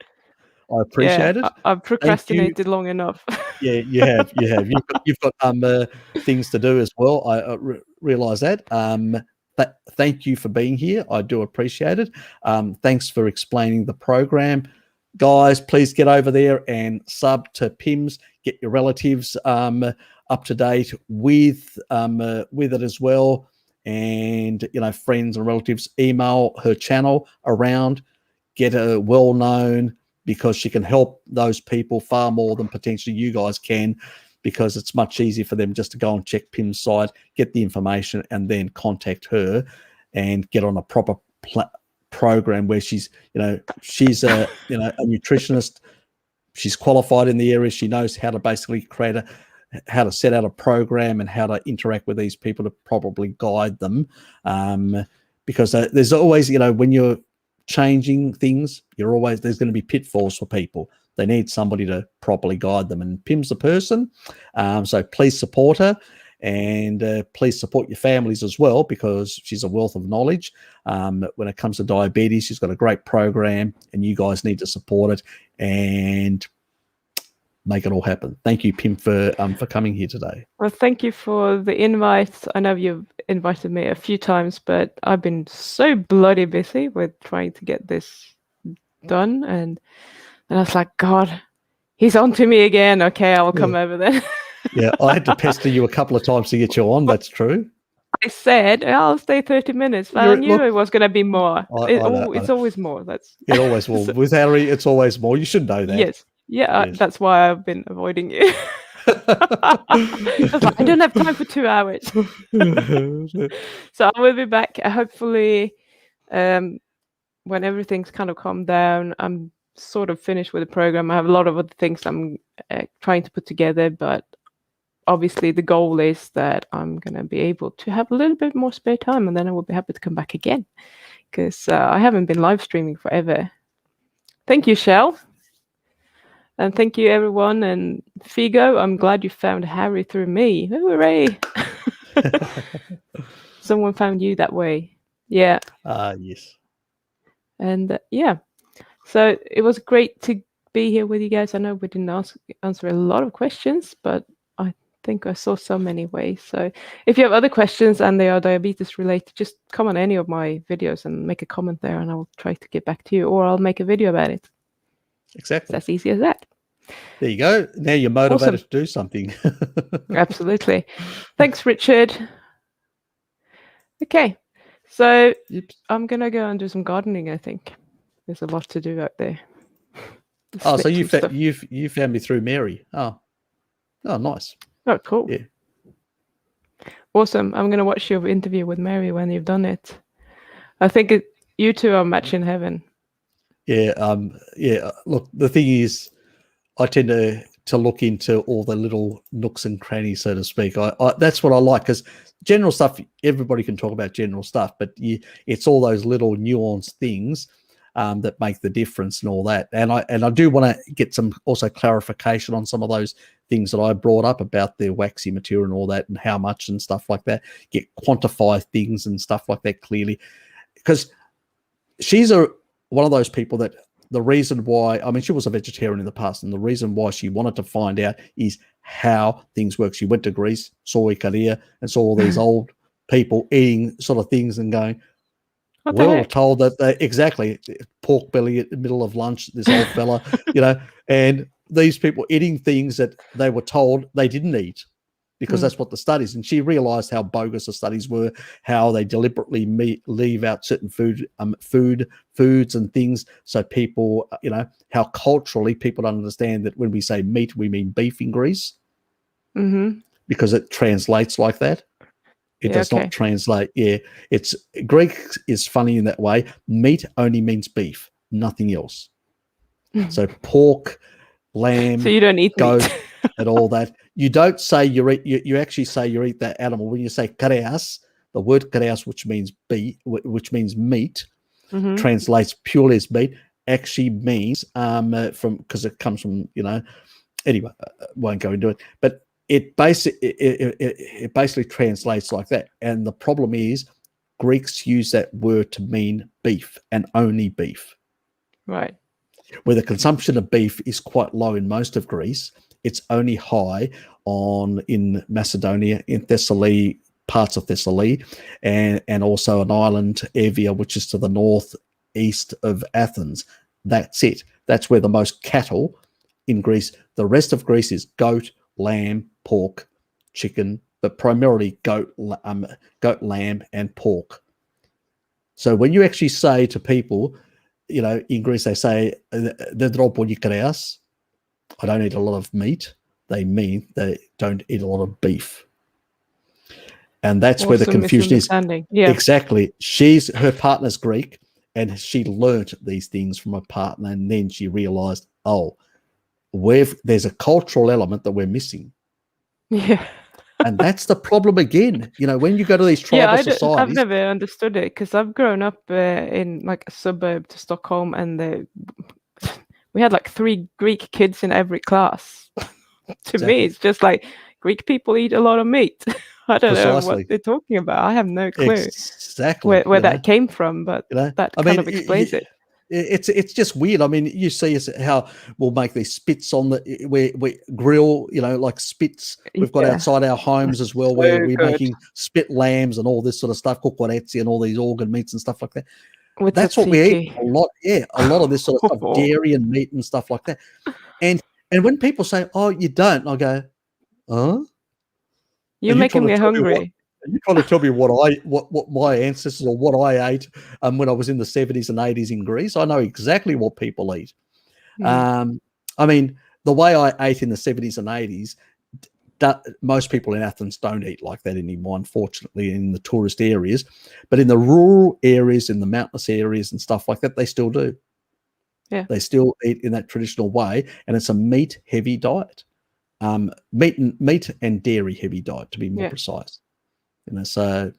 [SPEAKER 2] I appreciate it.
[SPEAKER 1] I've procrastinated long enough.
[SPEAKER 2] Yeah, you have. You've got things to do as well. I realize that. Thank you for being here. I do appreciate it. Thanks for explaining the program. Guys, please get over there and sub to Pim's. Get your relatives up to date with it as well. And, friends and relatives, email her channel around, get her well known, because she can help those people far more than potentially you guys can, because it's much easier for them just to go and check Pim's site, get the information, and then contact her and get on a proper program where she's a nutritionist. She's qualified in the area. She knows how to basically how to set out a program and how to interact with these people to probably guide them. Because there's always, when you're changing things, there's going to be pitfalls for people. They need somebody to properly guide them, and Pim's the person. So please support her, and please support your families as well, because she's a wealth of knowledge. When it comes to diabetes, she's got a great program, and you guys need to support it and make it all happen. Thank you, Pim, for coming here today.
[SPEAKER 1] Well, thank you for the invite. I know you've invited me a few times, but I've been so bloody busy with trying to get this done, and I was like, God, he's on to me again. Okay, I will come over then.
[SPEAKER 2] Yeah, I had to pester you a couple of times to get you on. That's true.
[SPEAKER 1] I said I'll stay 30 minutes, but I knew it was going to be more. It's always more.
[SPEAKER 2] It always will. With Harry, it's always more. You should know that.
[SPEAKER 1] Yes. Yeah, yes. That's why I've been avoiding you. I was like, I don't have time for 2 hours. So I will be back hopefully when everything's kind of calmed down. I'm sort of finished with the program. I have a lot of other things I'm trying to put together, but obviously the goal is that I'm going to be able to have a little bit more spare time, and then I will be happy to come back again, because I haven't been live streaming forever. Thank you, Shell. And thank you, everyone. And Figo, I'm glad you found Harry through me. Hooray! Someone found you that way. Yeah.
[SPEAKER 2] Yes.
[SPEAKER 1] And so it was great to be here with you guys. I know we didn't answer a lot of questions, but I think I saw some anyway. So if you have other questions and they are diabetes related, just come on any of my videos and make a comment there, and I'll try to get back to you, or I'll make a video about it.
[SPEAKER 2] Exactly.
[SPEAKER 1] It's as easy as that.
[SPEAKER 2] There you go. Now you're motivated
[SPEAKER 1] Awesome.
[SPEAKER 2] to do something.
[SPEAKER 1] Absolutely. Thanks, Richard. Okay, so
[SPEAKER 2] Yep.
[SPEAKER 1] I'm gonna go and do some gardening. I think there's a lot to do out there.
[SPEAKER 2] Oh, so
[SPEAKER 1] Snip
[SPEAKER 2] you found me through Mary. Oh, nice.
[SPEAKER 1] Oh, cool.
[SPEAKER 2] Yeah.
[SPEAKER 1] Awesome. I'm gonna watch your interview with Mary when you've done it. I think you two are match in heaven.
[SPEAKER 2] Yeah. Yeah. Look, the thing is, I tend to look into all the little nooks and crannies, so to speak. That's what I like, because general stuff, everybody can talk about general stuff, but it's all those little nuanced things that make the difference and all that. And I do want to get some also clarification on some of those things that I brought up about the waxy material and all that, and how much and stuff like that. Quantify things and stuff like that clearly, because she's one of those people that the reason why, I mean, she was a vegetarian in the past, and the reason why she wanted to find out is how things work. She went to Greece, saw Ikaria, and saw all these old people eating sort of things and going, we're all told that exactly, pork belly at the middle of lunch, this old fella, and these people eating things that they were told they didn't eat, because that's what the studies, and she realized how bogus the studies were, how they deliberately leave out certain foods and things, so people, how culturally people don't understand that when we say meat, we mean beef in Greece, because it translates like that. It does not translate. Yeah, it's Greek is funny in that way. Meat only means beef, nothing else. So pork, lamb,
[SPEAKER 1] so you don't eat
[SPEAKER 2] goat,
[SPEAKER 1] meat.
[SPEAKER 2] and all that. You don't say you eat. You actually say you eat that animal. When you say kareas, the word kareas, which means which means meat, translates purely as meat. Actually means because it comes from Anyway, I won't go into it, but it basically translates like that. And the problem is, Greeks use that word to mean beef and only beef.
[SPEAKER 1] Right.
[SPEAKER 2] Where the consumption of beef is quite low in most of Greece, it's only high in Macedonia, in Thessaly, parts of Thessaly, and also an island, Evia, which is to the northeast of Athens. That's it. That's where the most cattle in Greece. The rest of Greece is goat, lamb, pork, chicken, but primarily goat, lamb, and pork. So when you actually say to people, in Greece, they say, I don't eat a lot of meat. They mean they don't eat a lot of beef. And that's where the confusion is.
[SPEAKER 1] Yeah.
[SPEAKER 2] Exactly. Her partner's Greek, and she learnt these things from her partner, and then she realized, there's a cultural element that we're missing.
[SPEAKER 1] Yeah.
[SPEAKER 2] And that's the problem again. When you go to these tribal societies.
[SPEAKER 1] I've never understood it, because I've grown up in like a suburb to Stockholm, and we had like 3 Greek kids in every class. To me, it's just like Greek people eat a lot of meat. I don't know what they're talking about. I have no clue
[SPEAKER 2] exactly
[SPEAKER 1] where that came from, but that kind of explains it.
[SPEAKER 2] It's just weird. I mean, you see how we'll make these spits on we grill, like spits we've got outside our homes as well, where we're making spit lambs and all this sort of stuff, cucurezzi and all these organ meats and stuff like that. That's what we eat a lot. Yeah, a lot of this sort of stuff, dairy and meat and stuff like that. And when people say, "Oh, you don't," I go, "Huh?
[SPEAKER 1] You're making me hungry."
[SPEAKER 2] Are you trying to tell me what my ancestors or what I ate when I was in the 70s and 80s in Greece? I know exactly what people eat. I mean, the way I ate in the 70s and 80s, most people in Athens don't eat like that anymore, unfortunately, in the tourist areas. But in the rural areas, in the mountainous areas and stuff like that, they still do.
[SPEAKER 1] Yeah.
[SPEAKER 2] They still eat in that traditional way, and it's a meat-heavy diet. Meat and dairy-heavy diet, to be more precise. So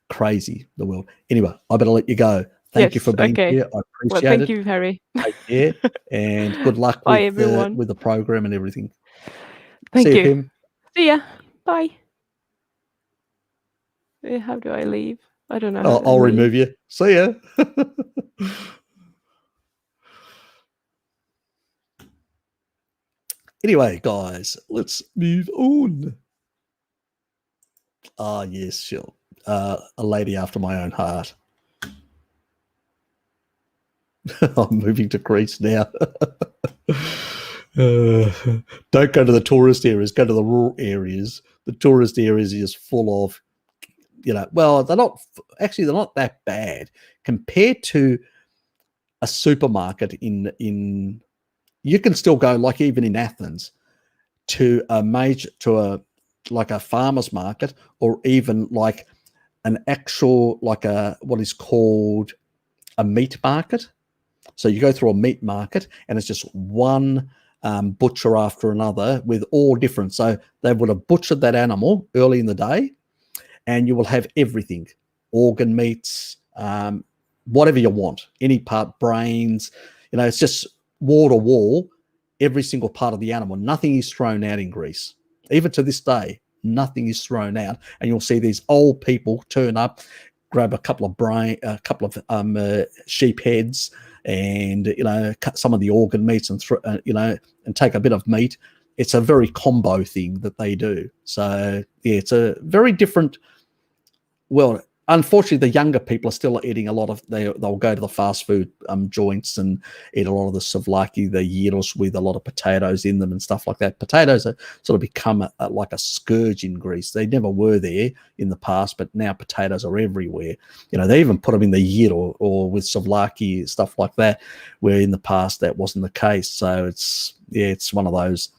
[SPEAKER 2] crazy, the world. Anyway, I better let you go. Thank you for being here. I appreciate it.
[SPEAKER 1] Thank you, Harry.
[SPEAKER 2] Take care, and good luck
[SPEAKER 1] Bye, everyone.
[SPEAKER 2] with the program and everything.
[SPEAKER 1] Thank you.
[SPEAKER 2] Pim.
[SPEAKER 1] See ya. Bye. How do I leave? I don't know.
[SPEAKER 2] I'll remove you. See ya. Anyway, guys, let's move on. Ah, yes, sure. A lady after my own heart. I'm moving to Greece now. Don't go to the tourist areas. Go to the rural areas. The tourist areas is full of, well, they're not that bad compared to a supermarket in. You can still go, like even in Athens, to a farmer's market, or even like an actual, like what is called a meat market. So you go through a meat market and it's just one butcher after another with all different. So they would have butchered that animal early in the day, and you will have everything, organ meats, whatever you want, any part, brains, it's just wall to wall, every single part of the animal. Nothing is thrown out in Greece. Even to this day, nothing is thrown out. And you'll see these old people turn up, grab a couple of sheep heads, and cut some of the organ meats and and take a bit of meat. It's a very combo thing that they do. So yeah, it's a very different. Well, unfortunately, the younger people are still eating a lot of. They'll go to the fast food joints and eat a lot of the souvlaki, the gyros with a lot of potatoes in them and stuff like that. Potatoes have sort of become like a scourge in Greece. They never were there in the past, but now potatoes are everywhere. They even put them in the gyro or with souvlaki, stuff like that, where in the past that wasn't the case. So it's one of those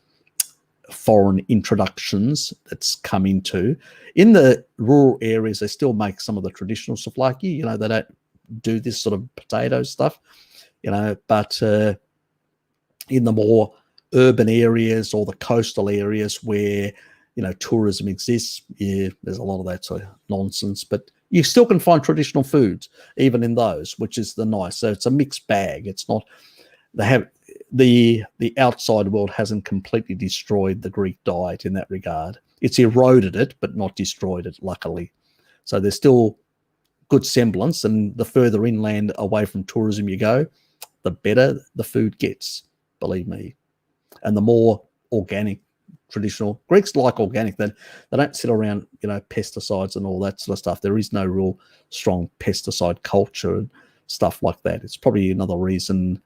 [SPEAKER 2] foreign introductions that's come into. In the rural areas, they still make some of the traditional souvlaki. They don't do this sort of potato stuff, but in the more urban areas or the coastal areas where tourism exists, there's a lot of that sort of nonsense, but you still can find traditional foods even in those, which is the nice. So it's a mixed bag. It's not, they have the outside world hasn't completely destroyed the Greek diet in that regard. It's eroded it, but not destroyed it, luckily. So there's still good semblance, and the further inland away from tourism you go, the better the food gets, believe me. And the more organic, traditional. Greeks like organic. They don't sit around, pesticides and all that sort of stuff. There is no real strong pesticide culture and stuff like that. It's probably another reason.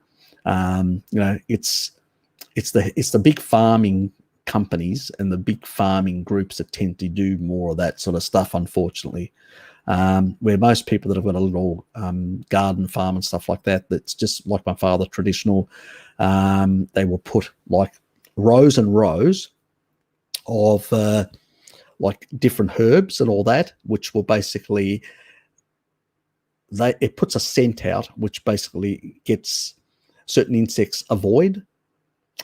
[SPEAKER 2] It's the big farming companies and the big farming groups that tend to do more of that sort of stuff, unfortunately. Where most people that have got a little garden farm and stuff like that, that's just like my father, traditional, they will put like rows and rows of like different herbs and all that, which will basically, it puts a scent out, which basically gets certain insects avoid.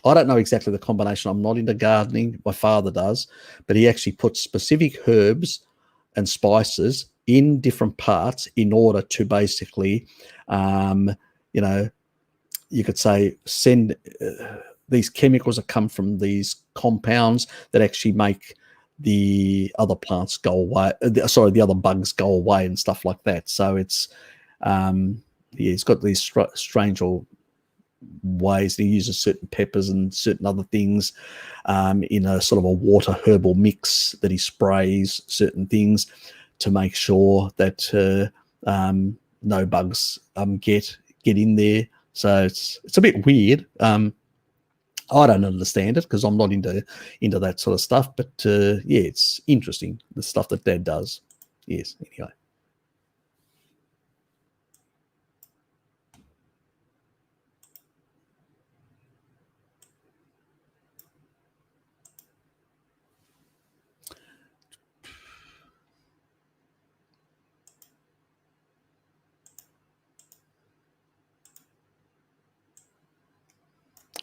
[SPEAKER 2] I don't know exactly the combination. I'm not into gardening. My father does, but he actually puts specific herbs and spices in different parts in order to basically, you could say send these chemicals that come from these compounds that actually make the other plants go away. The other bugs go away and stuff like that. So it's, he's got these strange ways. He uses certain peppers and certain other things in a sort of a water herbal mix that he sprays certain things to make sure that no bugs get in there. So it's a bit weird. I don't understand it because I'm not into that sort of stuff. But yeah, it's interesting, the stuff that Dad does. Yes. Anyway.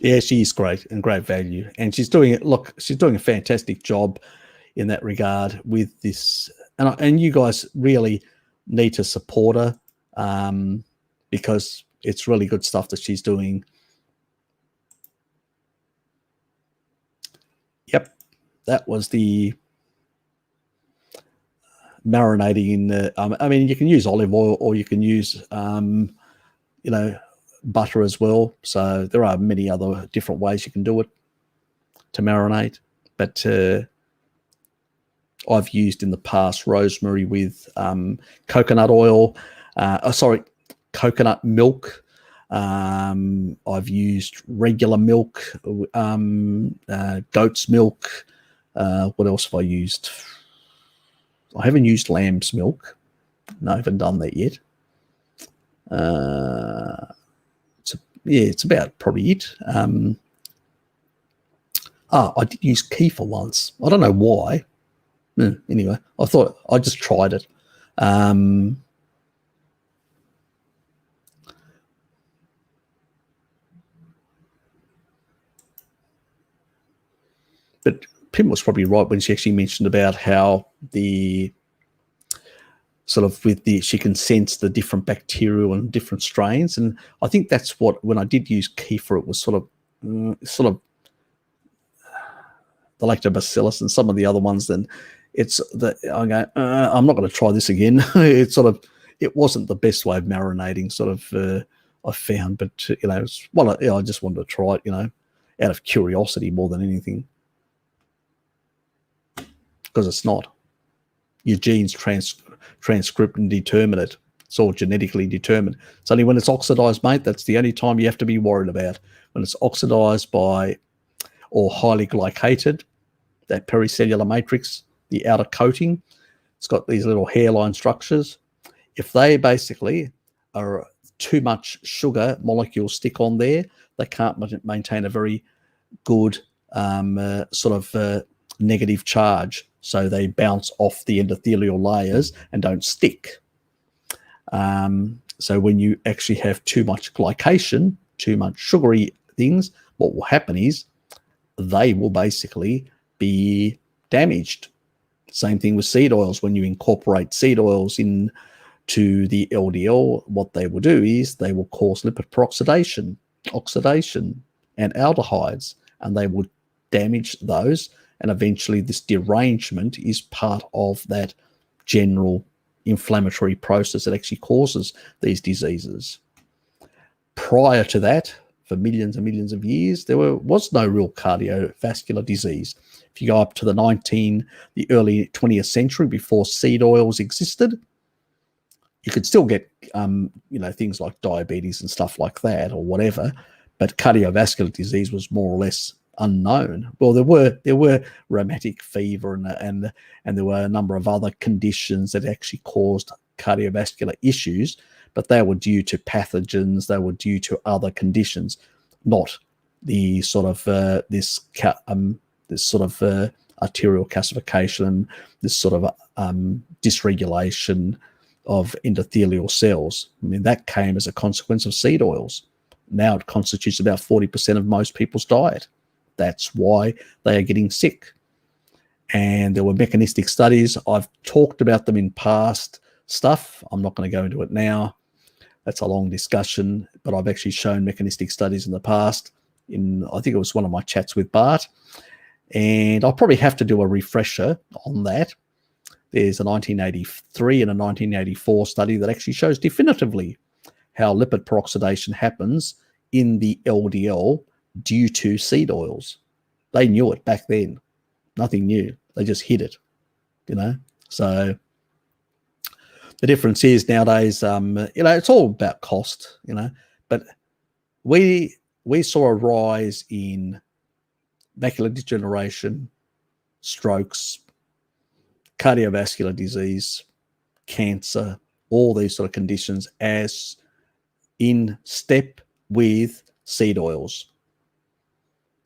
[SPEAKER 2] Yeah, she's great and great value, and she's doing it. Look, she's doing a fantastic job in that regard with this, and you guys really need to support her because it's really good stuff that she's doing. Yep, that was the marinating in the. I mean, you can use olive oil or you can use, butter as well. So there are many other different ways you can do it. to marinate. But I've used in the past rosemary with coconut oil, coconut milk. I've used regular milk, goat's milk. What else have I used? I haven't used lamb's milk. No, I haven't done that yet. It's about probably it. I did use kefir once. I don't know why. Anyway, I thought I just tried it. But Pim was probably right when she actually mentioned about how the sort of she can sense the different bacterial and different strains. And I think that's what, when I did use kefir, it was sort of the lactobacillus and some of the other ones. Then it's that I go, I'm not going to try this again. It wasn't the best way of marinating, I found, but I just wanted to try it, out of curiosity more than anything, because it's not. Your genes transcript and determine it. It's all genetically determined. It's only when it's oxidized, mate, that's the only time you have to be worried about. When it's oxidized or highly glycated, that pericellular matrix, the outer coating, it's got these little hairline structures. If they basically are too much sugar molecules stick on there, they can't maintain a very good negative charge. So they bounce off the endothelial layers and don't stick. So when you actually have too much glycation, too much sugary things, what will happen is they will basically be damaged. Same thing with seed oils. When you incorporate seed oils into the LDL, what they will do is they will cause lipid peroxidation, oxidation, and aldehydes, and they will damage those. And eventually this derangement is part of that general inflammatory process that actually causes these diseases. Prior to that, for millions and millions of years, there was no real cardiovascular disease. If you go up to the early 20th century, before seed oils existed, you could still get things like diabetes and stuff like that or whatever, but cardiovascular disease was more or less unknown. Well, there were rheumatic fever and there were a number of other conditions that actually caused cardiovascular issues, but they were due to pathogens, they were due to other conditions, not the this arterial calcification, this dysregulation of endothelial cells. I mean, that came as a consequence of seed oils. Now it constitutes about 40% of most people's diet. That's why they are getting sick. And there were mechanistic studies. I've talked about them in past stuff. I'm not going to go into it now. That's a long discussion, but I've actually shown mechanistic studies in the past. I think it was one of my chats with Bart. And I'll probably have to do a refresher on that. There's a 1983 and a 1984 study that actually shows definitively how lipid peroxidation happens in the LDL due to seed oils. They knew it back then. Nothing new. They just hid it, So the difference is nowadays, it's all about cost, but we saw a rise in macular degeneration, strokes, cardiovascular disease, cancer, all these sort of conditions as in step with seed oils,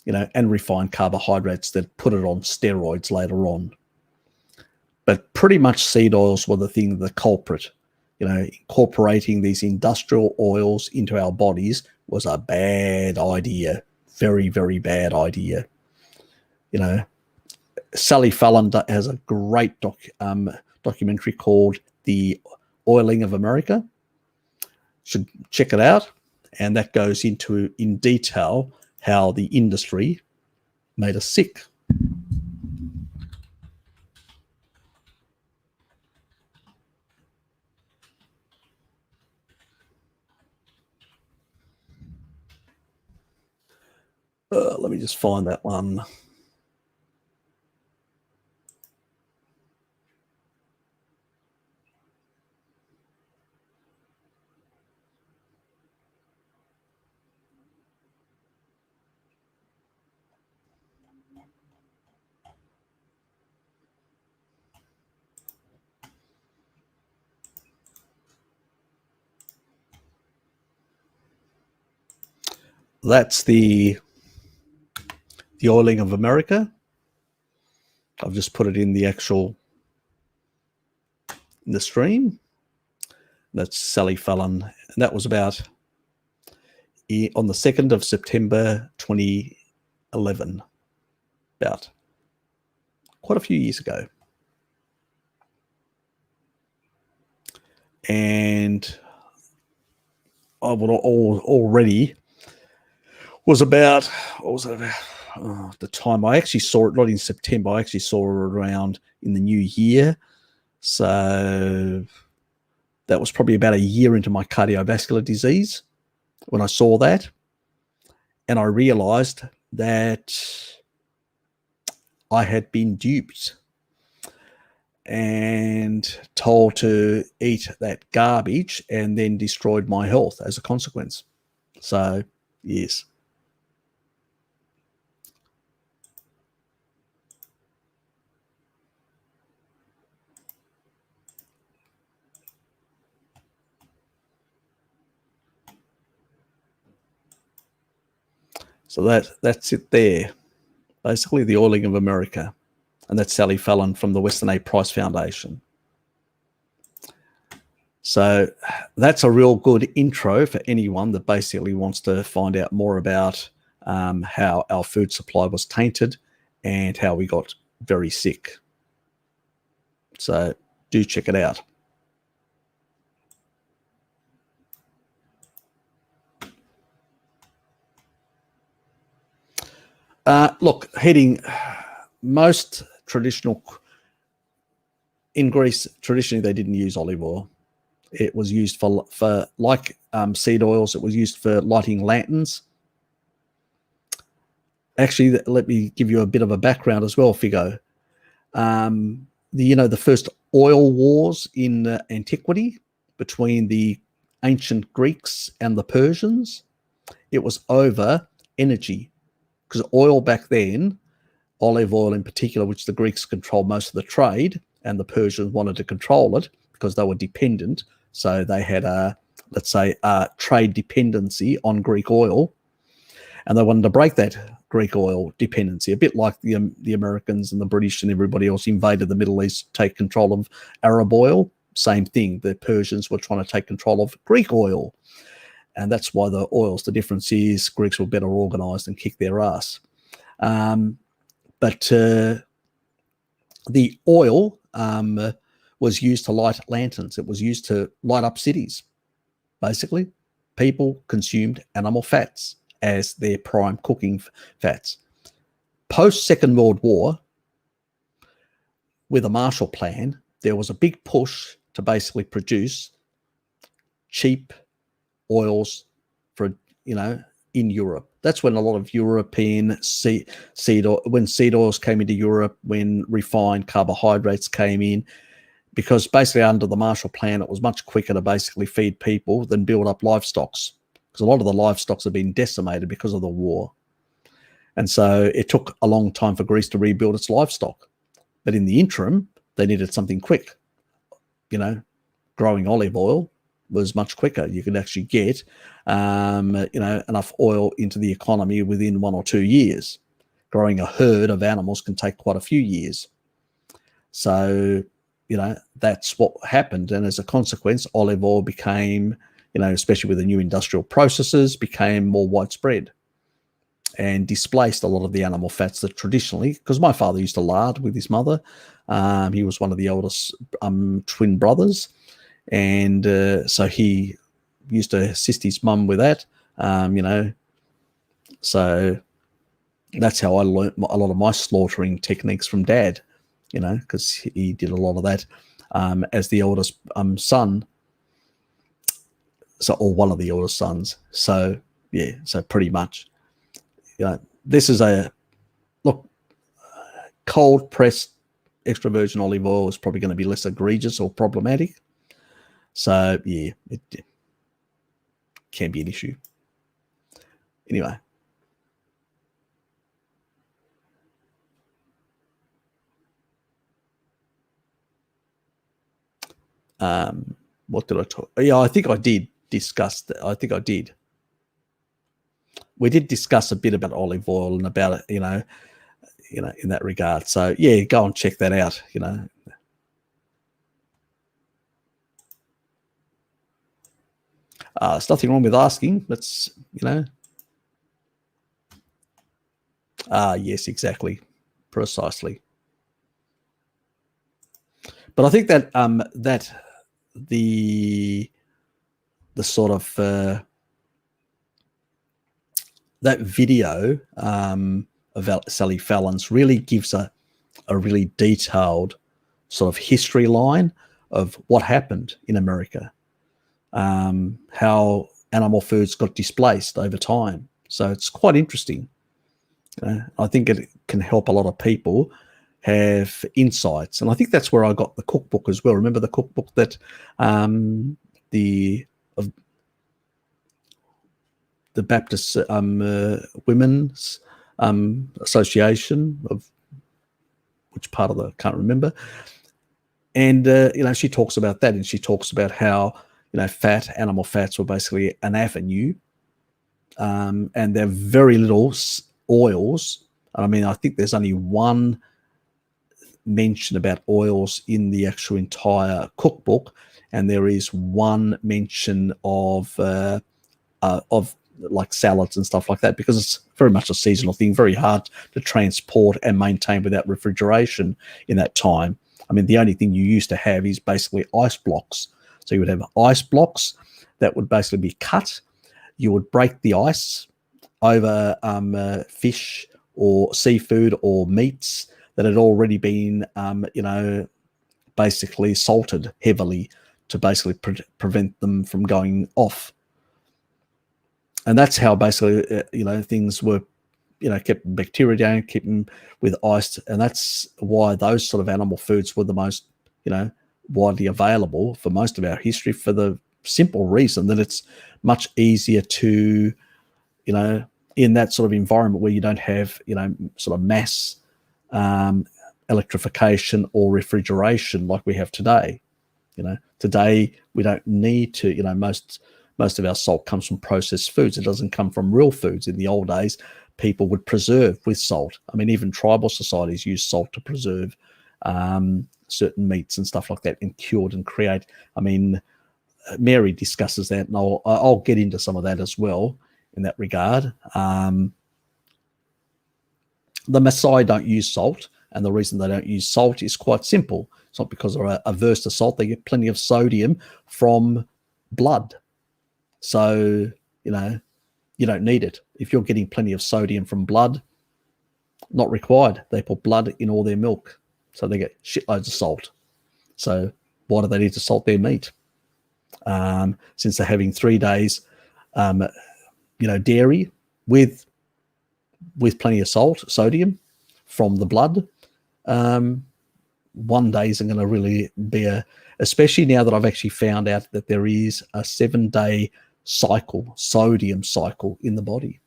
[SPEAKER 2] and refined carbohydrates that put it on steroids later on. But pretty much seed oils were the culprit. Incorporating these industrial oils into our bodies was a bad idea. Very, very bad idea. Sally Fallon has a great documentary called The Oiling of America. Should check it out. And that goes into in detail how the industry made us sick. Let me just find that one. that's the oiling of America. I've just put it in the stream. That's Sally Fallon. And that was about on the 2nd of September 2011. About quite a few years ago. And I would already was about, what was it about? The time I actually saw it, not in September, I actually saw it around in the new year. So that was probably about a year into my cardiovascular disease when I saw that. And I realized that I had been duped and told to eat that garbage, and then destroyed my health as a consequence. So, yes. So that's it there. Basically, the oiling of America. And that's Sally Fallon from the Western A. Price Foundation. So that's a real good intro for anyone that basically wants to find out more about how our food supply was tainted and how we got very sick. So do check it out. Look, most traditional, in Greece, traditionally they didn't use olive oil. It was used for like seed oils, it was used for lighting lanterns. Actually, let me give you a bit of a background as well, Figo. The first oil wars in antiquity between the ancient Greeks and the Persians, it was over energy, because oil back then, olive oil in particular, which the Greeks controlled most of the trade, and the Persians wanted to control it because they were dependent. So they had let's say, trade dependency on Greek oil, and they wanted to break that Greek oil dependency, a bit like the Americans and the British and everybody else invaded the Middle East to take control of Arab oil. Same thing. The Persians were trying to take control of Greek oil. And that's why the difference is Greeks were better organized and kicked their ass. But the oil was used to light lanterns. It was used to light up cities. Basically, people consumed animal fats as their prime cooking fats. Post Second World War, with the Marshall Plan, there was a big push to basically produce cheap oils for, in Europe. That's when a lot of European seed oils came into Europe, when refined carbohydrates came in, because basically under the Marshall Plan, it was much quicker to basically feed people than build up livestock, because a lot of the livestock have been decimated because of the war. And so it took a long time for Greece to rebuild its livestock. But in the interim, they needed something quick. Growing olive oil was much quicker. You could actually get, enough oil into the economy within 1 or 2 years. Growing a herd of animals can take quite a few years. So, that's what happened. And as a consequence, olive oil became, especially with the new industrial processes, became more widespread and displaced a lot of the animal fats that traditionally, because my father used to lard with his mother. He was one of the oldest twin brothers. And so he used to assist his mum with that, So that's how I learned a lot of my slaughtering techniques from Dad, because he did a lot of that as the oldest son. So, or one of the oldest sons. So, yeah, so pretty much, this is cold pressed extra virgin olive oil is probably going to be less egregious or problematic. So, yeah, it can be an issue. Anyway. What did I talk? Yeah, I think I did discuss that. I think I did. we did discuss a bit about olive oil and about it, in that regard. So yeah, go and check that out. There's nothing wrong with asking. That's yes, exactly, precisely. But I think that that the sort of that video of Sally Fallon's really gives a really detailed sort of history line of what happened in America, how animal foods got displaced over time. So it's quite interesting. I think it can help a lot of people have insights. And I think that's where I got the cookbook as well. Remember the cookbook that the Baptist Women's Association, of which part of the can't remember. And she talks about that, and she talks about how animal fats were basically an avenue, and there are very little oils. I mean, I think there's only one mention about oils in the actual entire cookbook, and there is one mention of like salads and stuff like that, because it's very much a seasonal thing, very hard to transport and maintain without refrigeration in that time. I mean, the only thing you used to have is basically ice blocks. So you would have ice blocks that would basically be cut. You would break the ice over fish or seafood or meats that had already been, basically salted heavily to basically prevent them from going off. And that's how basically, things were, kept bacteria down, keep them with ice. And that's why those sort of animal foods were the most, widely available for most of our history, for the simple reason that it's much easier to, in that sort of environment where you don't have, sort of mass electrification or refrigeration like we have today. Today we don't need to, most of our salt comes from processed foods. It doesn't come from real foods. In the old days, people would preserve with salt. I mean, even tribal societies use salt to preserve certain meats and stuff like that, and cured and create. I mean, Mary discusses that, and I'll get into some of that as well in that regard. The Maasai don't use salt, and the reason they don't use salt is quite simple. It's not because they're averse to salt. They get plenty of sodium from blood. So, you don't need it. If you're getting plenty of sodium from blood, not required. They put blood in all their milk, so they get shitloads of salt. So why do they need to salt their meat? Since they're having 3 days, dairy with plenty of sodium from the blood, 1 day isn't going to really be especially now that I've actually found out that there is a 7-day sodium cycle in the body.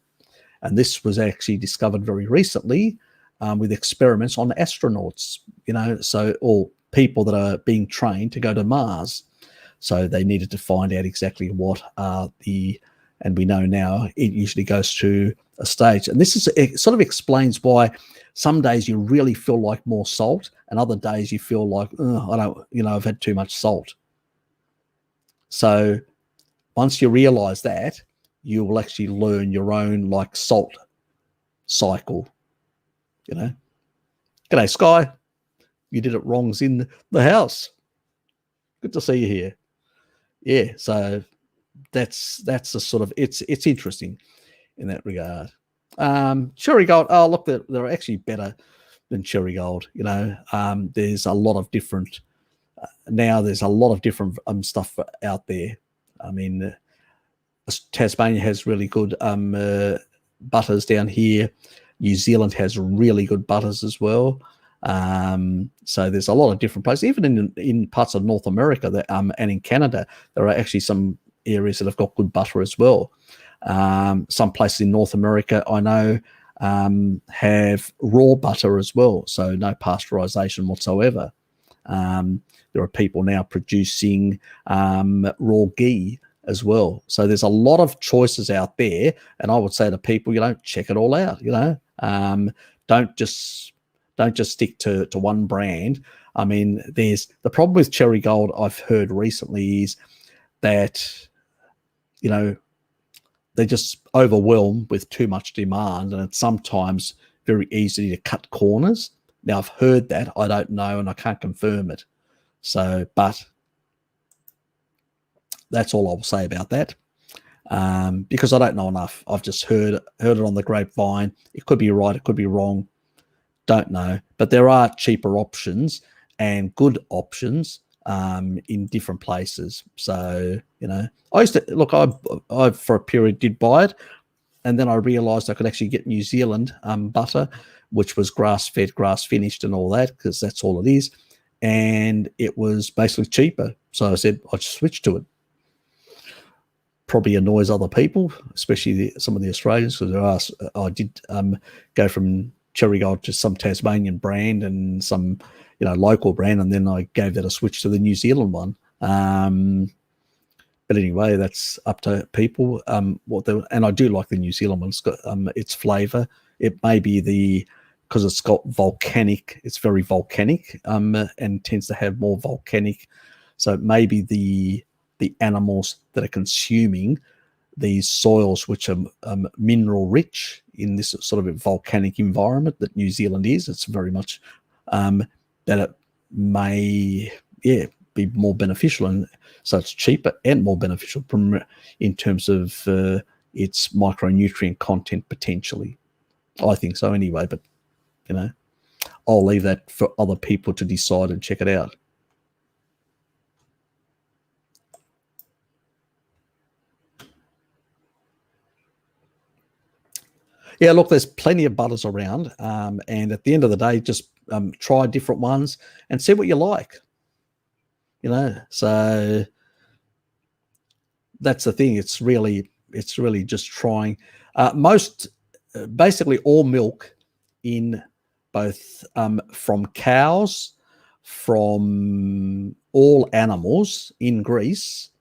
[SPEAKER 2] And this was actually discovered very recently with experiments on astronauts, or people that are being trained to go to Mars. So they needed to find out exactly what are and we know now it usually goes through a stage. And it sort of explains why some days you really feel like more salt, and other days you feel like, I've had too much salt. So once you realize that, you will actually learn your own salt cycle. G'day, Sky. You did it wrongs in the house. Good to see you here. Yeah, so that's a sort of it's interesting in that regard. Cherry gold. Oh, look, they're actually better than cherry gold. There's a lot of different now. There's a lot of different stuff out there. I mean, Tasmania has really good butters down here. New Zealand has really good butters as well. So there's a lot of different places, even in parts of North America and in Canada, there are actually some areas that have got good butter as well. Some places in North America, I know, have raw butter as well, so no pasteurization whatsoever. There are people now producing raw ghee as well. So there's a lot of choices out there, and I would say to people, check it all out. Don't just stick to one brand. I mean, there's the problem with Cherry Gold I've heard recently is that they're just overwhelmed with too much demand, and it's sometimes very easy to cut corners. Now, I've heard that. I don't know, and I can't confirm it. So, but that's all I'll say about that, because I don't know enough. I've just heard it on the grapevine. It could be right. It could be wrong. Don't know. But there are cheaper options and good options in different places. So, I used to look, I for a period did buy it, and then I realized I could actually get New Zealand butter, which was grass-fed, grass-finished and all that, because that's all it is. And it was basically cheaper. So I said, I'd switch to it. Probably annoys other people, especially some of the Australians, because I did go from Cherry Gold to some Tasmanian brand and some local brand, and then I gave that a switch to the New Zealand one. But anyway, that's up to people. And I do like the New Zealand one. It's got its flavour. It may be because it's got volcanic. It's very volcanic, and tends to have more volcanic. So it may be the animals that are consuming these soils, which are mineral rich in this sort of volcanic environment that New Zealand is. It's very much that it may, be more beneficial, and so it's cheaper and more beneficial in terms of its micronutrient content potentially. I think so anyway, but I'll leave that for other people to decide and check it out. Yeah, look, there's plenty of butters around, and at the end of the day, just try different ones and see what you like. So that's the thing. It's really just trying. Basically all milk in both from cows, from all animals in Greece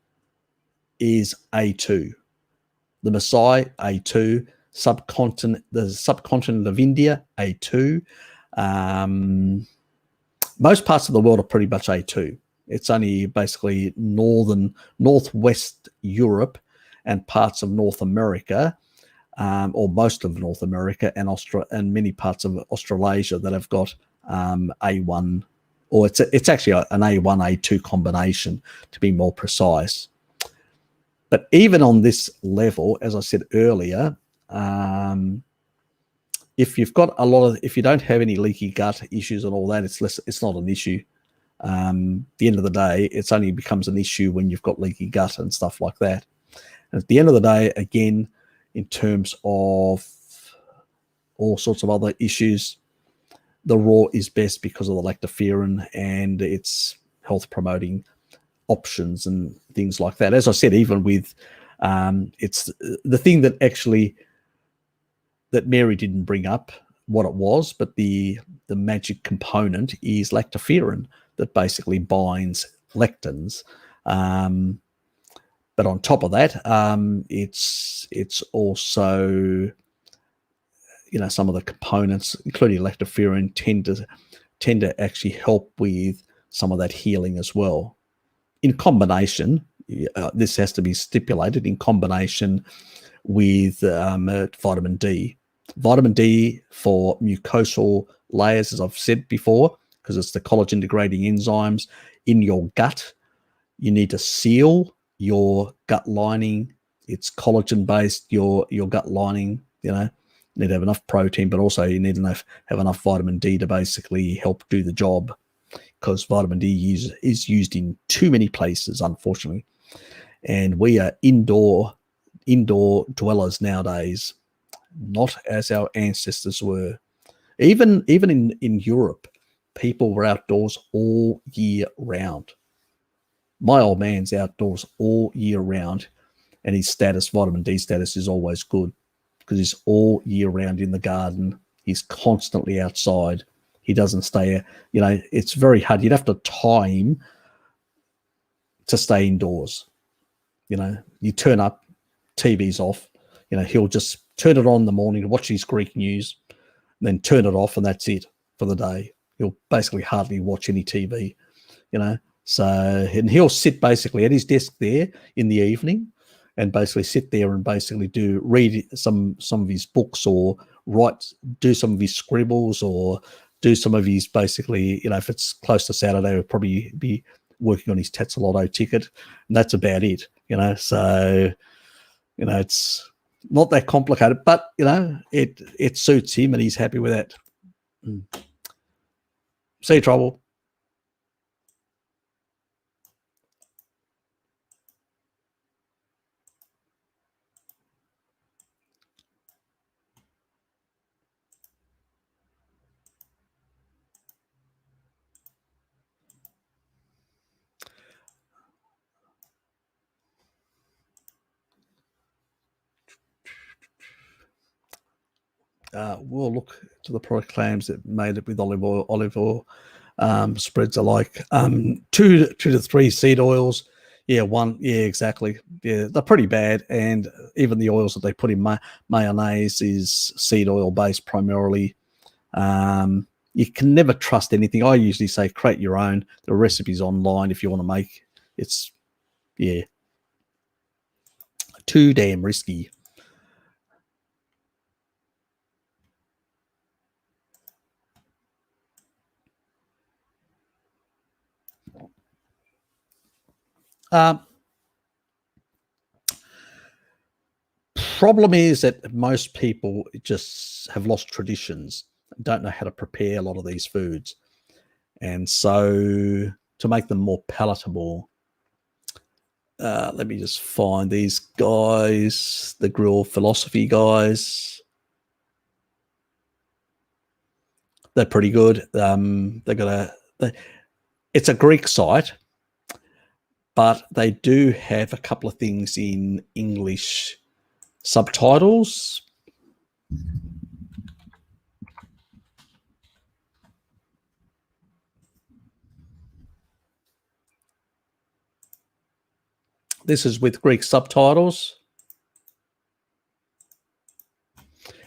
[SPEAKER 2] is A2. The Maasai, A2. The subcontinent of India, A2. Most parts of the world are pretty much A2. It's only basically northwest Europe and parts of North America, or most of North America and many parts of Australasia that have got A1, or it's actually an A1, A2 combination to be more precise. But even on this level, as I said earlier, if you've got if you don't have any leaky gut issues and all that, it's not an issue. At the end of the day, it's only becomes an issue when you've got leaky gut and stuff like that. And at the end of the day, again, in terms of all sorts of other issues, the raw is best because of the lactoferrin and its health promoting options and things like that. As I said, even with it's the thing that actually that Mary didn't bring up what it was, but the magic component is lactoferrin that basically binds lectins. But on top of that, it's also, some of the components, including lactoferrin, tend to actually help with some of that healing as well. In combination, this has to be stipulated in combination with vitamin D. Vitamin D for mucosal layers, as I've said before, because it's the collagen degrading enzymes in your gut. You need to seal your gut lining. It's collagen based, your gut lining. You need to have enough protein, but also you need to have enough vitamin D to basically help do the job, because vitamin D is used in too many places, unfortunately. And we are indoor dwellers nowadays, not as our ancestors were. Even in Europe, people were outdoors all year round. My old man's outdoors all year round, and his vitamin D status is always good because he's all year round in the garden. He's constantly outside. He doesn't stay, it's very hard. You'd have to tie him to stay indoors. You turn up, TV's off. He'll just turn it on in the morning to watch his Greek news, and then turn it off, and that's it for the day. He'll basically hardly watch any TV, So, and he'll sit basically at his desk there in the evening, and basically sit there and basically read some of his books, or do some of his scribbles, or do some of his basically, if it's close to Saturday, he'll probably be working on his Tatsalotto ticket, and that's about it. So it's not that complicated, but it suits him, and he's happy with that. See you, Trouble. We'll look to the product claims that made it with olive oil. Olive oil spreads are like 2 to 3 seed oils. Yeah, one. Yeah, exactly. Yeah, they're pretty bad. And even the oils that they put in mayonnaise is seed oil based primarily. You can never trust anything. I usually say create your own. The recipe's online if you want to make. It's, yeah, too damn risky. Problem is that most people just have lost traditions, don't know how to prepare a lot of these foods. And so to make them more palatable, let me just find these guys, the Grill Philosophy guys. They're pretty good. It's a Greek site, but they do have a couple of things in English subtitles. This is with Greek subtitles.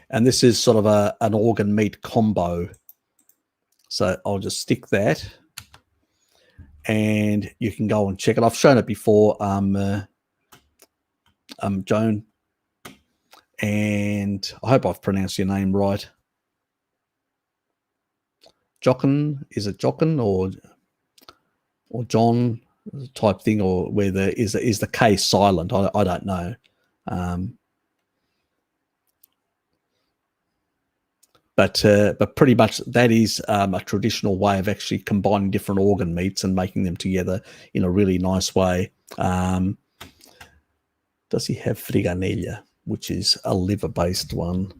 [SPEAKER 2] And this is sort of an organ meat combo. So I'll just stick that. And you can go and check it. I've shown it before, Joan. And I hope I've pronounced your name right. Jochen, is it Jochen or John type thing, or where is the K silent? I don't know. But pretty much that is a traditional way of actually combining different organ meats and making them together in a really nice way. Does he have friganella, which is a liver-based one?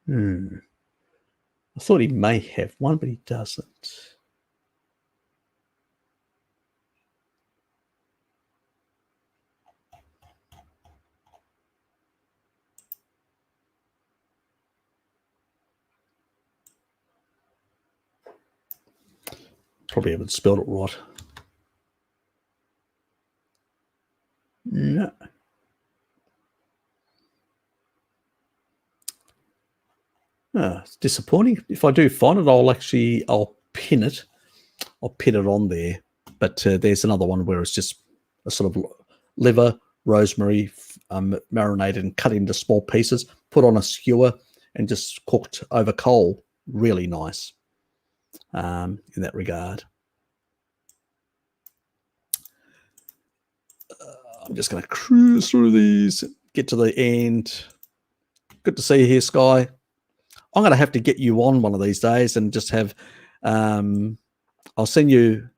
[SPEAKER 2] I thought he may have one, but he doesn't. Probably haven't spelled it right. No. It's disappointing. If I do find it, I'll pin it. I'll pin it on there. But there's another one where it's just a sort of liver, rosemary, marinated and cut into small pieces, put on a skewer and just cooked over coal. Really nice in that regard. I'm just going to cruise through these, get to the end. Good to see you here, Sky. I'm going to have to get you on one of these days and just have, I'll send you,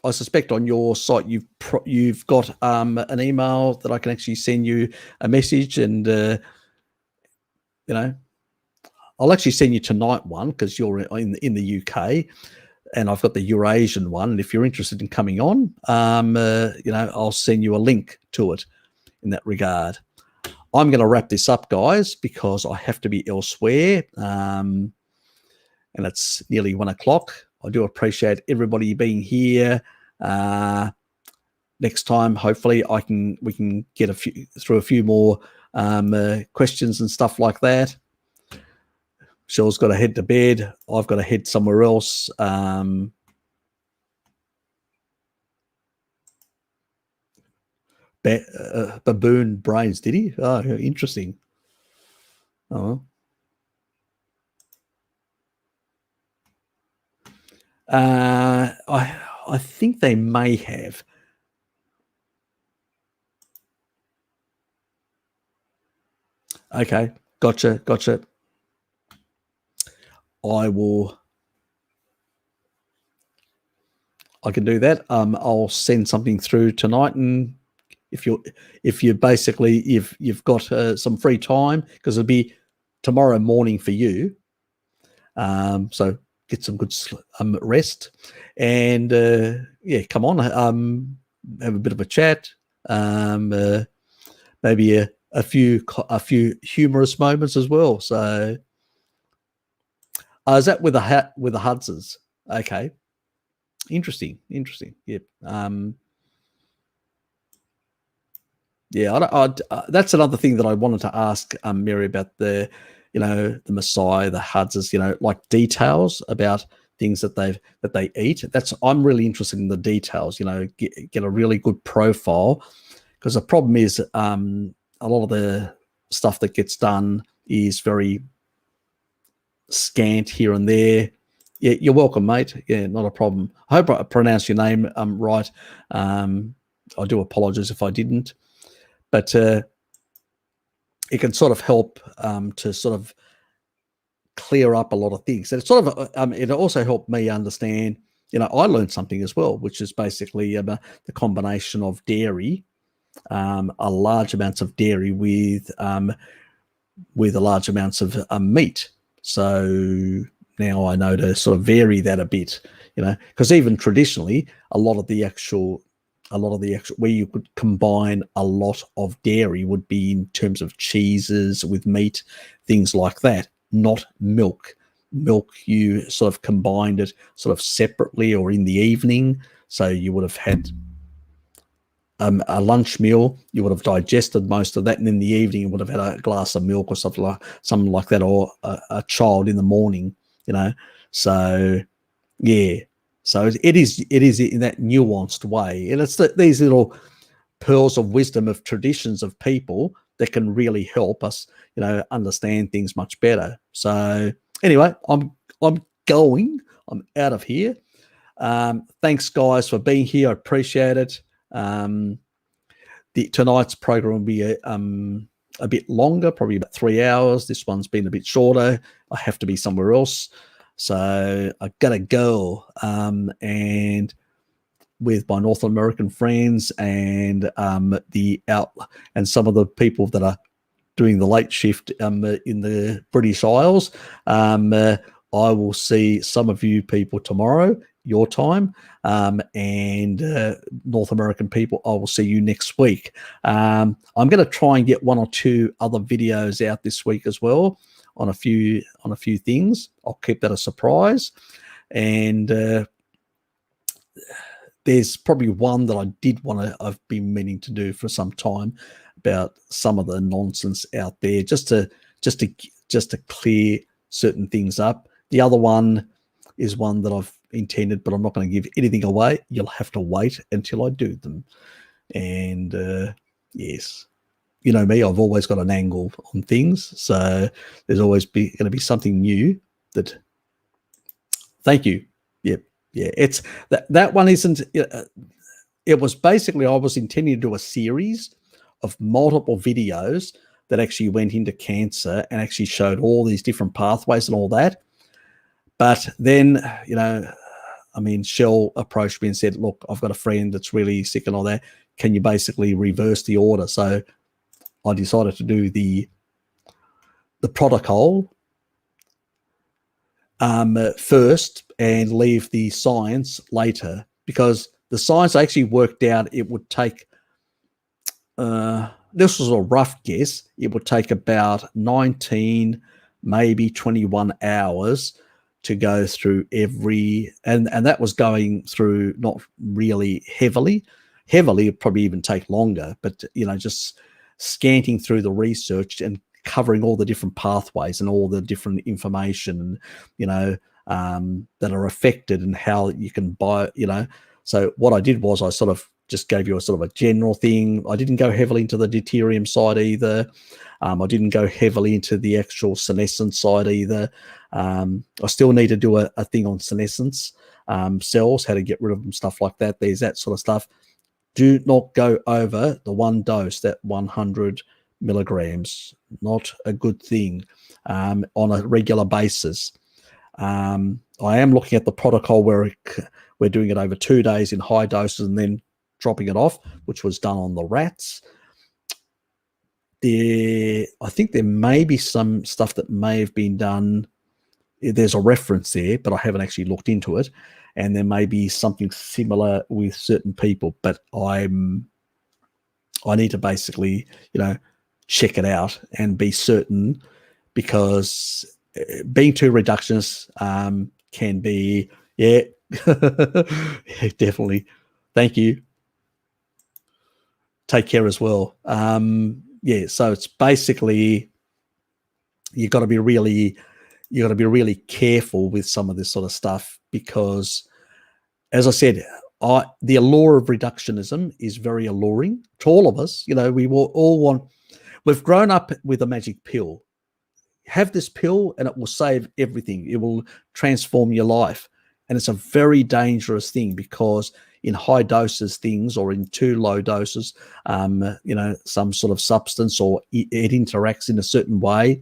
[SPEAKER 2] I suspect on your site you've got an email that I can actually send you a message, and I'll actually send you tonight one because you're in the UK, and I've got the Eurasian one. And if you're interested in coming on, I'll send you a link to it in that regard. I'm going to wrap this up, guys, because I have to be elsewhere, and it's nearly 1 o'clock. I do appreciate everybody being here. Next time, hopefully, we can get through a few more questions and stuff like that. Shell's got to head to bed. I've got to head somewhere else. Baboon brains, did he? Oh, interesting. Oh. I think they may have. Okay, gotcha. I can do that. I'll send something through tonight, and if you've got some free time, because it'll be tomorrow morning for you, so get some good rest, and come on, have a bit of a chat, maybe a few humorous moments as well. So, is that with the Hudsons? Okay. Interesting. Yep. That's another thing that I wanted to ask Mary about the Maasai, the Hudsons, like details about things that they eat. I'm really interested in the details. Get a really good profile, because the problem is a lot of the stuff that gets done is very scant here and there. Yeah, you're welcome, mate. Yeah, not a problem. I hope I pronounced your name right. I do apologize if I didn't, but it can sort of help to sort of clear up a lot of things. And it sort of it also helped me understand. I learned something as well, which is basically the combination of dairy, a large amounts of dairy with a large amounts of meat. So now I know to sort of vary that a bit, because even traditionally, a lot of the actual where you could combine a lot of dairy would be in terms of cheeses with meat, things like that, not milk. Milk, you sort of combined it sort of separately or in the evening. So you would have had a lunch meal, you would have digested most of that, and in the evening you would have had a glass of milk or something like that, or a child in the morning. So yeah, so it is in that nuanced way, and it's these little pearls of wisdom of traditions of people that can really help us, understand things much better. So anyway, I'm out of here. Thanks, guys, for being here. I appreciate it. Tonight's program will be a bit longer, probably about 3 hours. This one's been a bit shorter. I have to be somewhere else, so I gotta go. And with my North American friends and and some of the people that are doing the late shift in the British Isles. I will see some of you people tomorrow, your time, and North American people, I will see you next week. I'm going to try and get 1 or 2 other videos out this week as well on a few things. I'll keep that a surprise. And there's probably one that I've been meaning to do for some time, about some of the nonsense out there, just to clear certain things up. The other one is one that I've intended, but I'm not going to give anything away. You'll have to wait until I do them. And yes, you know me, I've always got an angle on things, so there's always going to be something new. Thank you. Yep. Yeah, it's that one isn't. It was basically, I was intending to do a series of multiple videos that actually went into cancer and actually showed all these different pathways and all that. But then, Shell approached me and said, look, I've got a friend that's really sick and all that. Can you basically reverse the order? So I decided to do the protocol first and leave the science later, because the science actually worked out it would take, this was a rough guess, it would take about 19, maybe 21 hours to go through every, and that was going through not really heavily. Heavily, it'd probably even take longer, but, you know, just scanting through the research and covering all the different pathways and all the different information, you know, that are affected and how you can buy, you know. So what I did was I sort of just gave you a sort of a general thing. I didn't go heavily into the deuterium side either. I didn't go heavily into the actual senescence side either. I still need to do a thing on senescence cells, how to get rid of them, stuff like that. There's that sort of stuff. Do not go over the one dose, that 100 milligrams. Not a good thing on a regular basis. I am looking at the protocol where we're doing it over 2 days in high doses and then dropping it off, which was done on the rats. I think there may be some stuff that may have been done. There's a reference there, but I haven't actually looked into it. And there may be something similar with certain people, but I need to basically, you know, check it out and be certain, because being too reductionist can be, yeah, definitely. Thank you. Take care as well. Yeah, so it's basically you got to be really careful with some of this sort of stuff, because, as I said, the allure of reductionism is very alluring to all of us. You know, we will all want. We've grown up with a magic pill. Have this pill and it will save everything. It will transform your life. And it's a very dangerous thing, because in high doses things, or in too low doses, you know, some sort of substance, or it interacts in a certain way,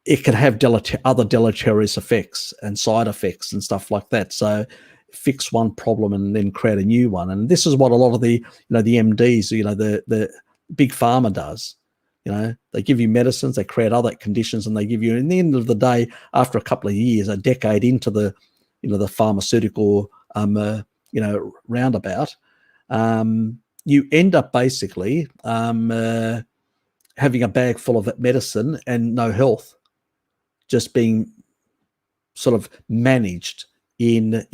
[SPEAKER 2] it can have other deleterious effects and side effects and stuff like that. So fix one problem and then create a new one. And this is what a lot of the, you know, the MDs, you know, the big pharma does. You know, they give you medicines, they create other conditions, and they give you, in the end of the day, after a couple of years, a decade into the, you know, the pharmaceutical, you know, roundabout, you end up basically having a bag full of medicine and no health, just being sort of managed in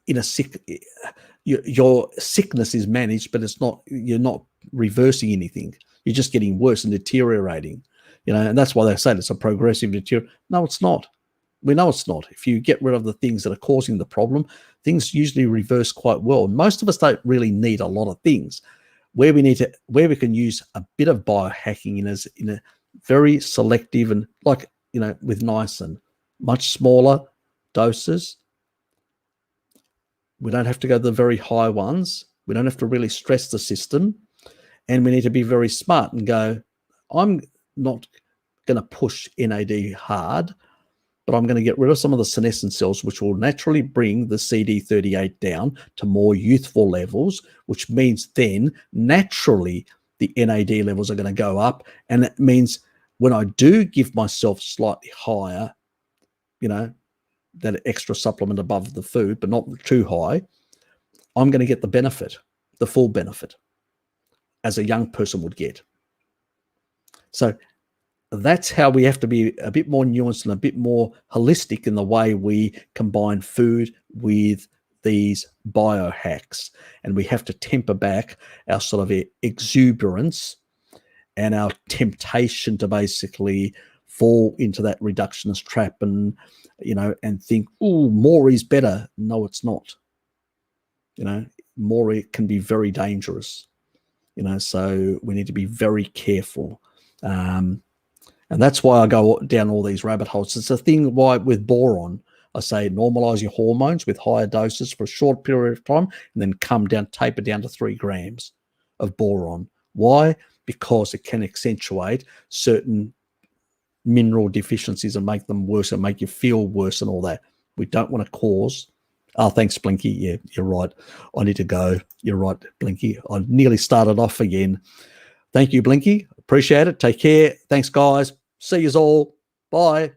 [SPEAKER 2] a sick. Your sickness is managed, but it's not. You're not reversing anything. You're just getting worse and deteriorating. You know, and that's why they say it's a progressive deterioration. No, it's not. We know it's not. If you get rid of the things that are causing the problem, things usually reverse quite well. Most of us don't really need a lot of things. Where we can use a bit of biohacking in a very selective, and, like, you know, with niacin, much smaller doses. We don't have to go to the very high ones. We don't have to really stress the system. And we need to be very smart and go, I'm not going to push NAD hard, but I'm going to get rid of some of the senescent cells, which will naturally bring the CD38 down to more youthful levels, which means then naturally the NAD levels are going to go up. And it means when I do give myself slightly higher, you know, that extra supplement above the food, but not too high, I'm going to get the benefit, the full benefit, as a young person would get. So that's how we have to be a bit more nuanced and a bit more holistic in the way we combine food with these biohacks. And we have to temper back our sort of exuberance and our temptation to basically fall into that reductionist trap and, you know, and think, oh, more is better. No, it's not. You know, more can be very dangerous. You know, so we need to be very careful. And that's why I go down all these rabbit holes. It's a thing why with boron, I say normalize your hormones with higher doses for a short period of time, and then taper down to 3 grams of boron. Why? Because it can accentuate certain mineral deficiencies and make them worse and make you feel worse and all that. We don't want to cause. Oh, thanks, Blinky. Yeah, you're right. I need to go. You're right, Blinky. I nearly started off again. Thank you, Blinky. Appreciate it. Take care. Thanks, guys. See you all. Bye.